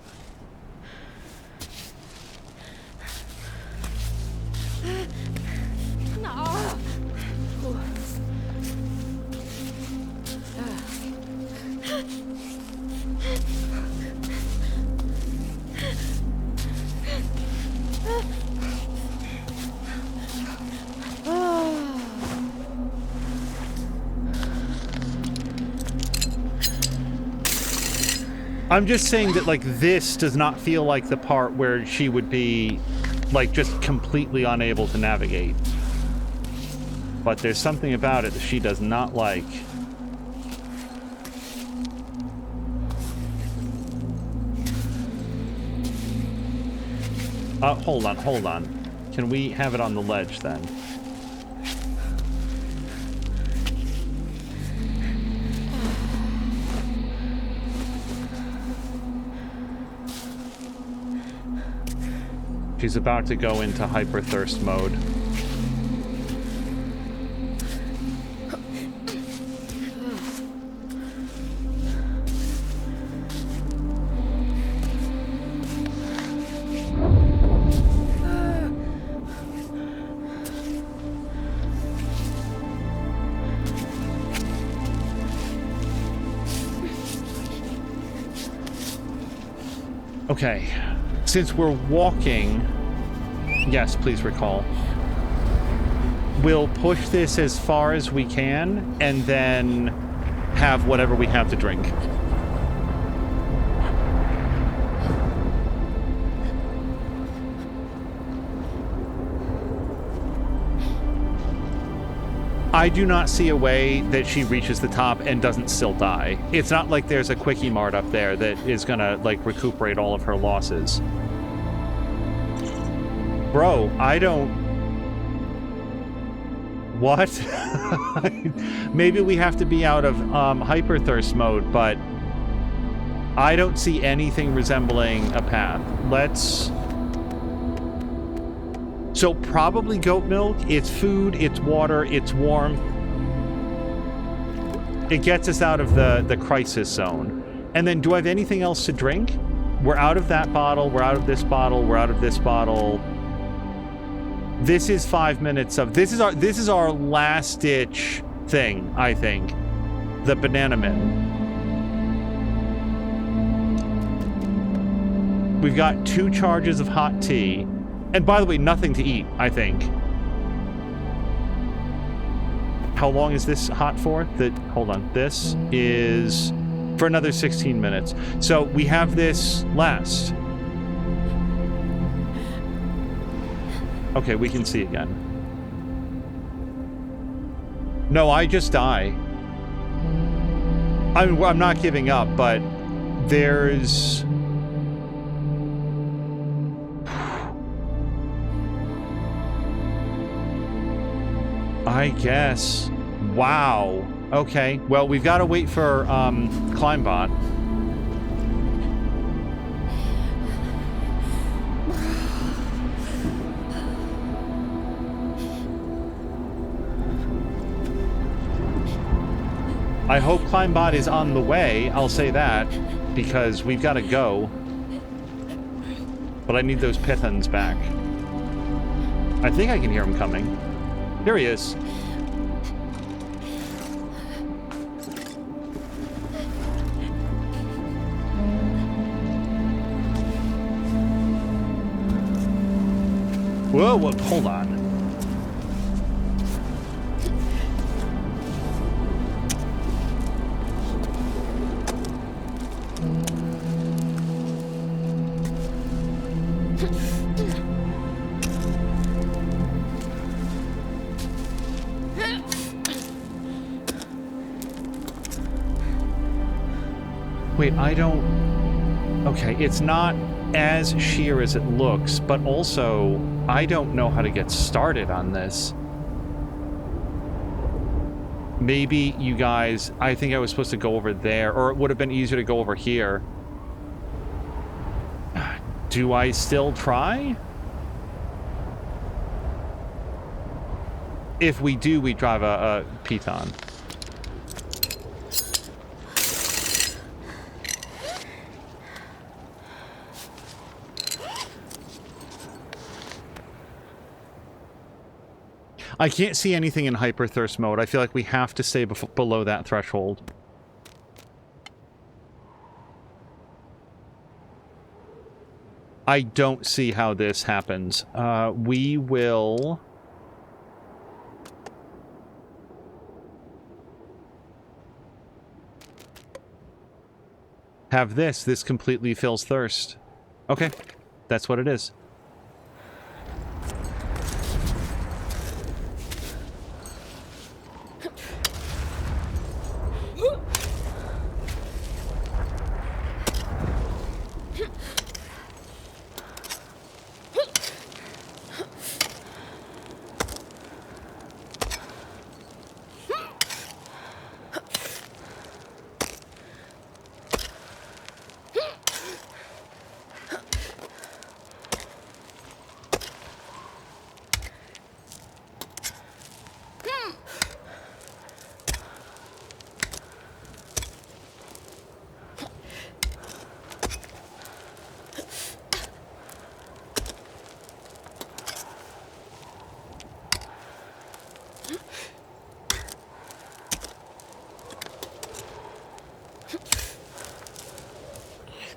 Speaker 1: I'm just saying that, like, this does not feel like the part where she would be, like, just completely unable to navigate. But there's something about it that she does not like. Hold on, hold on. Can we have it on the ledge, then? She's about to go into hyperthirst mode. Okay. Since we're walking, yes, please recall. We'll push this as far as we can and then have whatever we have to drink. I do not see a way that she reaches the top and doesn't still die. It's not like there's a quickie mart up there that is gonna, like, recuperate all of her losses. Bro, I don't... What? Maybe we have to be out of hyperthirst mode, but I don't see anything resembling a path. Let's... So probably goat milk. It's food, it's water, it's warmth. It gets us out of the crisis zone. And then do I have anything else to drink? We're out of that bottle, we're out of this bottle, we're out of this bottle. This is 5 minutes of... This is our last ditch thing, I think. The banana mint. We've got 2 charges of hot tea. And by the way, nothing to eat, I think. How long is this hot for? Hold on. This is for another 16 minutes. So we have this last. Okay, we can see again. No, I just die. I'm not giving up, but there's... I guess. Wow. Okay. Well, we've got to wait for Climbot. I hope Climbot is on the way, I'll say that, because we've got to go. But I need those Pythons back. I think I can hear him coming. Here he is. Whoa, whoa, hold on. Wait, I don't... Okay, it's not as sheer as it looks, but also, I don't know how to get started on this. Maybe you guys... I think I was supposed to go over there, or it would have been easier to go over here. Do I still try? If we do, we drive a Python. I can't see anything in hyperthirst mode. I feel like we have to stay below that threshold. I don't see how this happens. We will... have this. This completely fills thirst. Okay. That's what it is.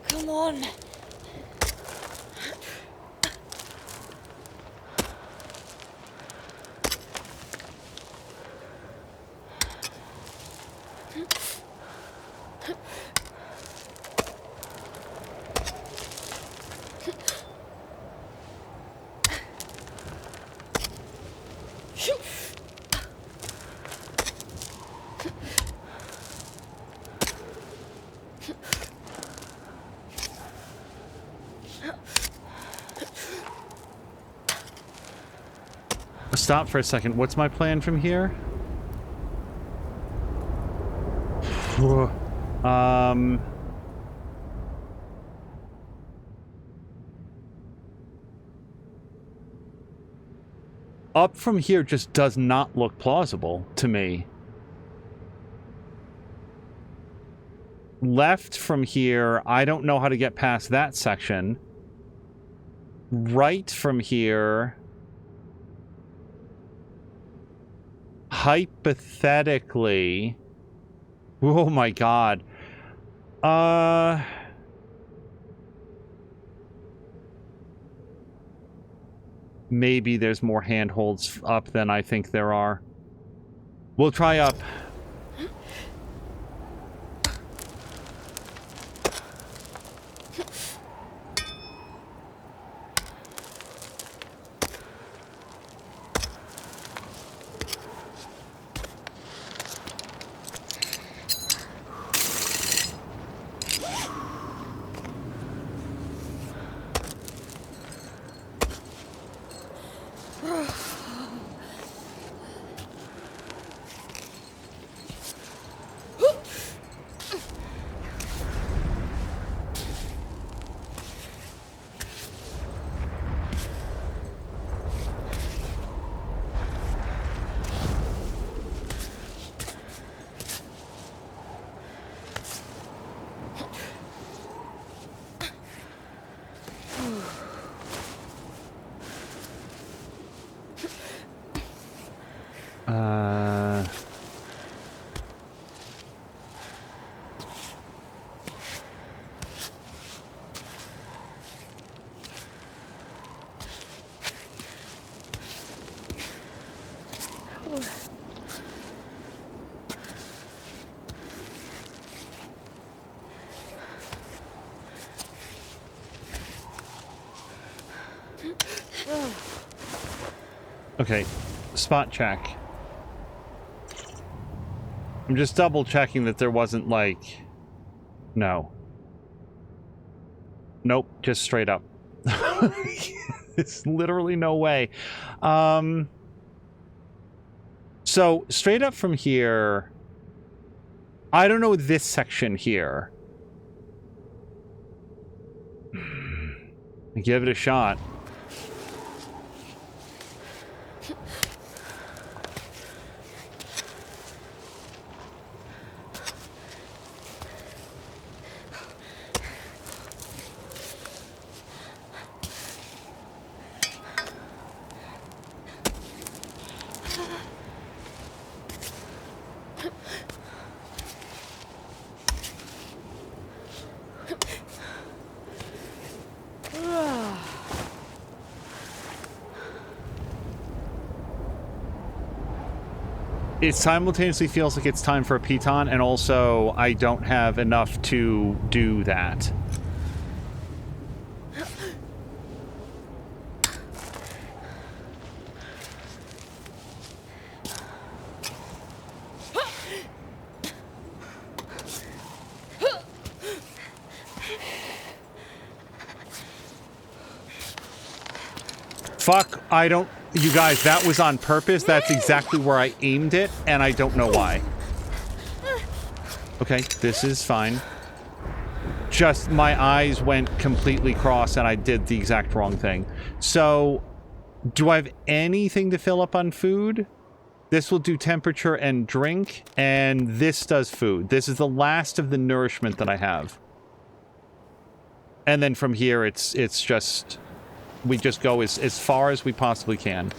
Speaker 3: Come on.
Speaker 1: Stop for a second. What's my plan from here? Up from here just does not look plausible to me. Left from here, I don't know how to get past that section. Right from here... hypothetically... oh my god. maybe there's more handholds up than I think there are. We'll try up. Okay, spot check. I'm just double checking that there wasn't like... No. Nope, just straight up. It's literally no way. So, straight up from here... I don't know this section here. Give it a shot. It simultaneously feels like it's time for a piton, and also I don't have enough to do that. Fuck, I don't... You guys, that was on purpose. That's exactly where I aimed it, and I don't know why. Okay, this is fine. Just my eyes went completely cross, and I did the exact wrong thing. So, do I have anything to fill up on food? This will do temperature and drink, and this does food. This is the last of the nourishment that I have. And then from here, it's just... We just go as far as we possibly can.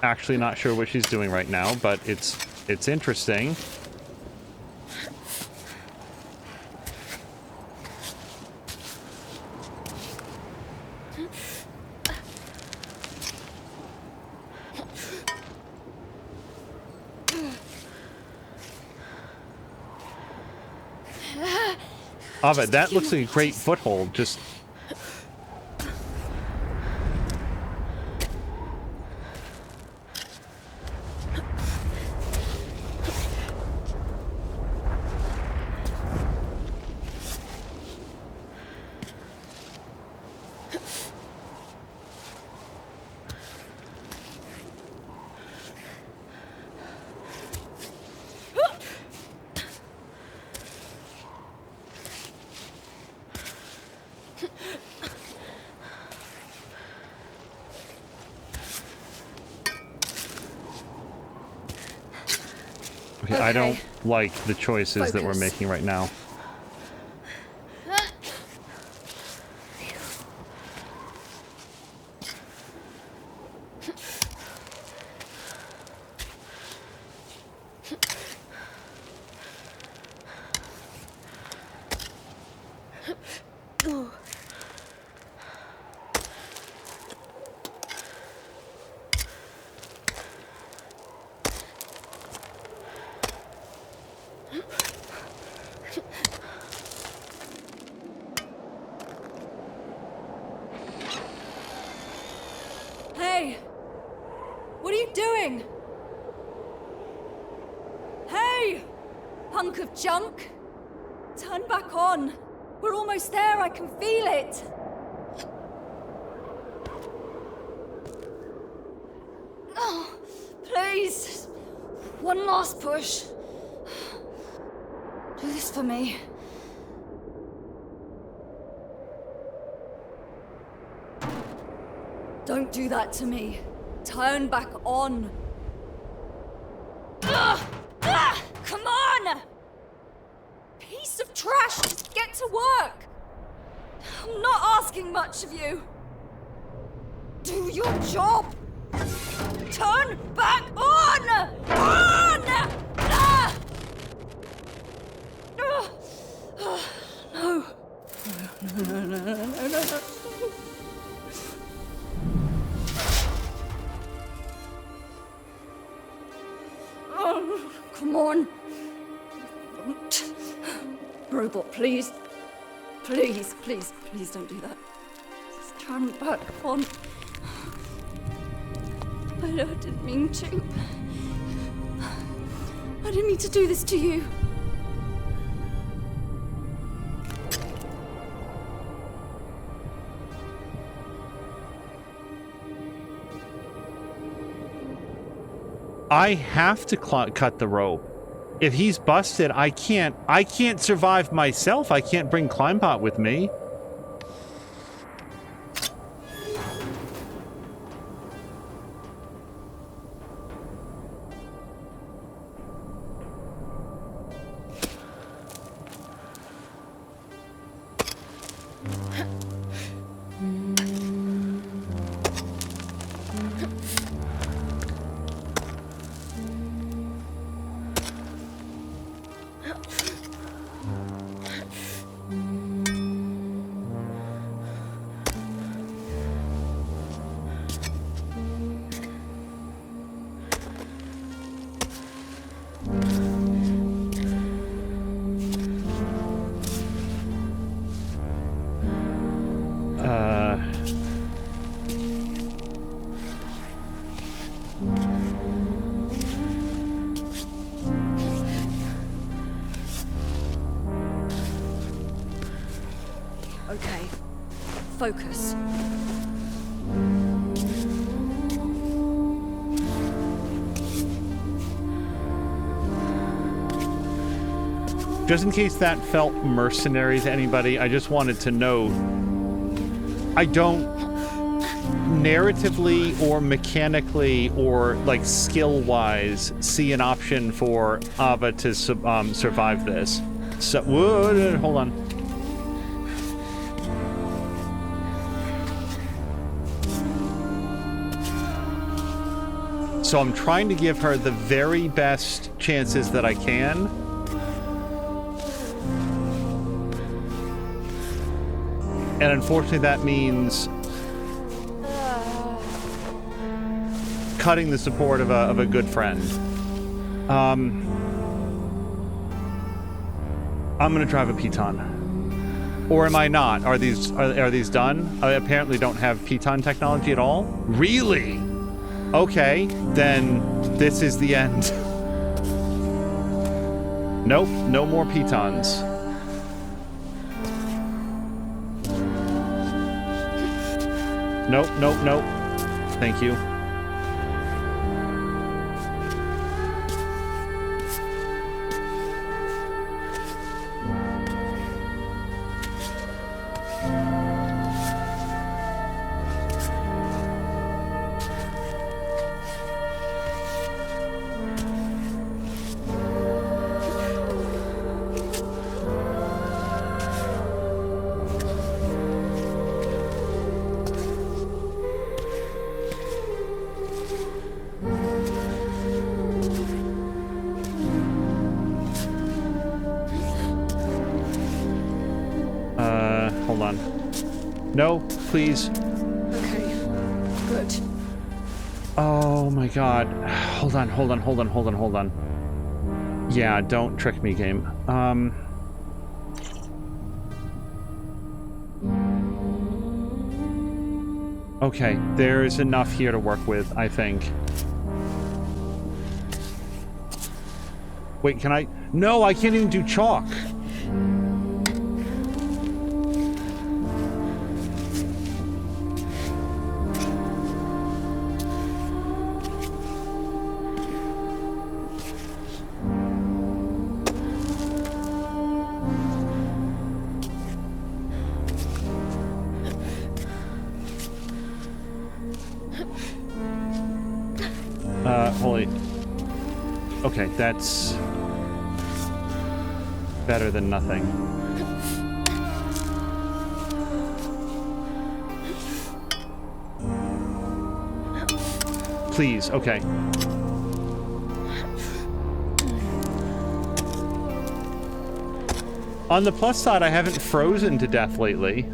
Speaker 1: Actually not sure what she's doing right now, but it's interesting. Oh, but that looks like a great foothold, just... Okay, I don't like the choices that we're making right now.
Speaker 2: Hey! What are you doing? Hey! Hunk of junk! Turn back on! We're almost there, I can feel it! Oh, please! One last push. Do this for me. Don't do that to me. Turn back on. Come on! Piece of trash, just get to work. I'm not asking much of you. Do your job. Turn back on! On! No. No. Oh, come on. Robot, please. Please don't do that. Just turn back on. I didn't mean to. I didn't mean to do this to you.
Speaker 1: I have to cut the rope. If he's busted, I can't survive myself. I can't bring Climbot with me.
Speaker 2: Okay. Focus.
Speaker 1: Just in case that felt mercenary to anybody, I just wanted to note, I don't narratively or mechanically or like skill-wise see an option for Ava to survive this. So, whoa, hold on. So I'm trying to give her the very best chances that I can. And unfortunately that means cutting the support of a good friend. I'm gonna drive a piton. Or am I not? Are these done? I apparently don't have piton technology at all. Really? Okay, then this is the end. Nope, no more pitons. Nope. Thank you. on. No, please.
Speaker 3: Okay. Good.
Speaker 1: Oh my god. Hold on. Yeah, don't trick me, game. Okay, there's enough here to work with, I think. Wait, can I? No, I can't even do chalk. Holy. Okay, that's better than nothing. Please, okay. On the plus side, I haven't frozen to death lately.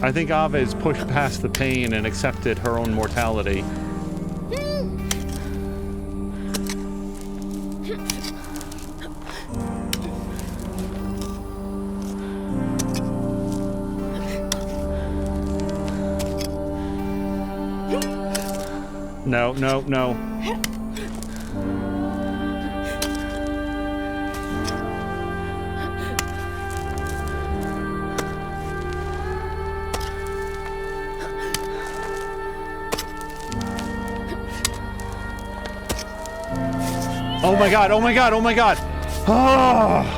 Speaker 1: I think Ava has pushed past the pain and accepted her own mortality. No, no, no. Oh my god, oh my god, oh my god! Oh!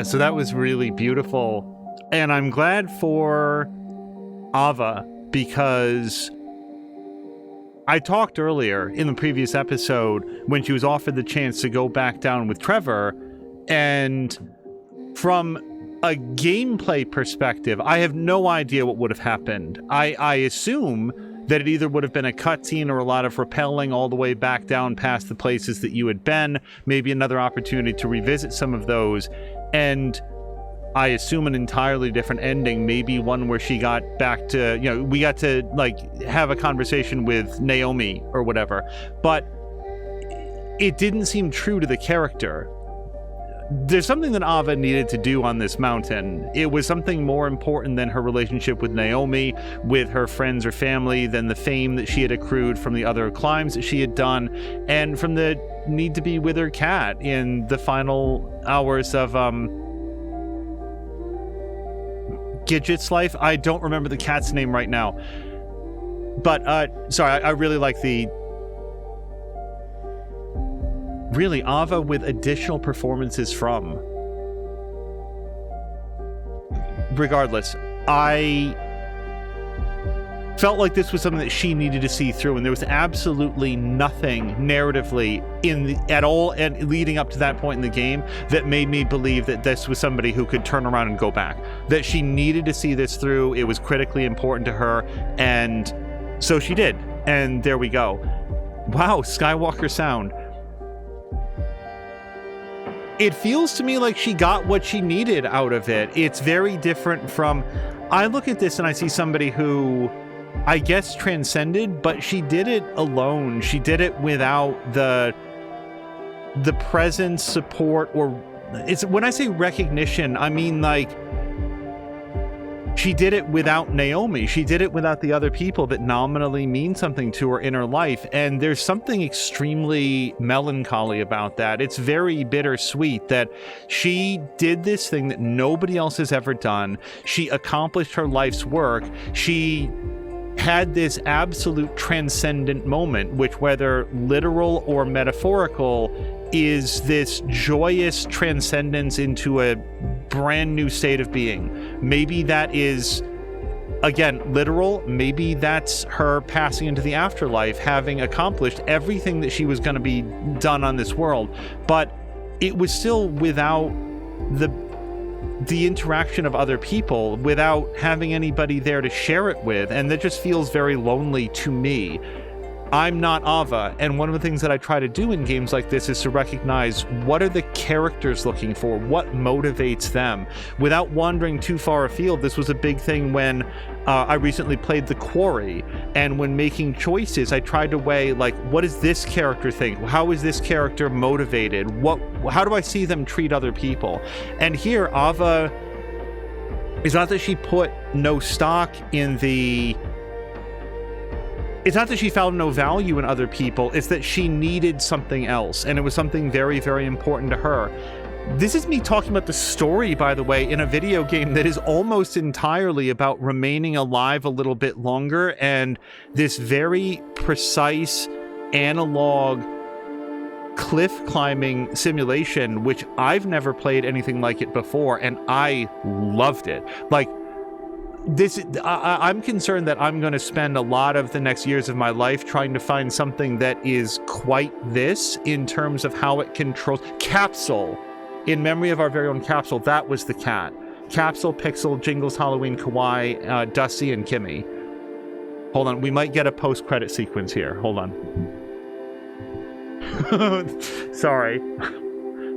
Speaker 1: So that was really beautiful. And I'm glad for Ava, because I talked earlier in the previous episode when she was offered the chance to go back down with Trevor, and from a gameplay perspective, I have no idea what would have happened. I assume that it either would have been a cutscene or a lot of rappelling all the way back down past the places that you had been, maybe another opportunity to revisit some of those, and I assume an entirely different ending, maybe one where she got back to, you know, we got to, like, have a conversation with Naomi or whatever, but it didn't seem true to the character. There's something that Ava needed to do on this mountain. It was something more important than her relationship with Naomi, with her friends or family, than the fame that she had accrued from the other climbs that she had done, and from the need to be with her cat in the final hours of Gidget's life. I don't remember the cat's name right now, but sorry, I really like the Ava with additional performances from regardless, I felt like this was something that she needed to see through, and there was absolutely nothing narratively at all and leading up to that point in the game that made me believe that this was somebody who could turn around and go back. That she needed to see this through. It was critically important to her, and so she did. And there we go. Wow, Skywalker sound. It feels to me like she got what she needed out of it. It's very different from... I look at this and I see somebody who, I guess, transcended, but she did it alone. She did it without the presence, support, or... when I say recognition, I mean, like, she did it without Naomi. She did it without the other people that nominally mean something to her in her life. And there's something extremely melancholy about that. It's very bittersweet that she did this thing that nobody else has ever done. She accomplished her life's work. She had this absolute transcendent moment, which, whether literal or metaphorical, is this joyous transcendence into a brand new state of being. Maybe that is, again, literal. Maybe that's her passing into the afterlife, having accomplished everything that she was going to be done on this world. But it was still without the interaction of other people, without having anybody there to share it with, and that just feels very lonely to me. I'm not Ava, and one of the things that I try to do in games like this is to recognize what are the characters looking for, what motivates them. Without wandering too far afield, this was a big thing when I recently played The Quarry, and when making choices, I tried to weigh, like, what does this character think? How is this character motivated? How do I see them treat other people? And here, Ava, it's not that she put no stock in the... It's not that she found no value in other people, it's that she needed something else, and it was something very, very important to her. This is me talking about the story, by the way, in a video game that is almost entirely about remaining alive a little bit longer, and this very precise, analog, cliff-climbing simulation, which I've never played anything like it before, and I loved it. Like, I'm concerned that I'm going to spend a lot of the next years of my life trying to find something that is quite this in terms of how it controls. Capsule, in memory of our very own Capsule, that was the cat. Capsule, Pixel, Jingles, Halloween, Kawaii, Dusty, and Kimmy. Hold on, we might get a post-credit sequence here. Hold on. Sorry.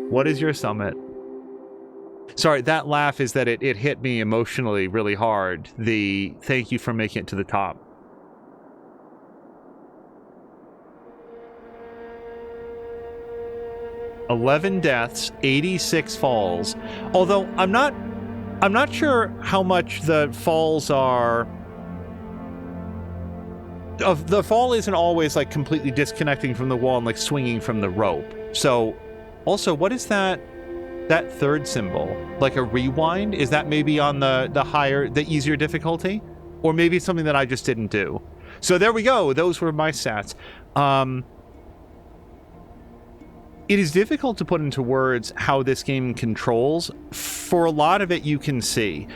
Speaker 1: What is your summit? Sorry, that laugh is that it hit me emotionally really hard. The thank you for making it to the top. "11 deaths, 86 falls." Although I'm not sure how much the falls are. The fall isn't always like completely disconnecting from the wall and like swinging from the rope. So, also, what is that third symbol? Like a rewind? Is that maybe on the easier difficulty? Or maybe it's something that I just didn't do. So there we go. Those were my stats. It is difficult to put into words how this game controls. For a lot of it, you can see.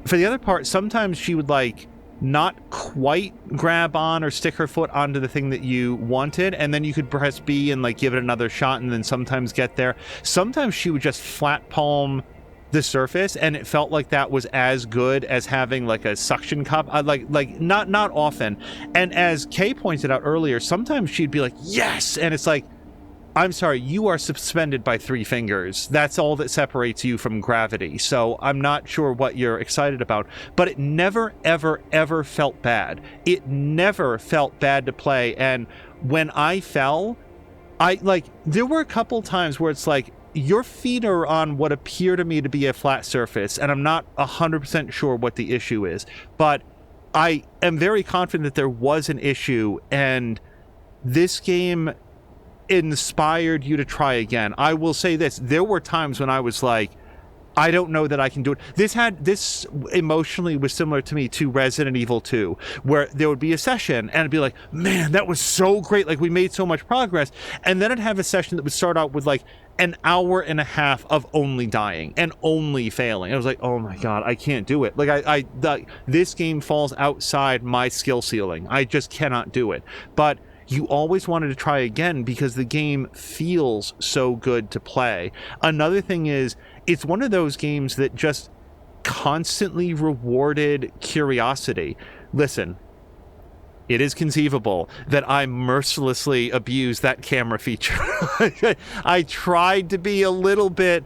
Speaker 1: For the other part, sometimes she would like not quite grab on or stick her foot onto the thing that you wanted, and then you could press B and like give it another shot and then sometimes get there. Sometimes she would just flat palm the surface, and it felt like that was as good as having like a suction cup. Not often. And as Kay pointed out earlier, sometimes she'd be like, yes, and it's like, I'm sorry, you are suspended by 3 fingers. That's all that separates you from gravity. So I'm not sure what you're excited about, but it never, ever, ever felt bad. It never felt bad to play. And when I fell, there were a couple times where it's like, your feet are on what appear to me to be a flat surface, and I'm not 100% sure what the issue is, but I am very confident that there was an issue, and this game inspired you to try again. I will say this, there were times when I was like, I don't know that I can do it. This emotionally was similar to me to Resident Evil 2, where there would be a session and it'd be like, man, that was so great. Like, we made so much progress. And then I'd have a session that would start out with like an hour and a half of only dying and only failing. I was like, oh my God, I can't do it. Like this game falls outside my skill ceiling. I just cannot do it. But you always wanted to try again because the game feels so good to play. Another thing is, it's one of those games that just constantly rewarded curiosity. Listen, it is conceivable that I mercilessly abused that camera feature. I tried to be a little bit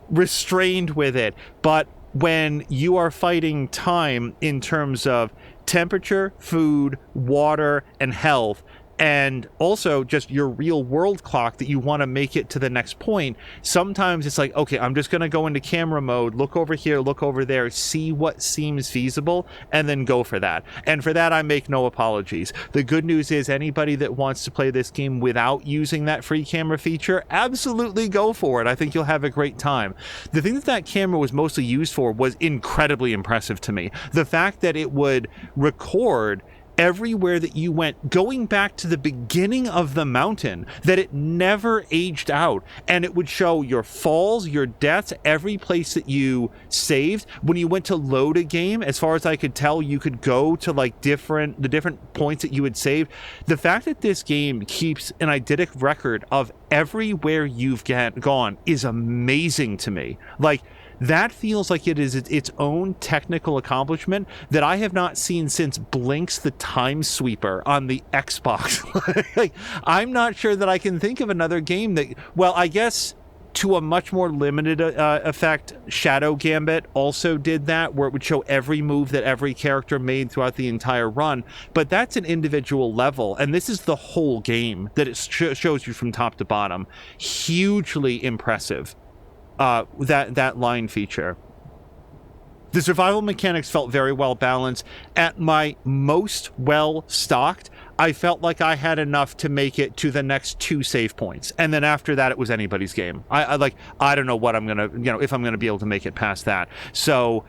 Speaker 1: restrained with it, but when you are fighting time in terms of temperature, food, water, and health, and also just your real world clock that you want to make it to the next point, sometimes it's like, okay, I'm just going to go into camera mode, look over here, look over there, see what seems feasible, and then go for that. And for that, I make no apologies. The good news is anybody that wants to play this game without using that free camera feature, absolutely go for it. I think you'll have a great time. The thing that that camera was mostly used for was incredibly impressive to me. The fact that it would record everywhere that you went, going back to the beginning of the mountain, that it never aged out, and it would show your falls, your deaths, every place that you saved. When you went to load a game, as far as I could tell, you could go to like the different points that you had saved. The fact that this game keeps an eidetic record of everywhere you've gone is amazing to me. Like, that feels like it is its own technical accomplishment that I have not seen since Blink's The Time Sweeper on the Xbox. Like, I'm not sure that I can think of another game that, well, I guess to a much more limited effect, Shadow Gambit also did that, where it would show every move that every character made throughout the entire run. But that's an individual level, and this is the whole game that it shows you from top to bottom. Hugely impressive. That line feature. The survival mechanics felt very well balanced. At my most well stocked, I felt like I had enough to make it to the next 2 save points, and then after that, it was anybody's game. I don't know what I'm gonna, if I'm gonna be able to make it past that. So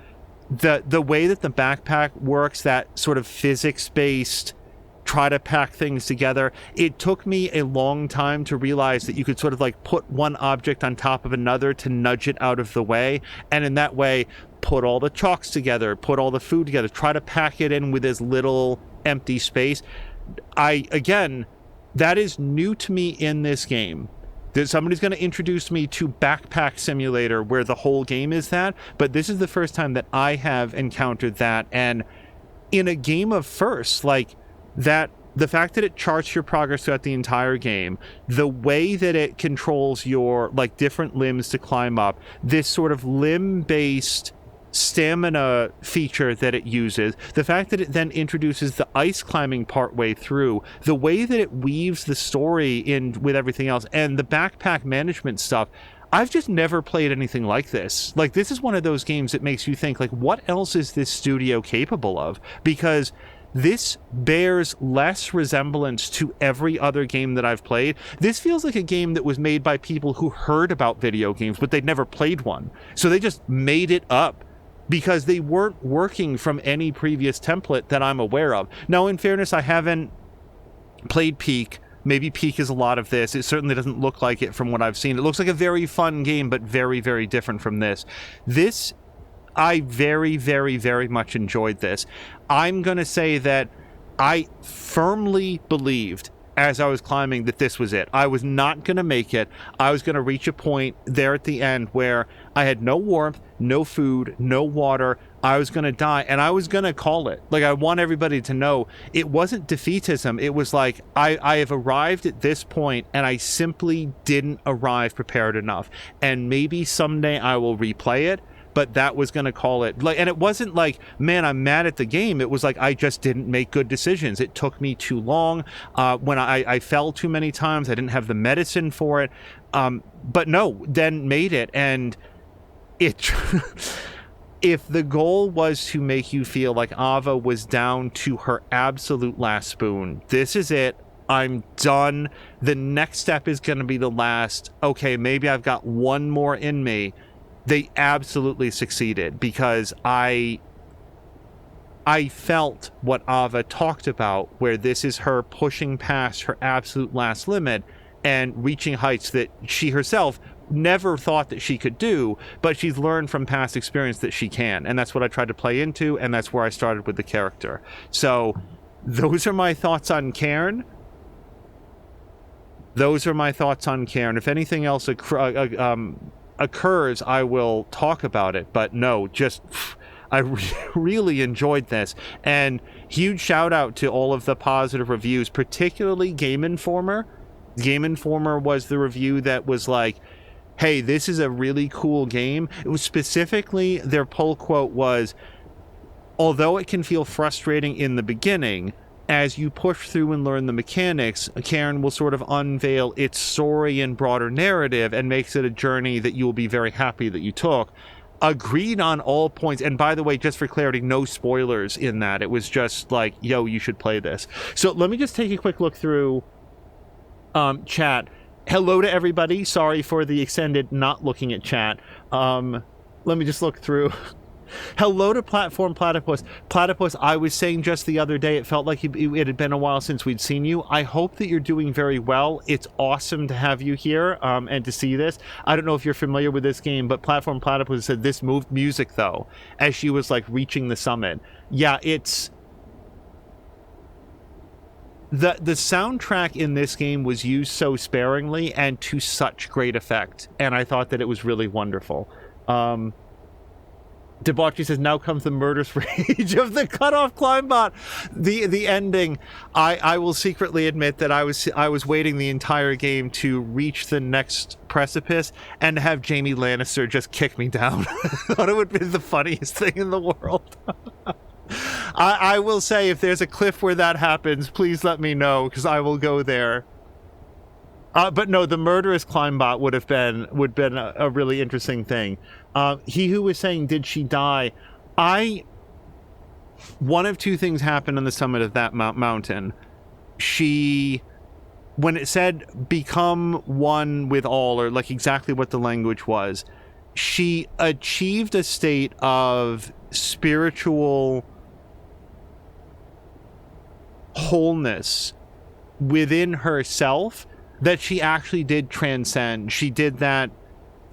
Speaker 1: the way that the backpack works, that sort of physics-based try to pack things together, it took me a long time to realize that you could sort of like put one object on top of another to nudge it out of the way, and in that way put all the chalks together, put all the food together, try to pack it in with as little empty space. Again, that is new to me in this game. Somebody's going to introduce me to Backpack Simulator, where the whole game is that, but this is the first time that I have encountered that. And in a game of firsts, like that, the fact that it charts your progress throughout the entire game, the way that it controls your like different limbs to climb up, this sort of limb-based stamina feature that it uses, the fact that it then introduces the ice climbing partway through, the way that it weaves the story in with everything else, and the backpack management stuff. I've just never played anything like this. Like, this is one of those games that makes you think, like, what else is this studio capable of? Because this bears less resemblance to every other game that I've played. This feels like a game that was made by people who heard about video games, but they'd never played one. So they just made it up because they weren't working from any previous template that I'm aware of. Now, in fairness, I haven't played Peak. Maybe Peak is a lot of this. It certainly doesn't look like it from what I've seen. It looks like a very fun game, but very, very different from this. I very, very, very much enjoyed this. I'm going to say that I firmly believed as I was climbing that this was it. I was not going to make it. I was going to reach a point there at the end where I had no warmth, no food, no water. I was going to die, and I was going to call it. Like, I want everybody to know it wasn't defeatism. It was like, I have arrived at this point, and I simply didn't arrive prepared enough. And maybe someday I will replay it, but that was going to call it. Like, and it wasn't like, man, I'm mad at the game. It was like, I just didn't make good decisions. It took me too long. When I fell too many times, I didn't have the medicine for it. But no, then made it. And it, if the goal was to make you feel like Ava was down to her absolute last spoon, this is it. I'm done. The next step is going to be the last. Okay, maybe I've got one more in me. they absolutely succeeded, because I felt what Ava talked about, where this is her pushing past her absolute last limit and reaching heights that she herself never thought that she could do, but she's learned from past experience that she can. And that's what I tried to play into, and that's where I started with the character. So those are my thoughts on Cairn. If anything else occurs, I will talk about it. But no, just I really enjoyed this. And huge shout out to all of the positive reviews, particularly Game Informer. Game Informer was the review that was like, hey, this is a really cool game. It was specifically, their pull quote was, although it can feel frustrating in the beginning, as you push through and learn the mechanics, Cairn will sort of unveil its story and broader narrative and makes it a journey that you will be very happy that you took. Agreed on all points. And by the way, just for clarity, no spoilers in that. It was just like, yo, you should play this. So let me just take a quick look through chat. Hello to everybody. Sorry for the extended not looking at chat. Let me just look through. Hello to Platform Platypus. Platypus, I was saying just the other day, it felt like it had been a while since we'd seen you. I hope that you're doing very well. It's awesome to have you here and to see this. I don't know if you're familiar with this game, but Platform Platypus said this moved music, though, as she was, like, reaching the summit. Yeah, it's... The soundtrack in this game was used so sparingly and to such great effect, and I thought that it was really wonderful. Debauchery says, now comes the murderous rage of the cutoff Climbot. The ending, I will secretly admit that I was waiting the entire game to reach the next precipice and have Jaime Lannister just kick me down. I thought it would be the funniest thing in the world. I will say, if there's a cliff where that happens, please let me know, because I will go there. But no, the murderous Climbot would have been a really interesting thing. He who was saying, did she die? One of two things happened on the summit of that mountain. When it said become one with all, or like exactly what the language was, she achieved a state of spiritual wholeness within herself that she actually did transcend. She did that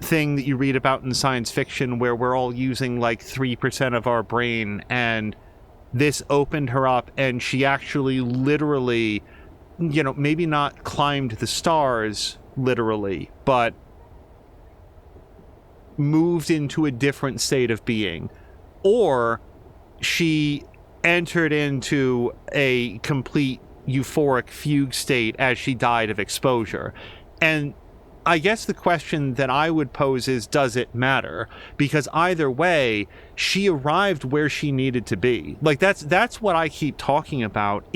Speaker 1: thing that you read about in science fiction where we're all using like 3% of our brain, and this opened her up, and she actually literally, you know, maybe not climbed the stars literally, but moved into a different state of being. Or she entered into a complete euphoric fugue state as she died of exposure. And I guess the question that I would pose is, does it matter? Because either way, she arrived where she needed to be. Like, that's what I keep talking about.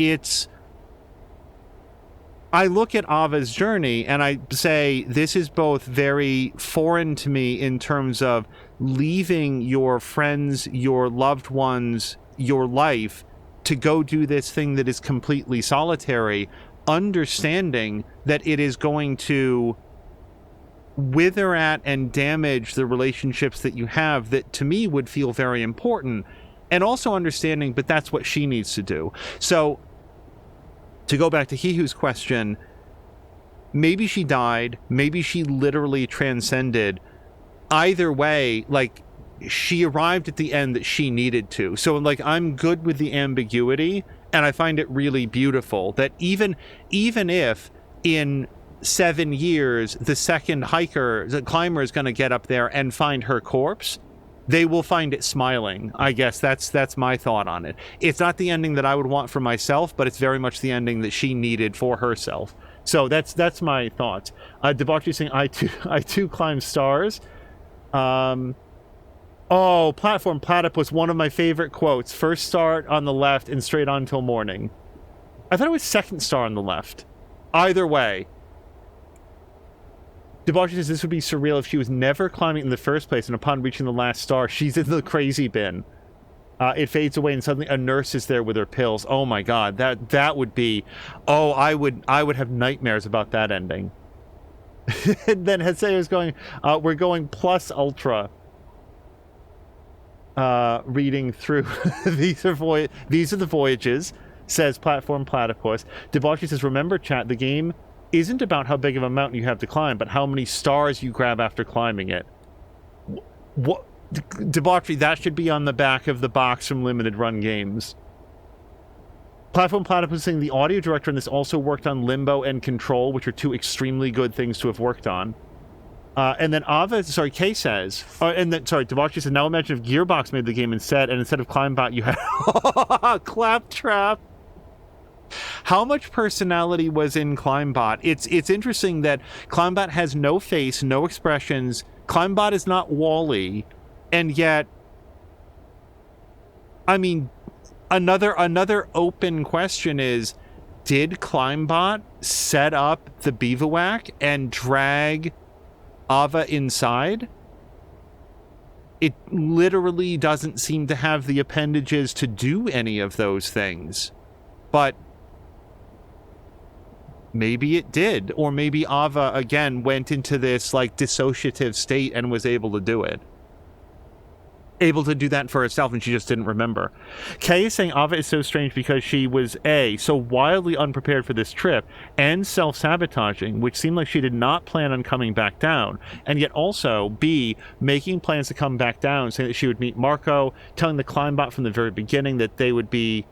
Speaker 1: I look at Ava's journey and I say, this is both very foreign to me in terms of leaving your friends, your loved ones, your life to go do this thing that is completely solitary, understanding that it is going to wither at and damage the relationships that you have that to me would feel very important, and also understanding, but that's what she needs to do. So to go back to Hihu's question, maybe she died, maybe she literally transcended. Either way, like, she arrived at the end that she needed to. So, like, I'm good with the ambiguity, and I find it really beautiful that even if in 7 years the second climber is going to get up there and find her corpse, they will find it smiling. I guess that's my thought on it. It's not the ending that I would want for myself, but it's very much the ending that she needed for herself. So that's my thoughts. Debauchery saying, I too climb stars. Oh, Platform Platypus, one of my favorite quotes. First star on the left and straight on till morning. I thought it was second star on the left. Either way. Debauchery says this would be surreal if she was never climbing in the first place, and upon reaching the last star, she's in the crazy bin. It fades away and suddenly a nurse is there with her pills. Oh my god, that would be... Oh, I would have nightmares about that ending. And then Hesea is going, we're going plus ultra. reading through. These are the voyages, says Platform Platypus. Debauchery says, remember, chat, the game isn't about how big of a mountain you have to climb, but how many stars you grab after climbing it. What? Debauchery, that should be on the back of the box from Limited Run Games. Platform Platypus saying the audio director in this also worked on Limbo and Control, which are two extremely good things to have worked on. And then Kay says, Debauchery says, now imagine if Gearbox made the game instead of Climbot, you had Claptrap. How much personality was in Climbot? It's interesting that Climbot has no face, no expressions. Climbot is not Wall-E, and yet, I mean, another open question is, did Climbot set up the bivouac and drag Ava inside? It literally doesn't seem to have the appendages to do any of those things. But maybe it did, or maybe Ava again went into this like dissociative state and was able to do it. Able to do that for herself, and she just didn't remember. Kay is saying Ava is so strange because she was A, so wildly unprepared for this trip, and self-sabotaging, which seemed like she did not plan on coming back down, and yet also B, making plans to come back down, saying that she would meet Marco, telling the Climbot from the very beginning that they would be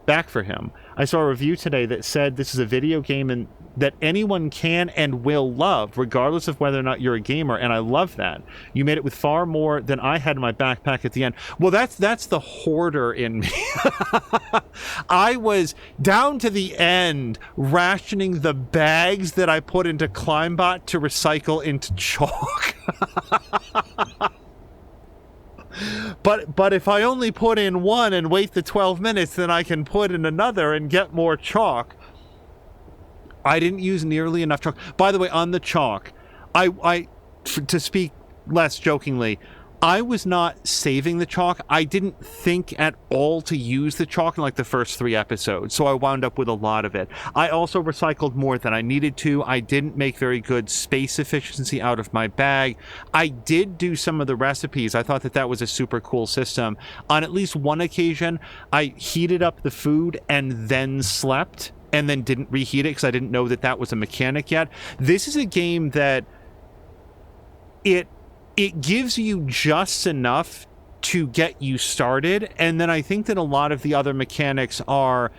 Speaker 1: back for him. I saw a review today that said this is a video game and that anyone can and will love, regardless of whether or not you're a gamer, and I love that. You made it with far more than I had in my backpack at the end. Well, that's the hoarder in me. I was down to the end rationing the bags that I put into Climbot to recycle into chalk. But if I only put in one and wait the 12 minutes, then I can put in another and get more chalk. I didn't use nearly enough chalk. By the way, on the chalk, to speak less jokingly, I was not saving the chalk. I didn't think at all to use the chalk in like the first 3 episodes, so I wound up with a lot of it. I also recycled more than I needed to. I didn't make very good space efficiency out of my bag. I did do some of the recipes. I thought that was a super cool system. On at least one occasion, I heated up the food and then slept, and then didn't reheat it because I didn't know that was a mechanic yet. This is a game that it gives you just enough to get you started, and then I think that a lot of the other mechanics are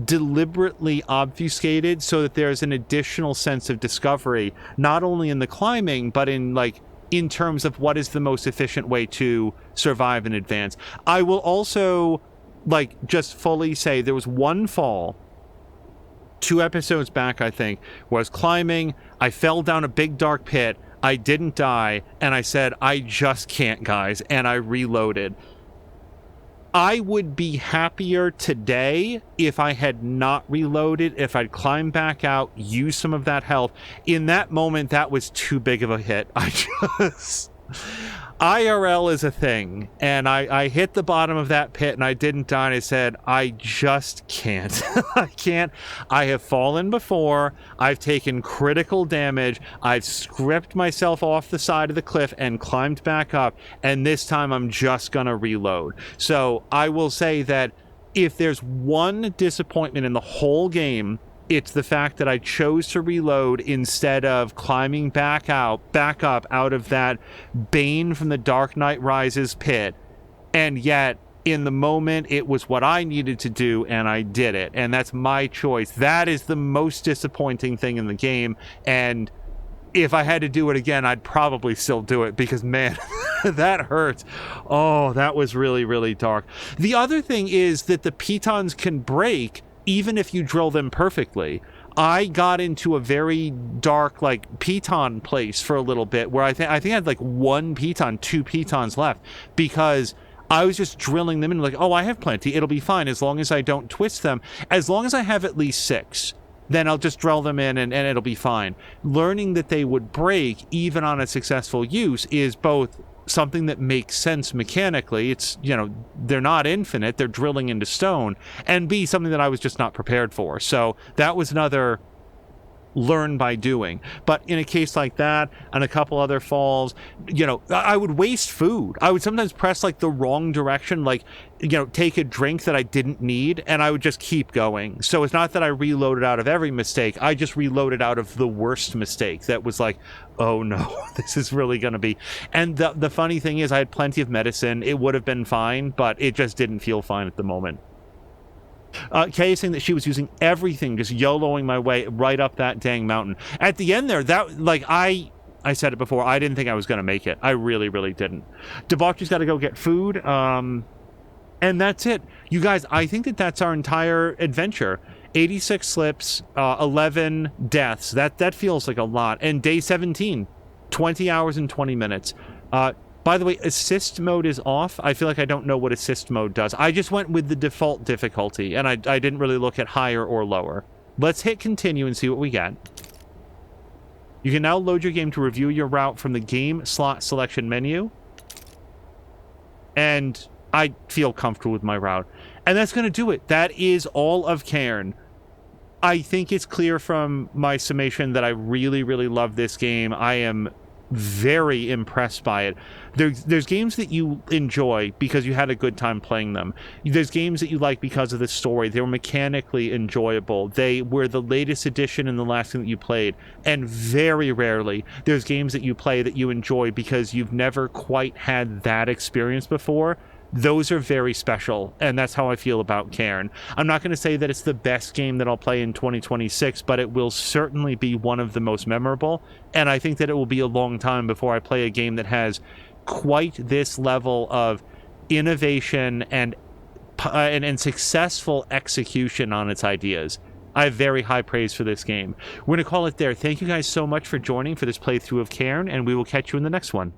Speaker 1: deliberately obfuscated so that there's an additional sense of discovery, not only in the climbing, but in terms of what is the most efficient way to survive and advance. I will also just fully say there was one fall 2 episodes back, I think, where I was climbing, I fell down a big dark pit, I didn't die, and I said, I just can't, guys, and I reloaded. I would be happier today if I had not reloaded, if I'd climbed back out, used some of that health. In that moment, that was too big of a hit. IRL is a thing, and I hit the bottom of that pit and I didn't die, and I said, I just can't. I can't. I have fallen before, I've taken critical damage, I've scripted myself off the side of the cliff and climbed back up, and this time I'm just gonna reload. So I will say that if there's one disappointment in the whole game, it's the fact that I chose to reload instead of climbing back up out of that Bane from the Dark Knight Rises pit. And yet, in the moment, it was what I needed to do, and I did it. And that's my choice. That is the most disappointing thing in the game. And if I had to do it again, I'd probably still do it because, man, that hurts. Oh, that was really, really dark. The other thing is that the pitons can break even if you drill them perfectly. I got into a very dark, piton place for a little bit where I think I had 1 piton, 2 pitons left, because I was just drilling them in I have plenty. It'll be fine as long as I don't twist them. As long as I have at least 6, then I'll just drill them in and it'll be fine. Learning that they would break even on a successful use is both something that makes sense mechanically. It's, they're not infinite, they're drilling into stone, and B, something that I was just not prepared for. So that was another learn by doing. But in a case like that and a couple other falls, you know, I would waste food. I would sometimes press like the wrong direction, like, you know, take a drink that I didn't need, and I would just keep going. So it's not that I reloaded out of every mistake. I just reloaded out of the worst mistake that was like, oh no, this is really going to be. And the funny thing is I had plenty of medicine. It would have been fine, but it just didn't feel fine at the moment. Kay is saying that she was using everything, just YOLOing my way right up that dang mountain. At the end there, that, like, I said it before, I didn't think I was going to make it. I really, really didn't. Debauchery's got to go get food, and that's it. You guys, I think that that's our entire adventure. 86 slips, 11 deaths. That feels like a lot. And day 17, 20 hours and 20 minutes. By the way, assist mode is off. I feel like I don't know what assist mode does. I just went with the default difficulty, and I didn't really look at higher or lower. Let's hit continue and see what we get. You can now load your game to review your route from the game slot selection menu. And I feel comfortable with my route. And that's going to do it. That is all of Cairn. I think it's clear from my summation that I really, really love this game. I am very impressed by it. There's games that you enjoy because you had a good time playing them. There's games that you like because of the story. They were mechanically enjoyable. They were the latest edition and the last thing that you played. And very rarely there's games that you play that you enjoy because you've never quite had that experience before. Those are very special, and that's how I feel about Cairn. I'm not going to say that it's the best game that I'll play in 2026, but it will certainly be one of the most memorable, and I think that it will be a long time before I play a game that has quite this level of innovation and successful execution on its ideas. I have very high praise for this game. We're going to call it there. Thank you guys so much for joining for this playthrough of Cairn, and we will catch you in the next one.